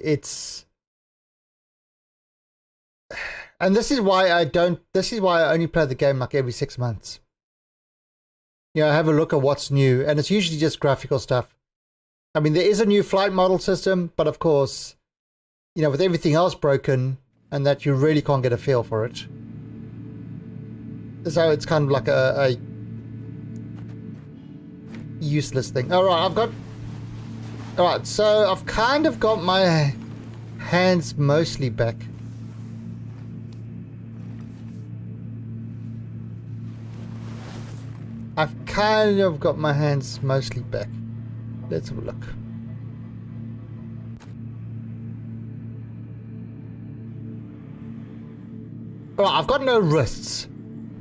and this is why I only play the game like every 6 months. Have a look at what's new, and it's usually just graphical stuff. I mean, there is a new flight model system, but of course, with everything else broken, and that you really can't get a feel for it. So it's kind of like a useless thing. Alright, so I've kind of got my hands mostly back. I've kind of got my hands mostly back. Let's have a look. Alright, I've got no wrists.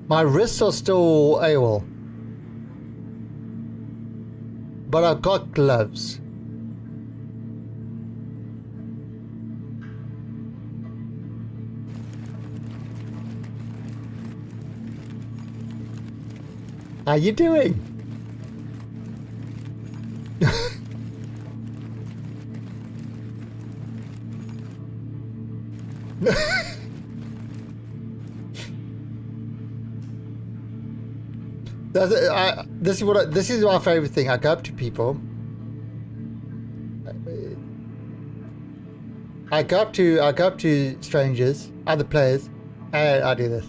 My wrists are still AWOL. But I've got gloves. How you doing? This is my favorite thing. I go up to people. I go up to strangers, other players, and I do this.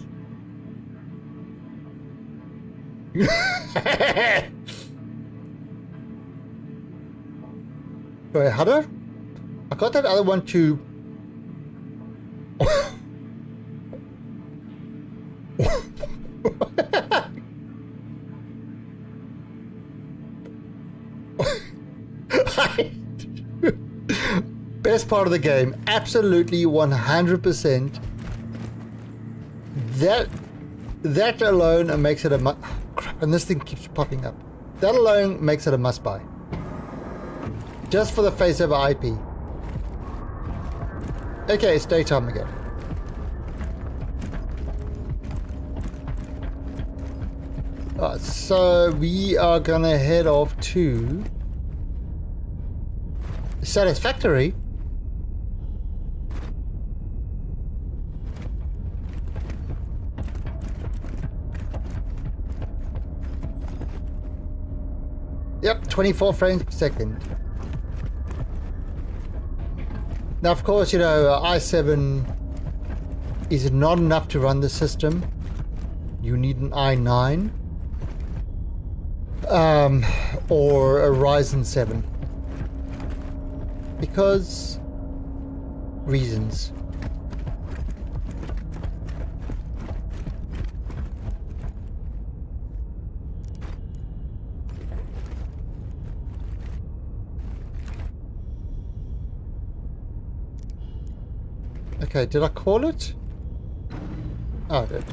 Wait, how do I got that other one to best part of the game, absolutely 100%. That alone makes it a must. Oh, crap, and this thing keeps popping up. That alone makes it a must buy. Just for the face over IP. Okay, it's daytime again. So we are gonna head off to Satisfactory. Yep, 24 frames per second. Now, of course, i7 is not enough to run the system. You need an i9 or a Ryzen 7, because reasons. Okay, did I call it? Oh, I did.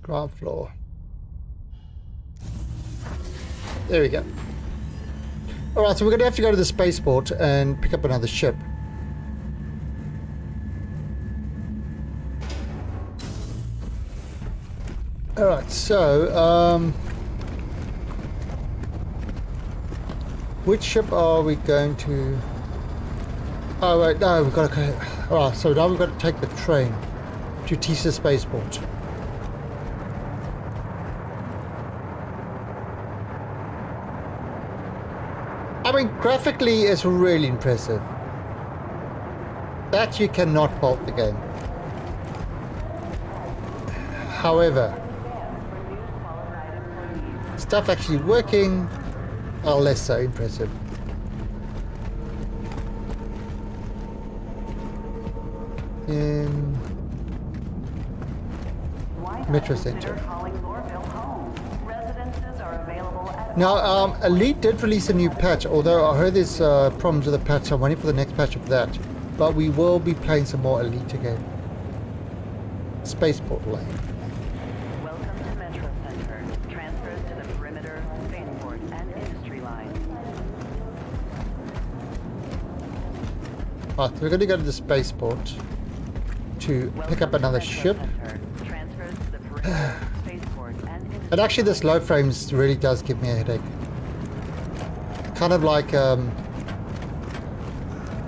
Ground floor. There we go. Alright, so we're going to have to go to the spaceport and pick up another ship. Alright, so, which ship are we going to... Oh, wait, no, we've got to... Alright, so now we've got to take the train to Tisa Spaceport. I mean, graphically, it's really impressive. That you cannot fault the game. However, stuff actually working are less so impressive. In Metro Center. Now, Elite did release a new patch, although I heard there's problems with the patch, so I'm waiting for the next patch of that. But we will be playing some more Elite again. Spaceport Lane. Welcome to Metro Center. Transfers to the perimeter, spaceport, and industry lines. Alright, we're going to go to the spaceport to pick up another ship. Transfers to the perimeter, spaceport, and industry. And actually this low frames really does give me a headache. Kind of like, Be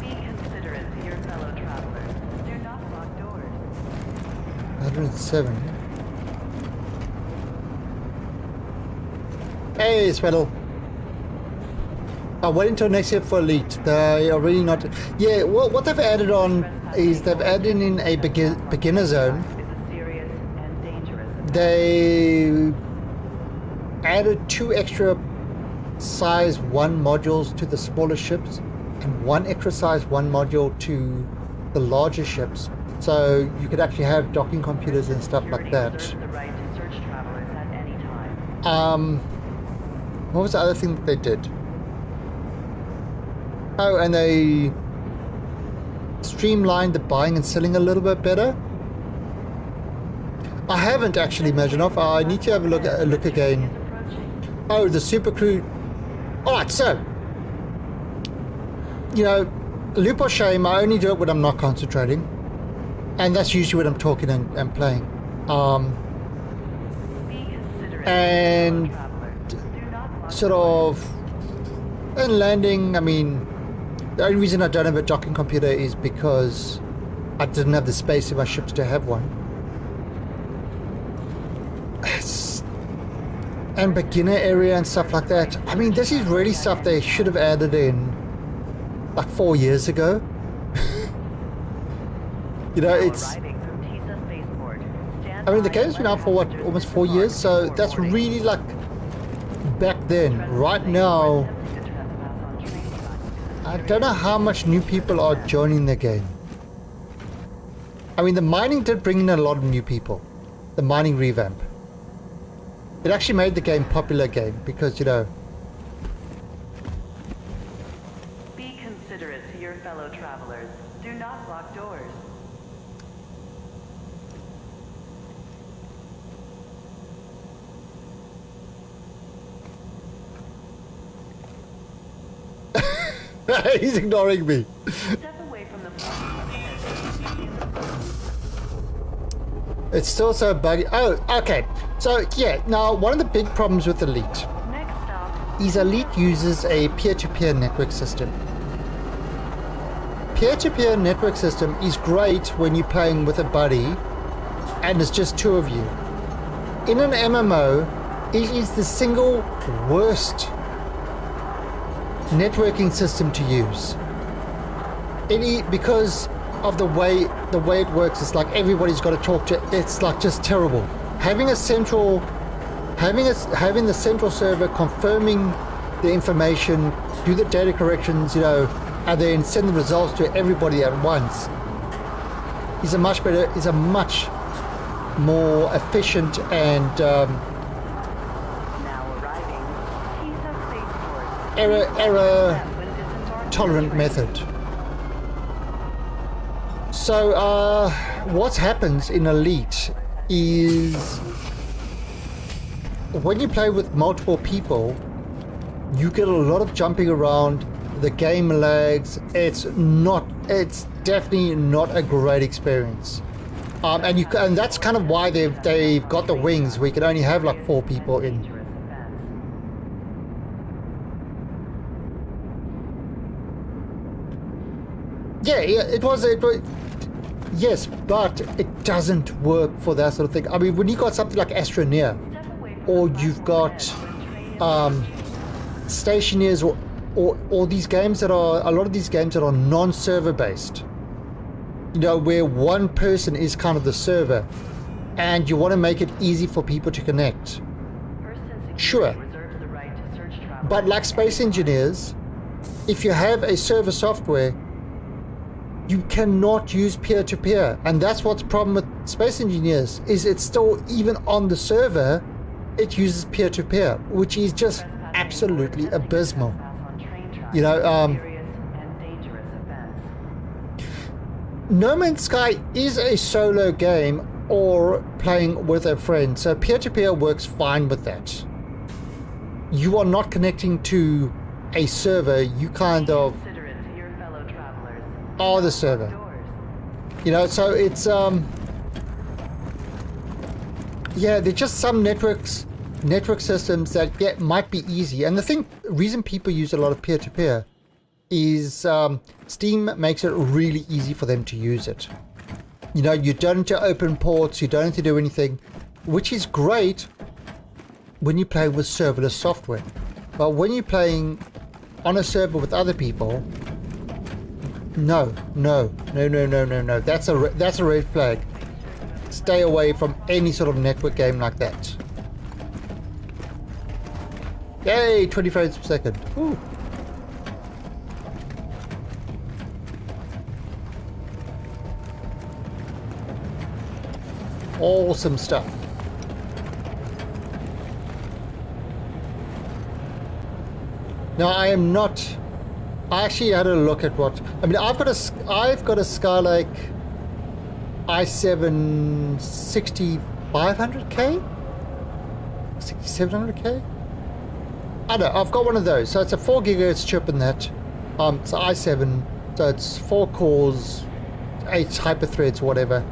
considerate to your fellow travelers. Do not lock doors. 107. Hey, Sweddle. I'll wait until next year for Elite. They are really not... Yeah, well, what they've added on is they've added in a beginner zone. Is a serious and dangerous. They added 2 extra size 1 modules to the smaller ships and 1 extra size 1 module to the larger ships. So you could actually have docking computers and stuff like that. Reserves the right to search travelers at any time. What was the other thing that they did? Oh, and they streamlined the buying and selling a little bit better. I haven't actually measured off. I need to have a look again. Oh, the Super Crew. Alright, so, you know, loop or shame, I only do it when I'm not concentrating. And that's usually when I'm talking and playing. Be considerate And to your fellow travelers. Do not lock sort of, and landing, I mean, the only reason I don't have a docking computer is because I didn't have the space in my ships to have one. And beginner area and stuff like that. I mean, this is really stuff they should have added in like 4 years ago. You know, it's... arriving from Tisa Spaceport. Stand I mean, the by game's been out for what, almost 4 years, so that's really like back then. Right now, I don't know how much new people are joining the game. I mean, the mining did bring in a lot of new people. The mining revamp. It actually made the game popular game because, you know, Be considerate to your fellow travelers. Do not lock doors. he's ignoring me. Step away from the It's still so buggy. Oh, okay. So, yeah, now one of the big problems with Elite Next stop. is Elite uses a peer-to-peer network system. Peer-to-peer network system is great when you're playing with a buddy and it's just 2 of you. In an MMO, it is the single worst networking system to use. Because of the way it works, it's like everybody's got to talk to. It's like just terrible. Having the central server confirming the information, do the data corrections, you know, and then send the results to everybody at once is a much more efficient and Now arriving, TISA Spaceport. error When disembarking tolerant train. method. So what happens in Elite is when you play with multiple people, you get a lot of jumping around, the game lags. It's definitely not a great experience. And that's kind of why they've got the wings. We can only have like 4 people in. Dangerous events. Yeah, it was yes, but it doesn't work for that sort of thing. I mean, when you got something like Astroneer, Step away from or the you've platform got edge when train Stationeers, or these games that are a lot of these games that are non-server based, you know, where one person is kind of the server, and you want to make it easy for people to connect. First and Sure. security reserves the right to search travelers. But like Space Engineers, if you have a server software, you cannot use peer-to-peer, and that's what's the problem with Space Engineers, is it's still, even on the server, it uses peer-to-peer, which is just absolutely abysmal. You know, Serious and dangerous events. No Man's Sky is a solo game or playing with a friend, so peer-to-peer works fine with that. You are not connecting to a server, you kind of Considerate to your fellow travelers. are the server. Doors. You know, so it's yeah, there's just some network systems that might be easy. And the reason people use a lot of peer-to-peer is Steam makes it really easy for them to use it. You know, you don't need to open ports, you don't need to do anything, which is great when you play with serverless software. But when you're playing on a server with other people, no. That's a red flag. Stay away from any sort of network game like that. Yay, 20 frames per second. Ooh. Awesome stuff. Now I actually had a look at what I mean. I've got a Skylake i7 6500K, 6700K. I don't know. I've got one of those. So it's a 4 GHz chip in that. It's i7, so it's 4 cores, 8 hyper threads, whatever.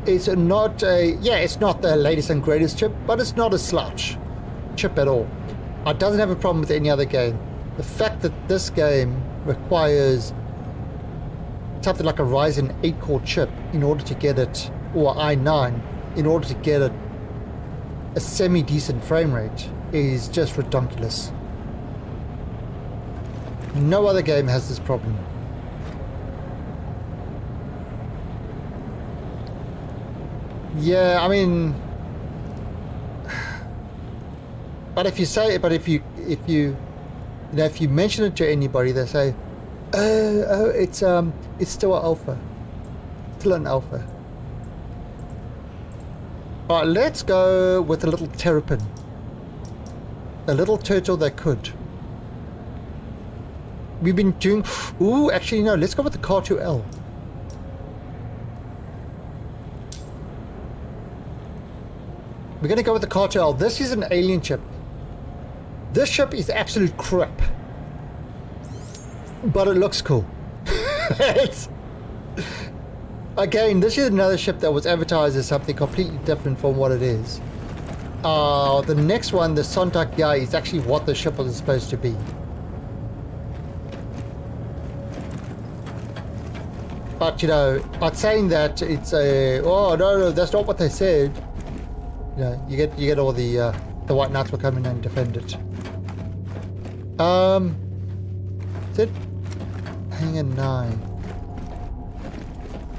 It's not it's not the latest and greatest chip, but it's not a slouch chip at all. It doesn't have a problem with any other game. The fact that this game requires something like a Ryzen 8 core chip in order to get it, or i9, in order to get a semi-decent frame rate is just ridiculous. No other game has this problem. Yeah, I mean, but if you mention it to anybody, they say, oh, it's still an alpha, still an alpha. All right, let's go with a little terrapin, a little turtle that could. We've been doing. Ooh, actually no. Let's go with the Car2L. We're going to go with the Car2L. This is an alien ship. This ship is absolute crap. But it looks cool. Again, this is another ship that was advertised as something completely different from what it is. The next one, the Sontak Yai, is actually what the ship was supposed to be. But, you know, by saying that, it's a... Oh, no, that's not what they said. You know, you get all the white knights will come in and defend it. Is it Hangar 9?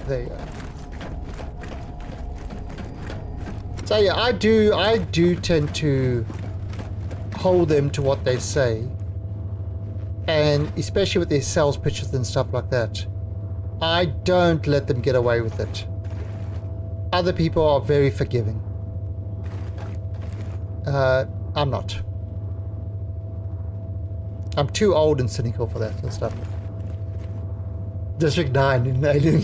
There you go. So yeah, I do tend to hold them to what they say, and and especially with their sales pitches and stuff like that, I don't let them get away with it. Other people are very forgiving. I'm not. I'm too old and cynical for that and stuff. District 9 in Alien.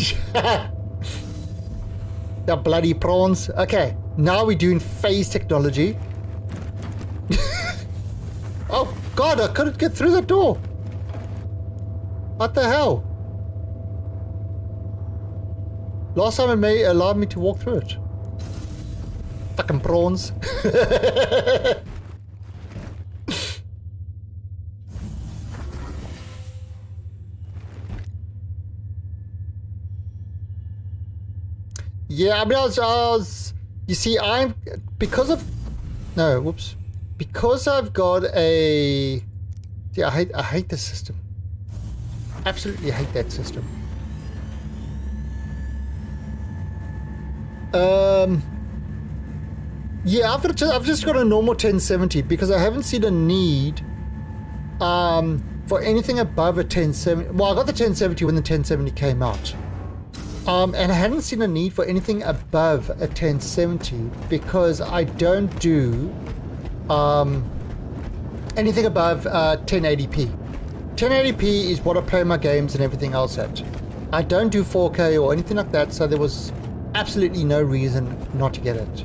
The bloody prawns. Okay, now we're doing phase technology. Oh god, I couldn't get through the door. What the hell? Last time it may allow me to walk through it. Fucking prawns. Yeah, I mean, I was, you see, because I've got a, see, I hate this system. Absolutely hate that system. Yeah, I've just got a normal 1070 because I haven't seen a need, for anything above a 1070. Well, I got the 1070 when the 1070 came out. And I hadn't seen a need for anything above a 1070 because I don't do anything above 1080p. 1080p is what I play my games and everything else at. I don't do 4K or anything like that, so there was absolutely no reason not to get it.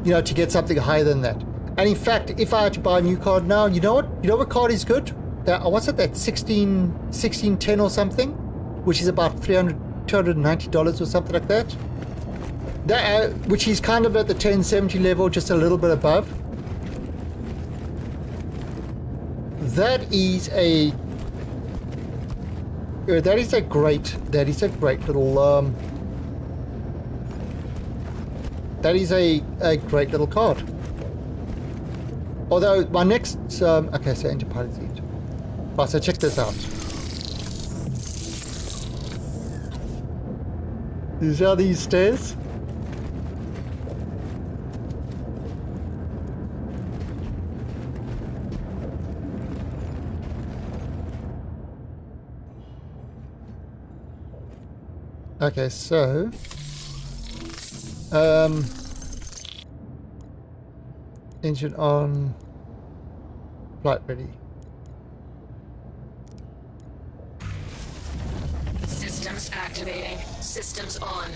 You know, to get something higher than that. And in fact, if I had to buy a new card now, you know what card is good? That, what's it, that 1610 or something? Which is about $290 or something like that. That which is kind of at the 1070 level, just a little bit above. That is a great little that is a great little card. Although my next okay, so enter pilot seat. Right, so check this out. These are these stairs. Okay, so engine on, flight ready. Systems activating. Systems on.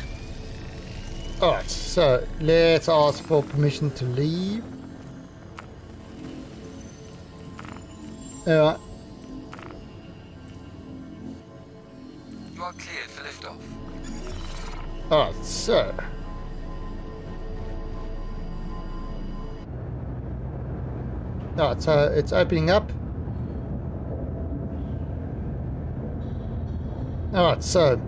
Alright, so let's ask for permission to leave. Alright. You are cleared for liftoff. Alright, so alright, so it's opening up. Alright, so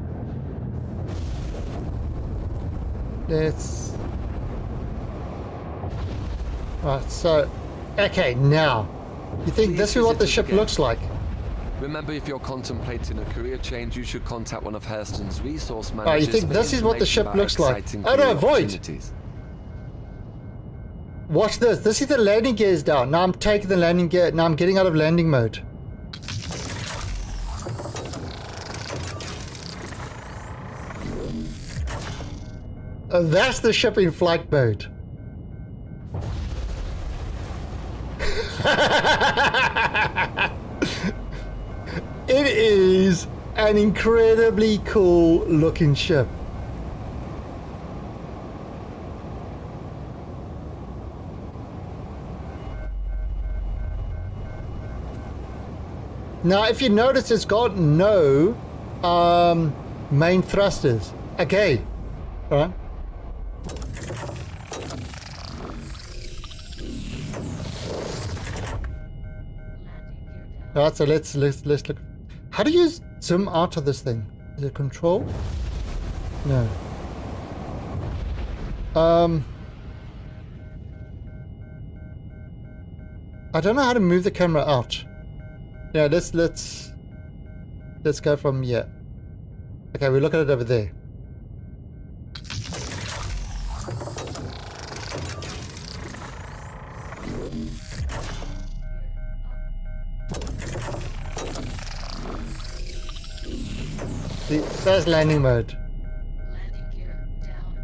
let's, alright, so okay, now you think this is what the ship looks like? Remember, if you're contemplating a career change, you should contact one of Hurston's resource Oh, managers. you think for this is what the ship information looks about like? exciting Oh no, career Void! opportunities. Watch this. This is the landing gears down. Now I'm taking the landing gear. Now I'm getting out of landing mode. That's the ship in flight mode. It is an incredibly cool looking ship. Now, if you notice, it's got no main thrusters. Okay, all right. All right, so let's look. How do you zoom out of this thing? Is it control? No. I don't know how to move the camera out. Yeah, let's go from here. Okay, we look at it over there. That's landing mode. Landing gear down.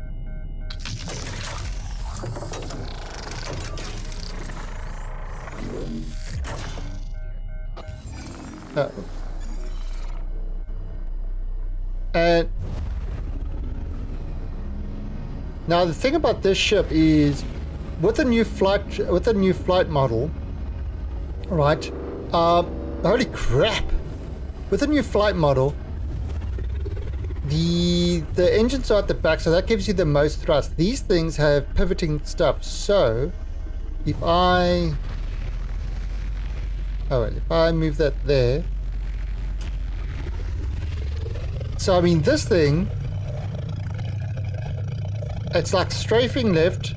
And now the thing about this ship is, with a new flight model, right? Holy crap! With a new flight model, the engines are at the back, so that gives you the most thrust. These things have pivoting stuff. So if I move that there. So I mean, this thing, it's like strafing left,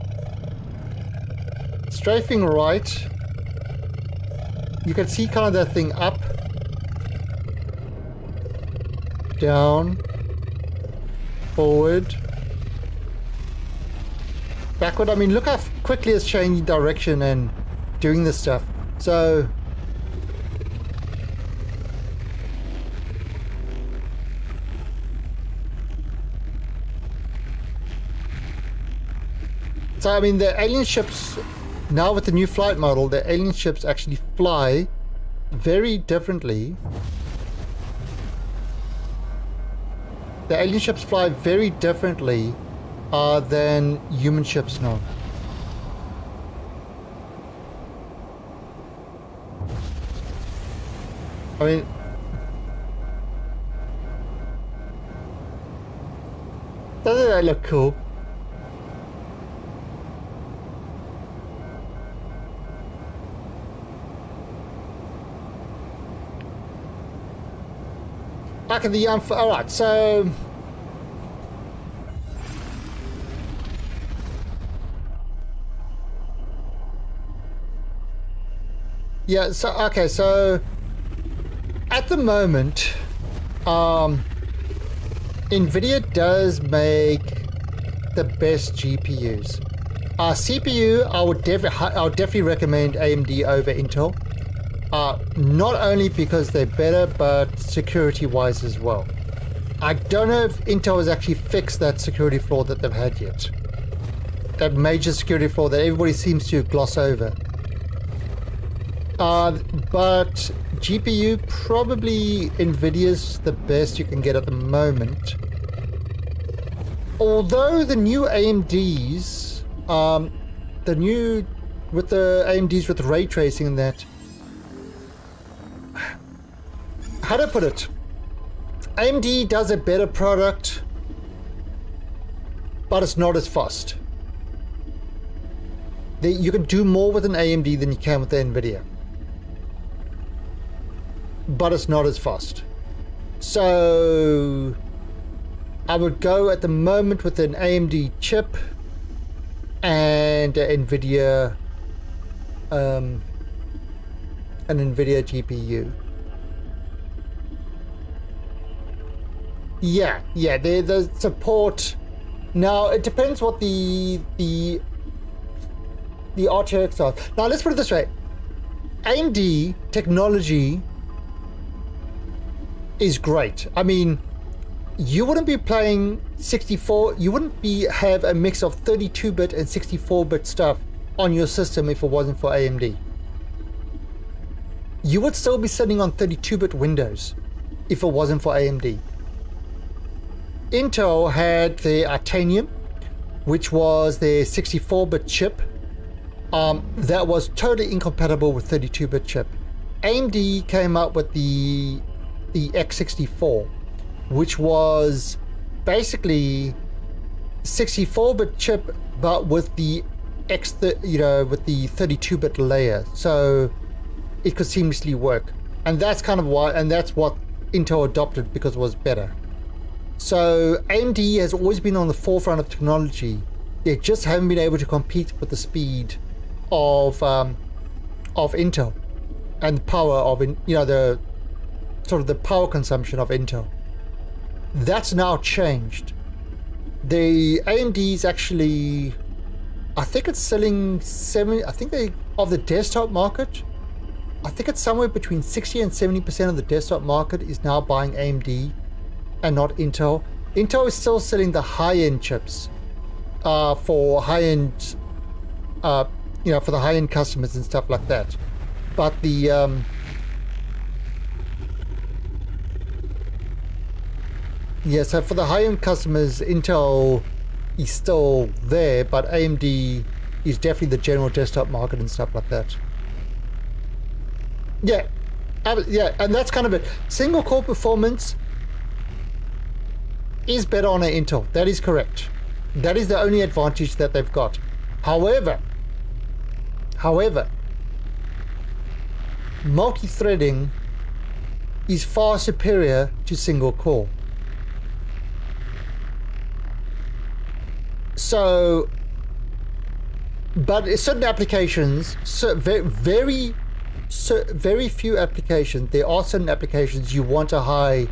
strafing right. You can see kind of that thing up, down, forward, backward. I mean, look how quickly it's changing direction and doing this stuff. So I mean, the alien ships, now with the new flight model, the alien ships actually fly very differently. The alien ships fly very differently than human ships now. I mean, doesn't that look cool? Back in the alright, so yeah, so okay, so at the moment, Nvidia does make the best GPUs. CPU, I would definitely recommend AMD over Intel. Not only because they're better, but security-wise as well. I don't know if Intel has actually fixed that security flaw that they've had yet. That major security flaw that everybody seems to gloss over. But GPU, probably Nvidia's the best you can get at the moment. Although the new AMDs, with the AMDs with ray tracing and that, how do I put it? AMD does a better product, but it's not as fast. You can do more with an AMD than you can with the Nvidia, but it's not as fast. So I would go at the moment with an AMD chip and an Nvidia GPU. Yeah, the support. Now it depends what the RTX are. Now let's put it this way: AMD technology is great. I mean, you wouldn't be playing 64. You wouldn't have a mix of 32-bit and 64-bit stuff on your system if it wasn't for AMD. You would still be sitting on 32-bit Windows if it wasn't for AMD. Intel had their Titanium, which was their 64-bit chip. That was totally incompatible with 32-bit chip. AMD came up with the X64, which was basically 64-bit chip, but with the with the 32-bit layer, so it could seamlessly work. And that's kind of why, and that's what Intel adopted because it was better. So AMD has always been on the forefront of technology. They just haven't been able to compete with the speed of Intel and the power of the sort of the power consumption of Intel. That's now changed. The AMD's actually, I think it's selling of the desktop market, I think it's somewhere between 60 and 70% of the desktop market is now buying AMD and not Intel. Intel is still selling the high-end chips for high-end, for the high-end customers and stuff like that. But the so for the high-end customers, Intel is still there, but AMD is definitely the general desktop market and stuff like that. Yeah, and that's kind of it. Single core performance is better on an Intel. That is correct. That is the only advantage that they've got. However, multi-threading is far superior to single core. So, but certain applications, very few applications, there are certain applications you want a high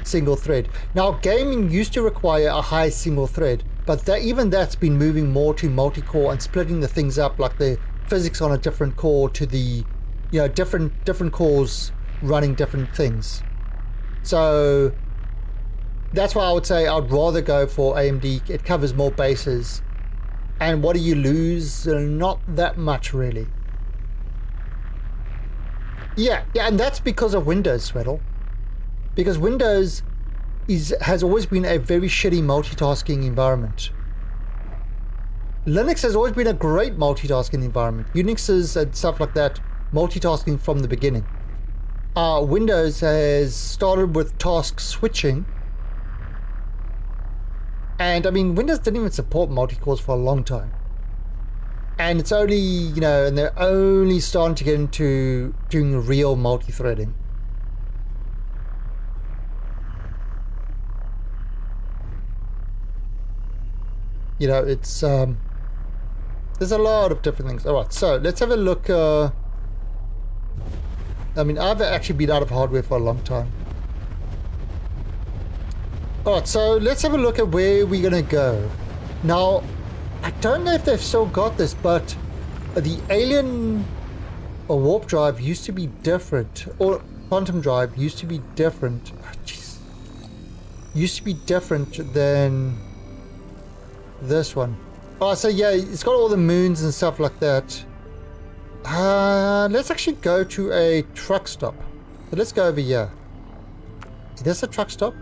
single thread. Now, gaming used to require a high single thread, but even that's been moving more to multi-core and splitting the things up, like the physics on a different core to the, different cores running different things. So that's why I would say I'd rather go for AMD. It covers more bases. And what do you lose? Not that much, really. Yeah, and that's because of Windows, Sweatle. Because Windows has always been a very shitty multitasking environment. Linux has always been a great multitasking environment. Unixes and stuff like that, multitasking from the beginning. Windows has started with task switching. And I mean, Windows didn't even support multi-cores for a long time. And it's only, and they're only starting to get into doing real multi-threading. It's, there's a lot of different things. Alright, so let's have a look. I've actually been out of hardware for a long time. Alright, so let's have a look at where we're going to go. Now, I don't know if they've still got this, but the Alien or Warp Drive used to be different, or Quantum Drive used to be different. Used to be different than this one. Oh, so yeah, it's got all the moons and stuff like that. Let's actually go to a truck stop. So let's go over here. Is this a truck stop?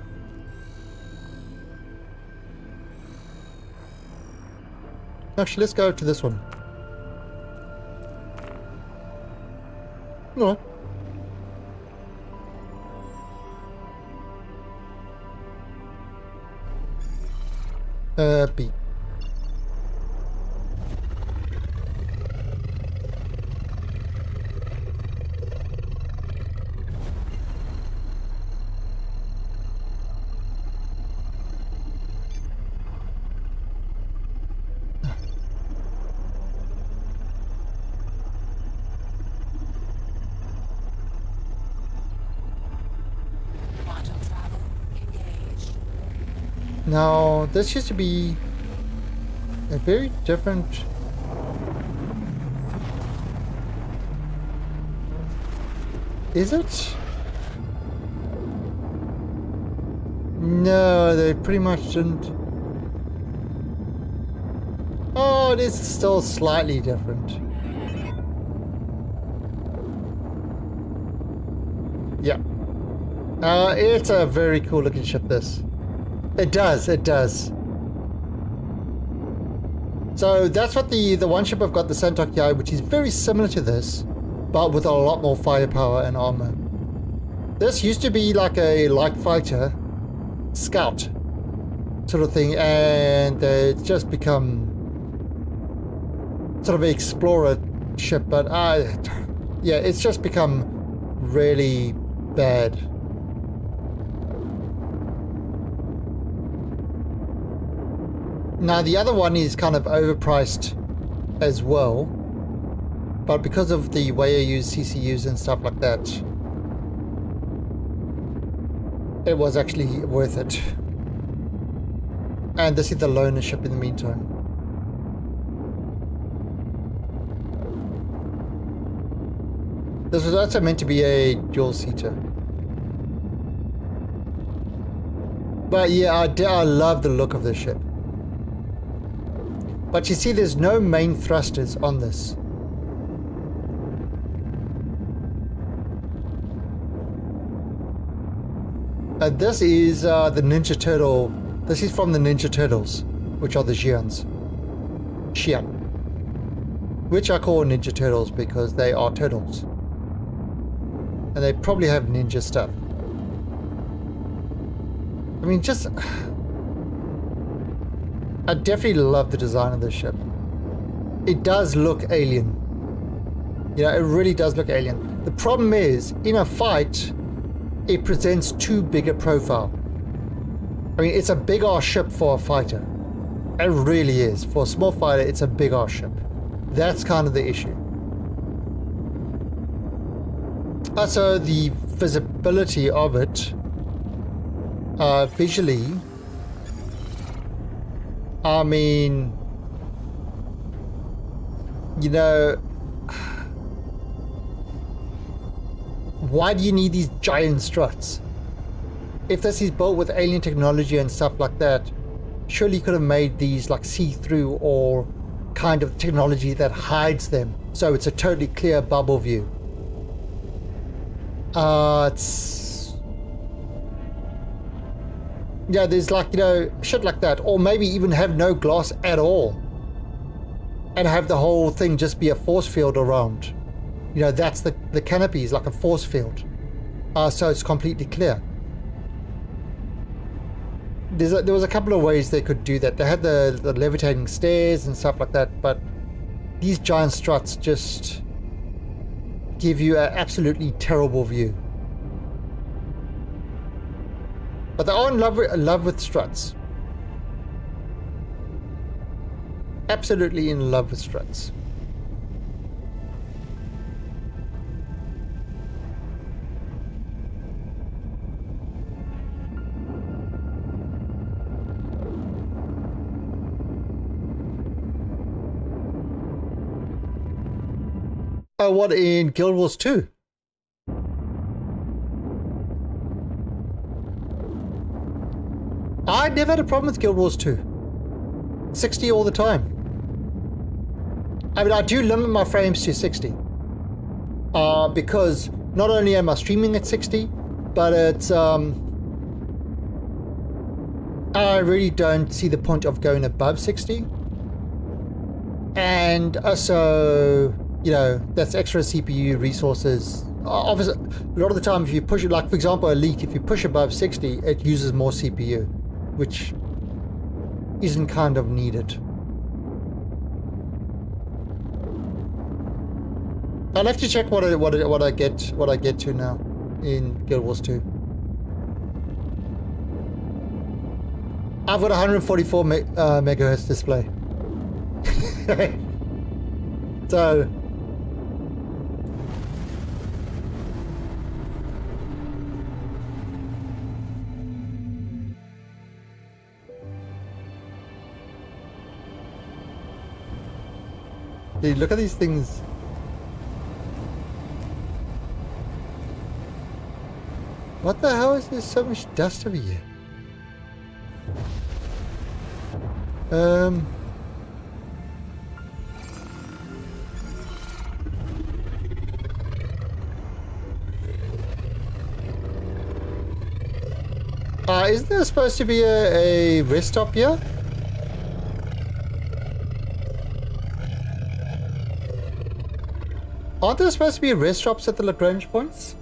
Actually, let's go to this one. No. B. Now, this used to be a very different... Is it? No, they pretty much didn't. Oh, it is still slightly different. Yeah. It's a very cool looking ship, this. It does. So that's what the one ship I've got, the Santok Yai, which is very similar to this, but with a lot more firepower and armor. This used to be like a light fighter, scout sort of thing, and it's just become sort of an explorer ship, but yeah, it's just become really bad. Now the other one is kind of overpriced as well, but because of the way I use CCUs and stuff like that, it was actually worth it. And this is the loaner ship in the meantime. This was also meant to be a dual-seater. But yeah, I love the look of this ship. But you see, there's no main thrusters on this. This is the Ninja Turtle. This is from the Ninja Turtles, which are the Xians. Xian. Which I call Ninja Turtles because they are turtles. And they probably have ninja stuff. I mean, just... I definitely love the design of this ship. It does look alien. You know, it really does look alien. The problem is, in a fight, it presents too big a profile. I mean, it's a big ass ship for a fighter. It really is. For a small fighter, it's a big ass ship. That's kind of the issue. Also, the visibility of it, visually, I mean, you know, why do you need these giant struts? If this is built with alien technology and stuff like that, surely you could have made these like see-through or kind of technology that hides them, so it's a totally clear bubble view. Yeah, there's like, you know, shit like that. Or maybe even have no glass at all. And have the whole thing just be a force field around. You know, that's the canopy is like a force field. So it's completely clear. There was a couple of ways they could do that. They had the levitating stairs and stuff like that, but these giant struts just give you an absolutely terrible view. But they are in love with struts. Absolutely in love with struts. Oh, what, in Guild Wars 2? I never had a problem with Guild Wars 2. 60 all the time. I mean, I do limit my frames to 60. Because not only am I streaming at 60, but it's, I really don't see the point of going above 60. And also, you know, that's extra CPU resources. Obviously, a lot of the time if you push it, like for example, Elite, if you push above 60, it uses more CPU, which isn't kind of needed. I'll have to check what I get to now in Guild Wars 2. I've got 144 megahertz display. So dude, look at these things. What the hell is there so much dust over here? Isn't there supposed to be a rest stop here? Aren't there supposed to be rest stops at the Lagrange points?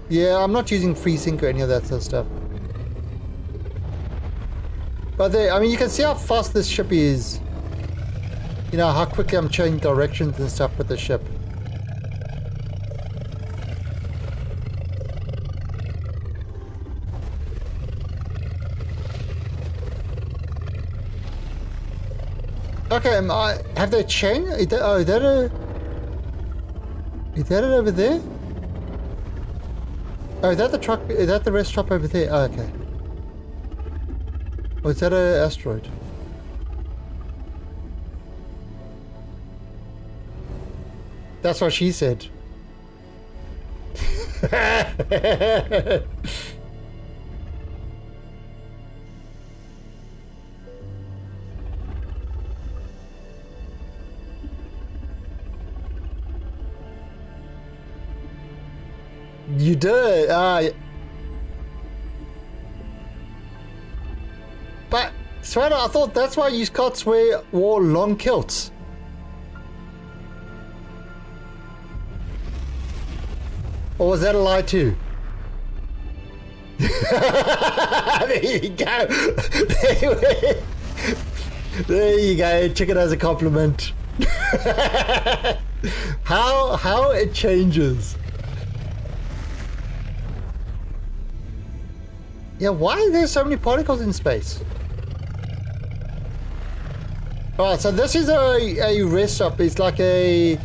Yeah, I'm not using FreeSync or any of that sort of stuff. But there, I mean, you can see how fast this ship is. You know, how quickly I'm changing directions and stuff with the ship. Okay, have they changed? Is that it over there? Oh, is that the truck? Is that the rest stop over there? Oh, okay. Or is that an asteroid? That's what she said. You did. But Swana, I thought that's why you Scots wore long kilts. Or was that a lie too? There you go. There you go. Took it as a compliment. How it changes. Yeah, why are there so many particles in space? Alright, so this is a rest stop. It's like a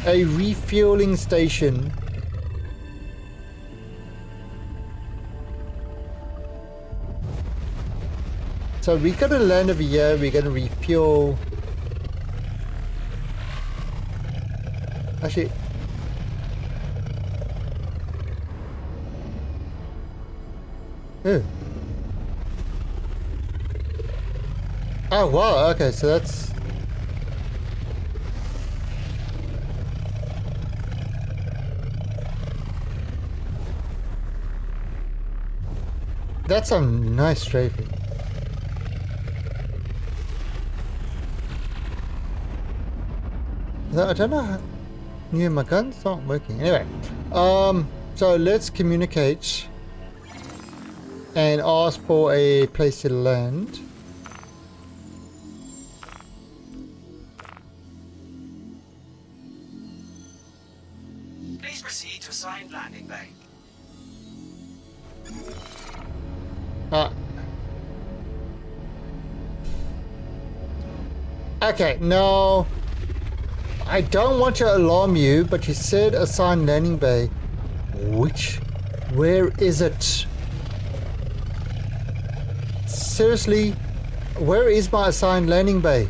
refueling station. So we're gonna land over here, we're gonna refuel. Actually, oh wow, okay, so that's some nice strafing. I don't know how... Yeah, my gun's not working. Anyway, so let's communicate and ask for a place to land. Please proceed to assigned landing bay. Okay, no. I don't want to alarm you, but you said assigned landing bay. Where is it? Seriously, where is my assigned landing bay?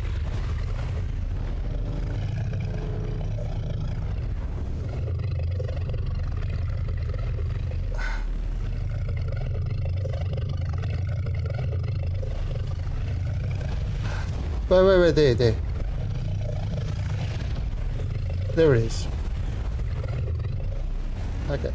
Wait, there. There it is. Okay.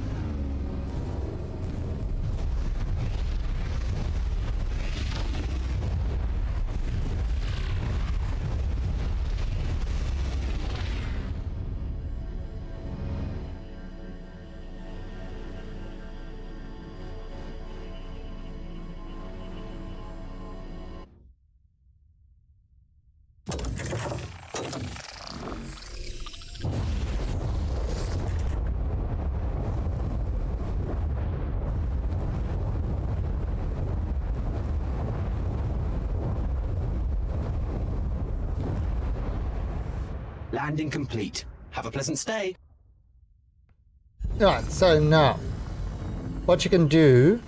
Landing complete. Have a pleasant stay. Alright, so now, what you can do,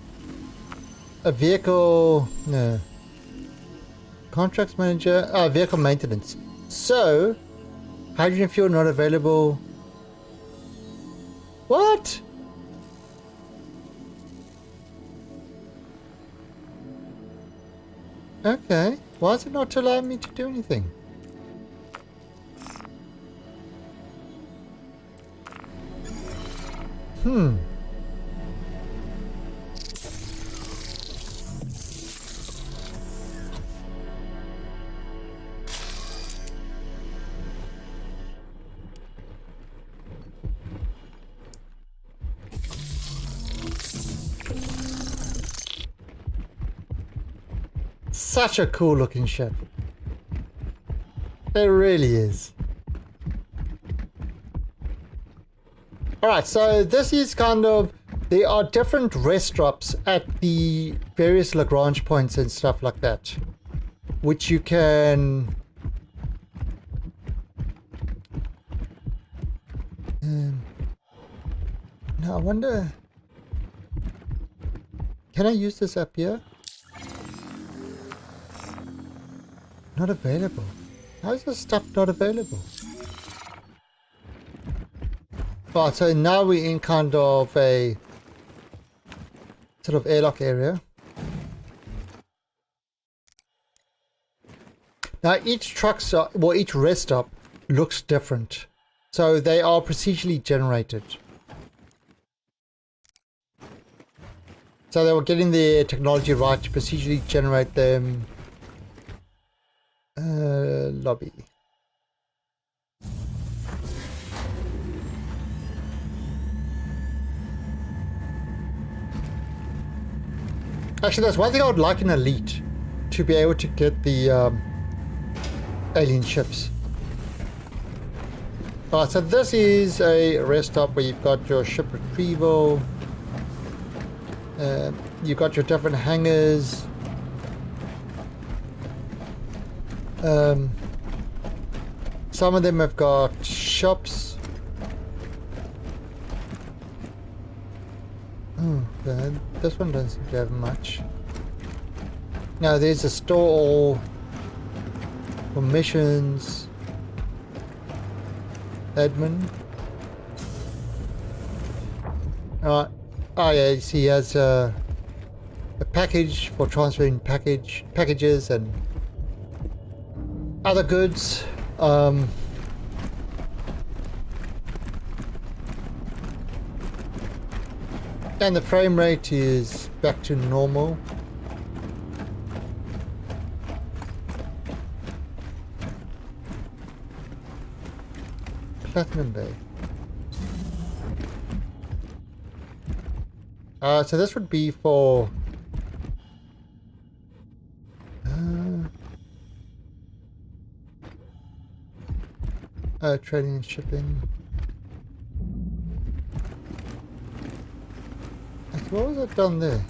a vehicle, no, contracts manager, vehicle maintenance. So, hydrogen fuel not available. What? Okay, why is it not allowing me to do anything? Such a cool looking ship. It really is. Alright, so this is kind of, there are different rest stops at the various Lagrange points and stuff like that, which you can now I wonder, can I use this up here? Not available. How is this stuff not available? Right, so now we're in kind of a sort of airlock area. Now each truck stop, well, each rest stop looks different. So they are procedurally generated. So they were getting the technology right to procedurally generate them. Lobby. Actually, that's one thing I would like in Elite, to be able to get the alien ships. Alright, so this is a rest stop where you've got your ship retrieval, you've got your different hangars, some of them have got shops. Oh, God. This one doesn't seem to have much. Now there's a store for missions. Admin. Oh yeah, you see he has a package for transferring packages and other goods. And the frame rate is back to normal. Platinum Bay. So this would be for trading and shipping. What was that done there?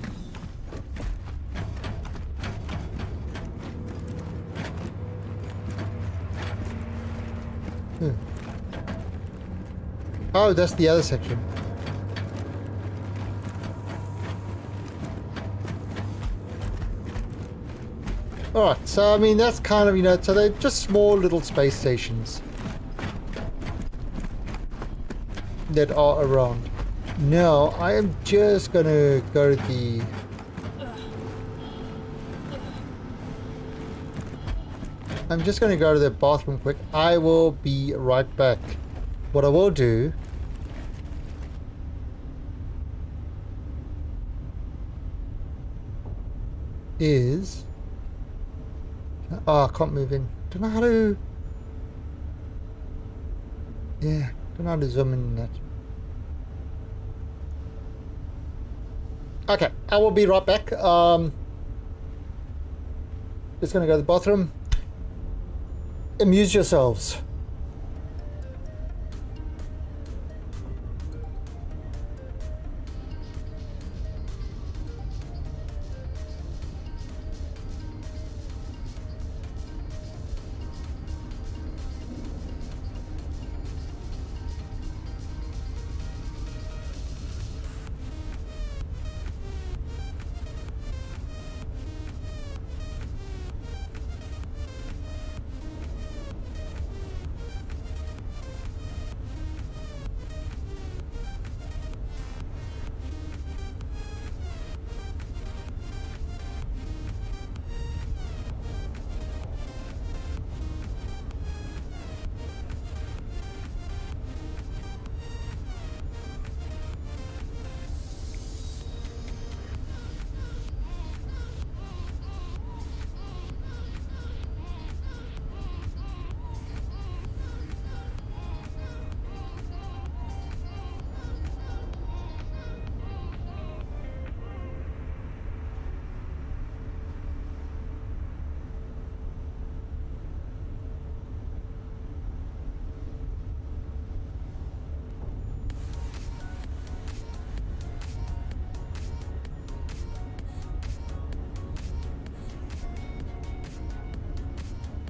Oh, that's the other section. Alright, so I mean that's kind of, you know, so they're just small little space stations that are around. Now, I am just gonna go to the... I'm just gonna go to the bathroom quick. I will be right back. What I will do... is... Oh, I can't move in. Don't know how to... Yeah, don't know how to zoom in on that. Okay, I will be right back. Just gonna go to the bathroom. Amuse yourselves.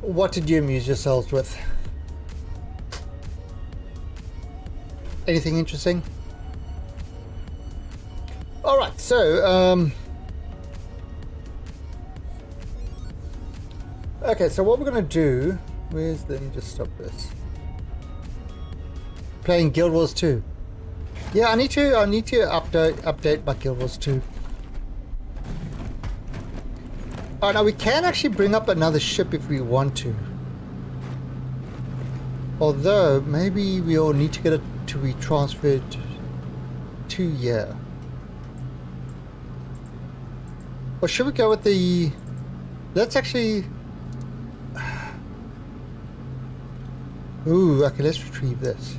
What did you amuse yourselves with? Anything interesting? Alright, so, okay, so what we're going to do... Let me just stop this. Playing Guild Wars 2. Yeah, I need to update my Guild Wars 2. Oh, now we can actually bring up another ship if we want to. Although, maybe we'll need to get it to be transferred to here. Or should we go with the... Let's actually... Ooh, okay, let's retrieve this.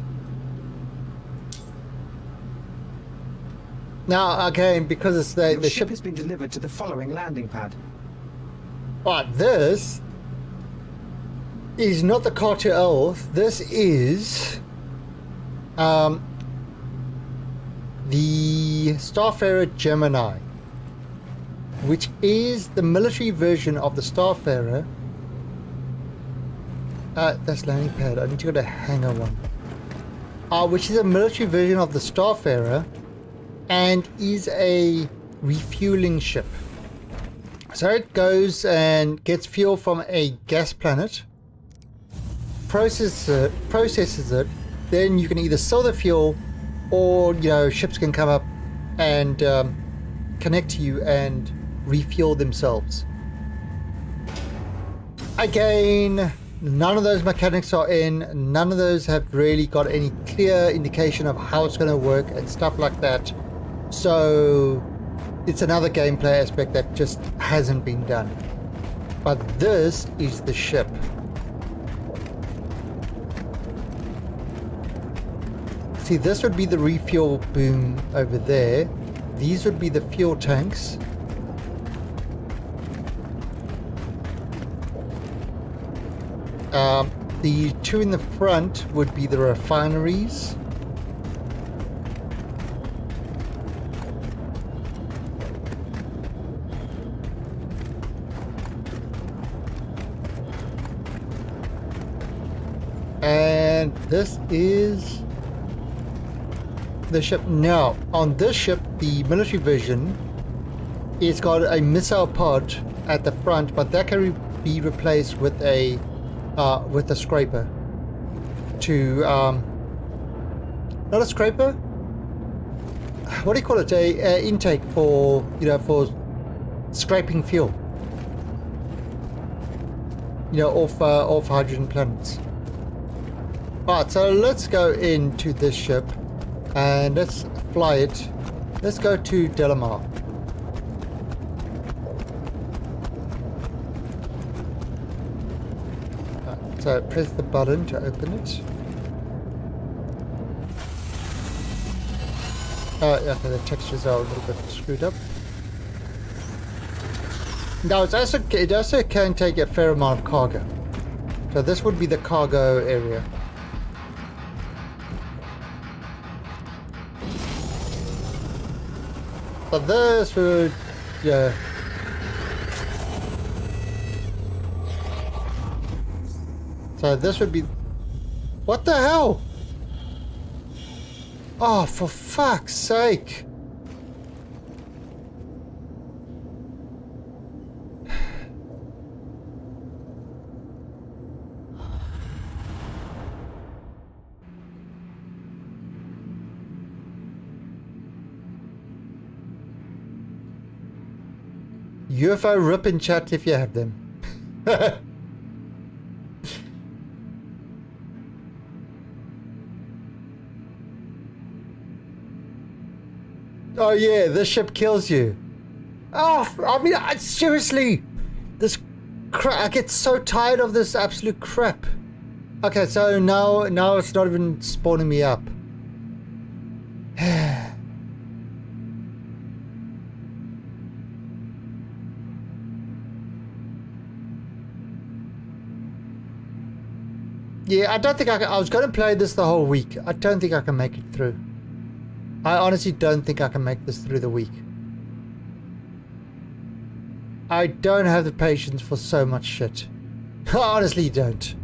Now, again, because it's Your the ship ship... has been delivered to the following landing pad. But this is not the Carter Elf. This is the Starfarer Gemini, which is the military version of the Starfarer. That's landing pad. I need to go to hangar one. Which is a military version of the Starfarer and is a refueling ship. So it goes and gets fuel from a gas planet, processes it, then you can either sell the fuel or, you know, ships can come up and connect to you and refuel themselves. Again, none of those mechanics are in, none of those have really got any clear indication of how it's going to work and stuff like that. So it's another gameplay aspect that just hasn't been done. But this is the ship. See, this would be the refuel boom over there. These would be the fuel tanks. The two in the front would be the refineries. And this is the ship. Now, on this ship, the military version, it's got a missile pod at the front, but that can be replaced with a scraper. To not a scraper. What do you call it? A intake for, you know, for scraping fuel. You know, off hydrogen planets. Alright, so let's go into this ship and let's fly it. Let's go to Delamar. So press the button to open it. Oh, okay, the textures are a little bit screwed up. Now, it also can take a fair amount of cargo. So this would be the cargo area. But this would, yeah. So this would be... What the hell? Oh, for fuck's sake. UFO rip in chat if you have them. Oh yeah, this ship kills you. Oh, I mean, seriously, this crap. I get so tired of this absolute crap. Okay, so now it's not even spawning me up. Yeah, I don't think I was going to play this the whole week. I don't think I can make it through. I honestly don't think I can make this through the week. I don't have the patience for so much shit. I honestly don't.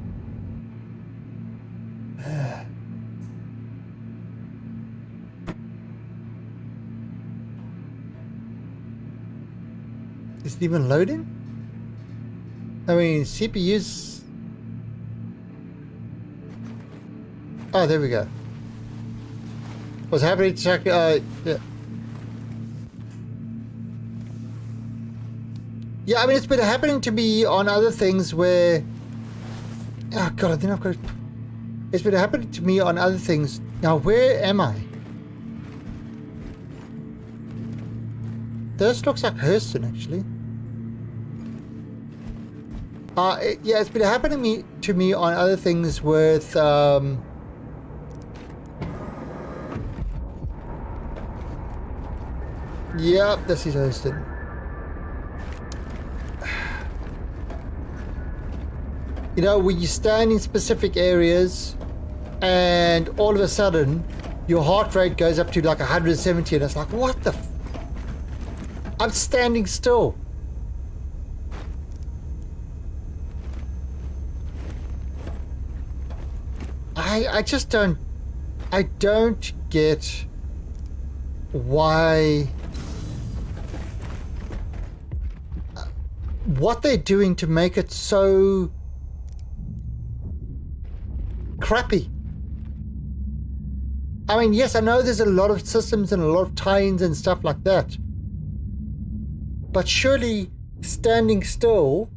Is it even loading? I mean, CPU's... Oh, there we go. Was happy to check. Yeah. Yeah, I mean, it's been happening to me on other things where. Oh god, I think I've got. It's been happening to me on other things. Now, where am I? This looks like Hurston, actually. Yeah, it's been happening to me on other things with. Yep, this is Hurston. You know, when you stand in specific areas and all of a sudden your heart rate goes up to like 170 and it's like, what the I'm standing still. I just don't get why what they're doing to make it so crappy. I mean, yes, I know there's a lot of systems and a lot of tie-ins and stuff like that, but surely standing still,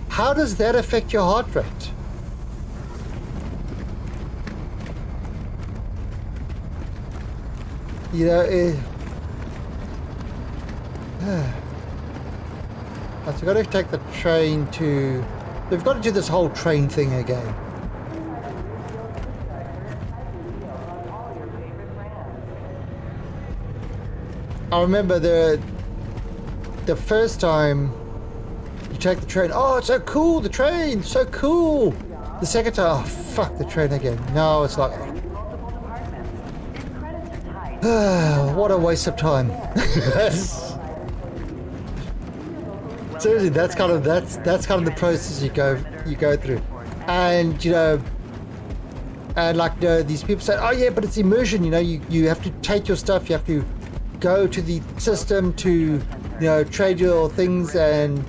how does that affect your heart rate? You know, I've got to take the train to... They've got to do this whole train thing again. I remember the first time you take the train, oh, it's so cool, the train, so cool. The second time, oh, fuck the train again. No, it's like, what a waste of time. Seriously, that's kind of the process you go through, and you know, and like these people say, oh yeah, but it's immersion. You know, you have to take your stuff, you have to go to the system to, you know, trade your things, and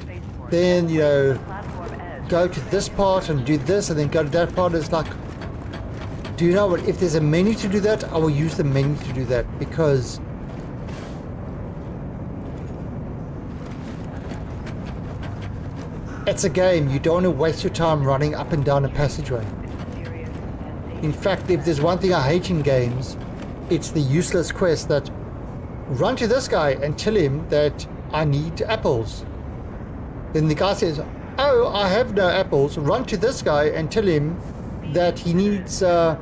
then, you know, go to this part and do this, and then go to that part. It's like, do you know what? If there's a menu to do that, I will use the menu to do that, because it's a game. You don't want to waste your time running up and down a passageway. In fact, if there's one thing I hate in games, it's the useless quest that run to this guy and tell him that I need apples. Then the guy says, oh, I have no apples. Run to this guy and tell him that he needs to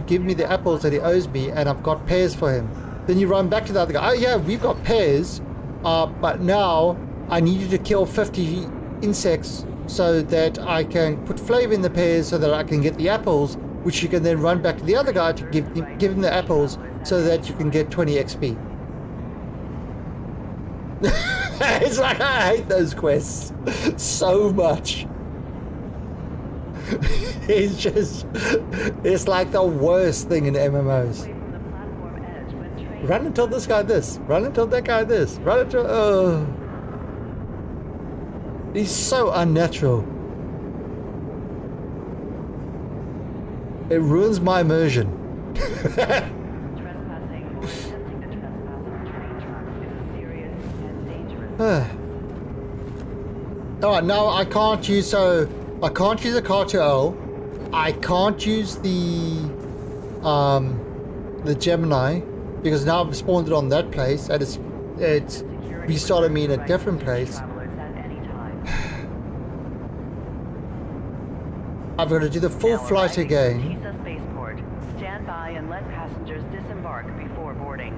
give me the apples that he owes me, and I've got pears for him. Then you run back to the other guy. Oh yeah, we've got pears, but now I need you to kill 50 insects so that I can put flavor in the pears so that I can get the apples, which you can then run back to the other guy to give him the apples so that you can get 20 XP. It's like, I hate those quests so much. It's like the worst thing in MMOs. Run until this guy this, run until that guy this, run until... He's so unnatural. It ruins my immersion. Alright, now I can't use the Car2L. I can't use the Gemini, because now I've spawned it on that place, and it's restarted me in a different place. I've got to do the full flight again. Stand by and let passengers disembark before boarding.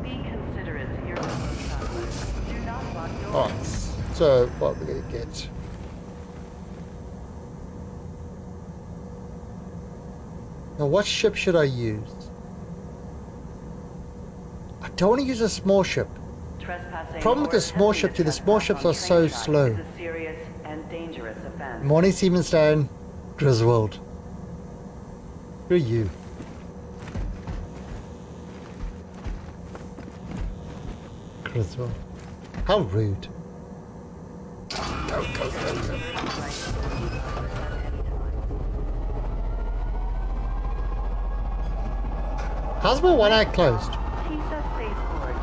Be considerate to your fellow travelers. Do not lock doors. Alright, so what we're going to get. Now, what ship should I use? I don't want to use a small ship. Problem with the small ships, the small ships are so slow. Morning, Siemensstein. Griswold. Who are you? Griswold. How rude. Go. How's my one eye closed? TISA spaceport.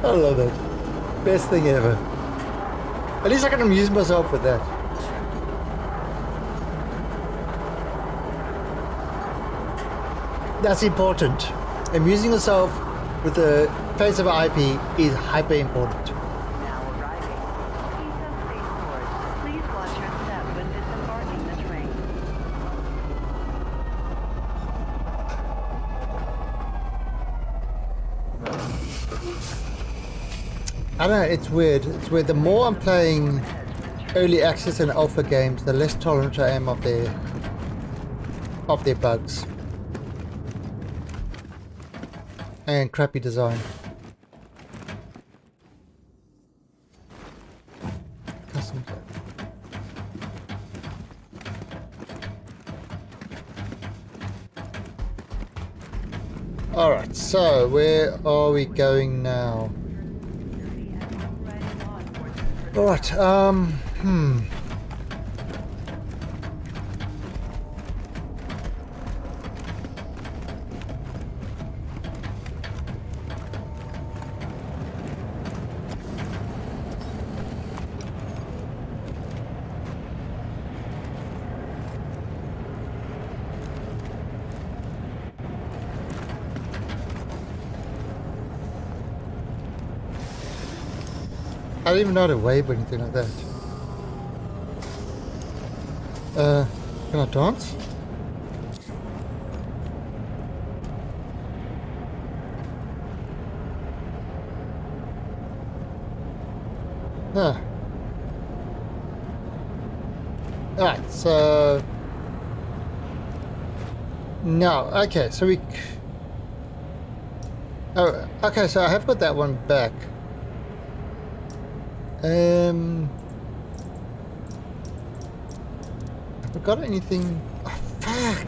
I love that. Best thing ever. At least I can amuse myself with that. That's important. Amusing yourself with the face of an IP is hyper important. Now arriving. TISA spaceport. Please watch your step when disembarking the train. I don't know, it's weird. It's weird. The more I'm playing early access and alpha games, the less tolerant I am of their bugs. And crappy design. Custom. Alright, so where are we going now? Alright, I don't even know how to wave or anything like that. Can I dance? Huh. Alright, so... No, okay, so we... Oh, okay, so I have got that one back. Have I got anything? Oh, fuck!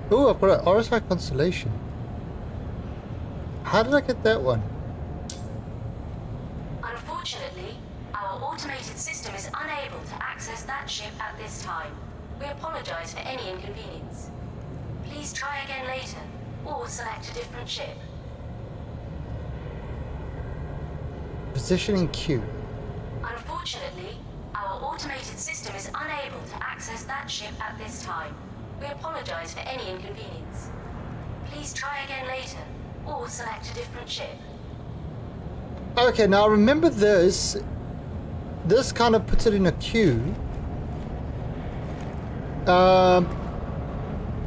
Oh, I've got an RSI Constellation. How did I get that one? Unfortunately, our automated system is unable to access that ship at this time. We apologize for any inconvenience. Please try again later, or select a different ship. Positioning Q. Unfortunately, our automated system is unable to access that ship at this time. We apologize for any inconvenience. Please try again later, or select a different ship. Okay, now remember this. This kind of puts it in a queue.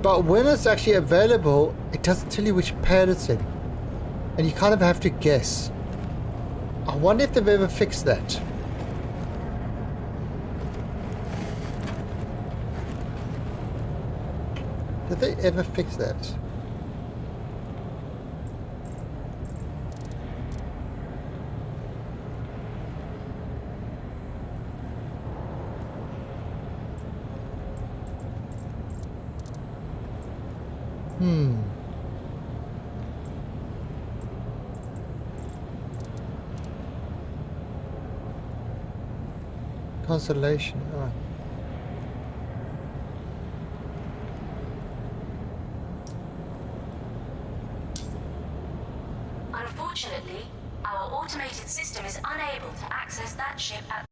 But when it's actually available, it doesn't tell you which pad it's in. And you kind of have to guess. I wonder if they've ever fixed that. Did they ever fix that? Constellation. Oh. Unfortunately, our automated system is unable to access that ship at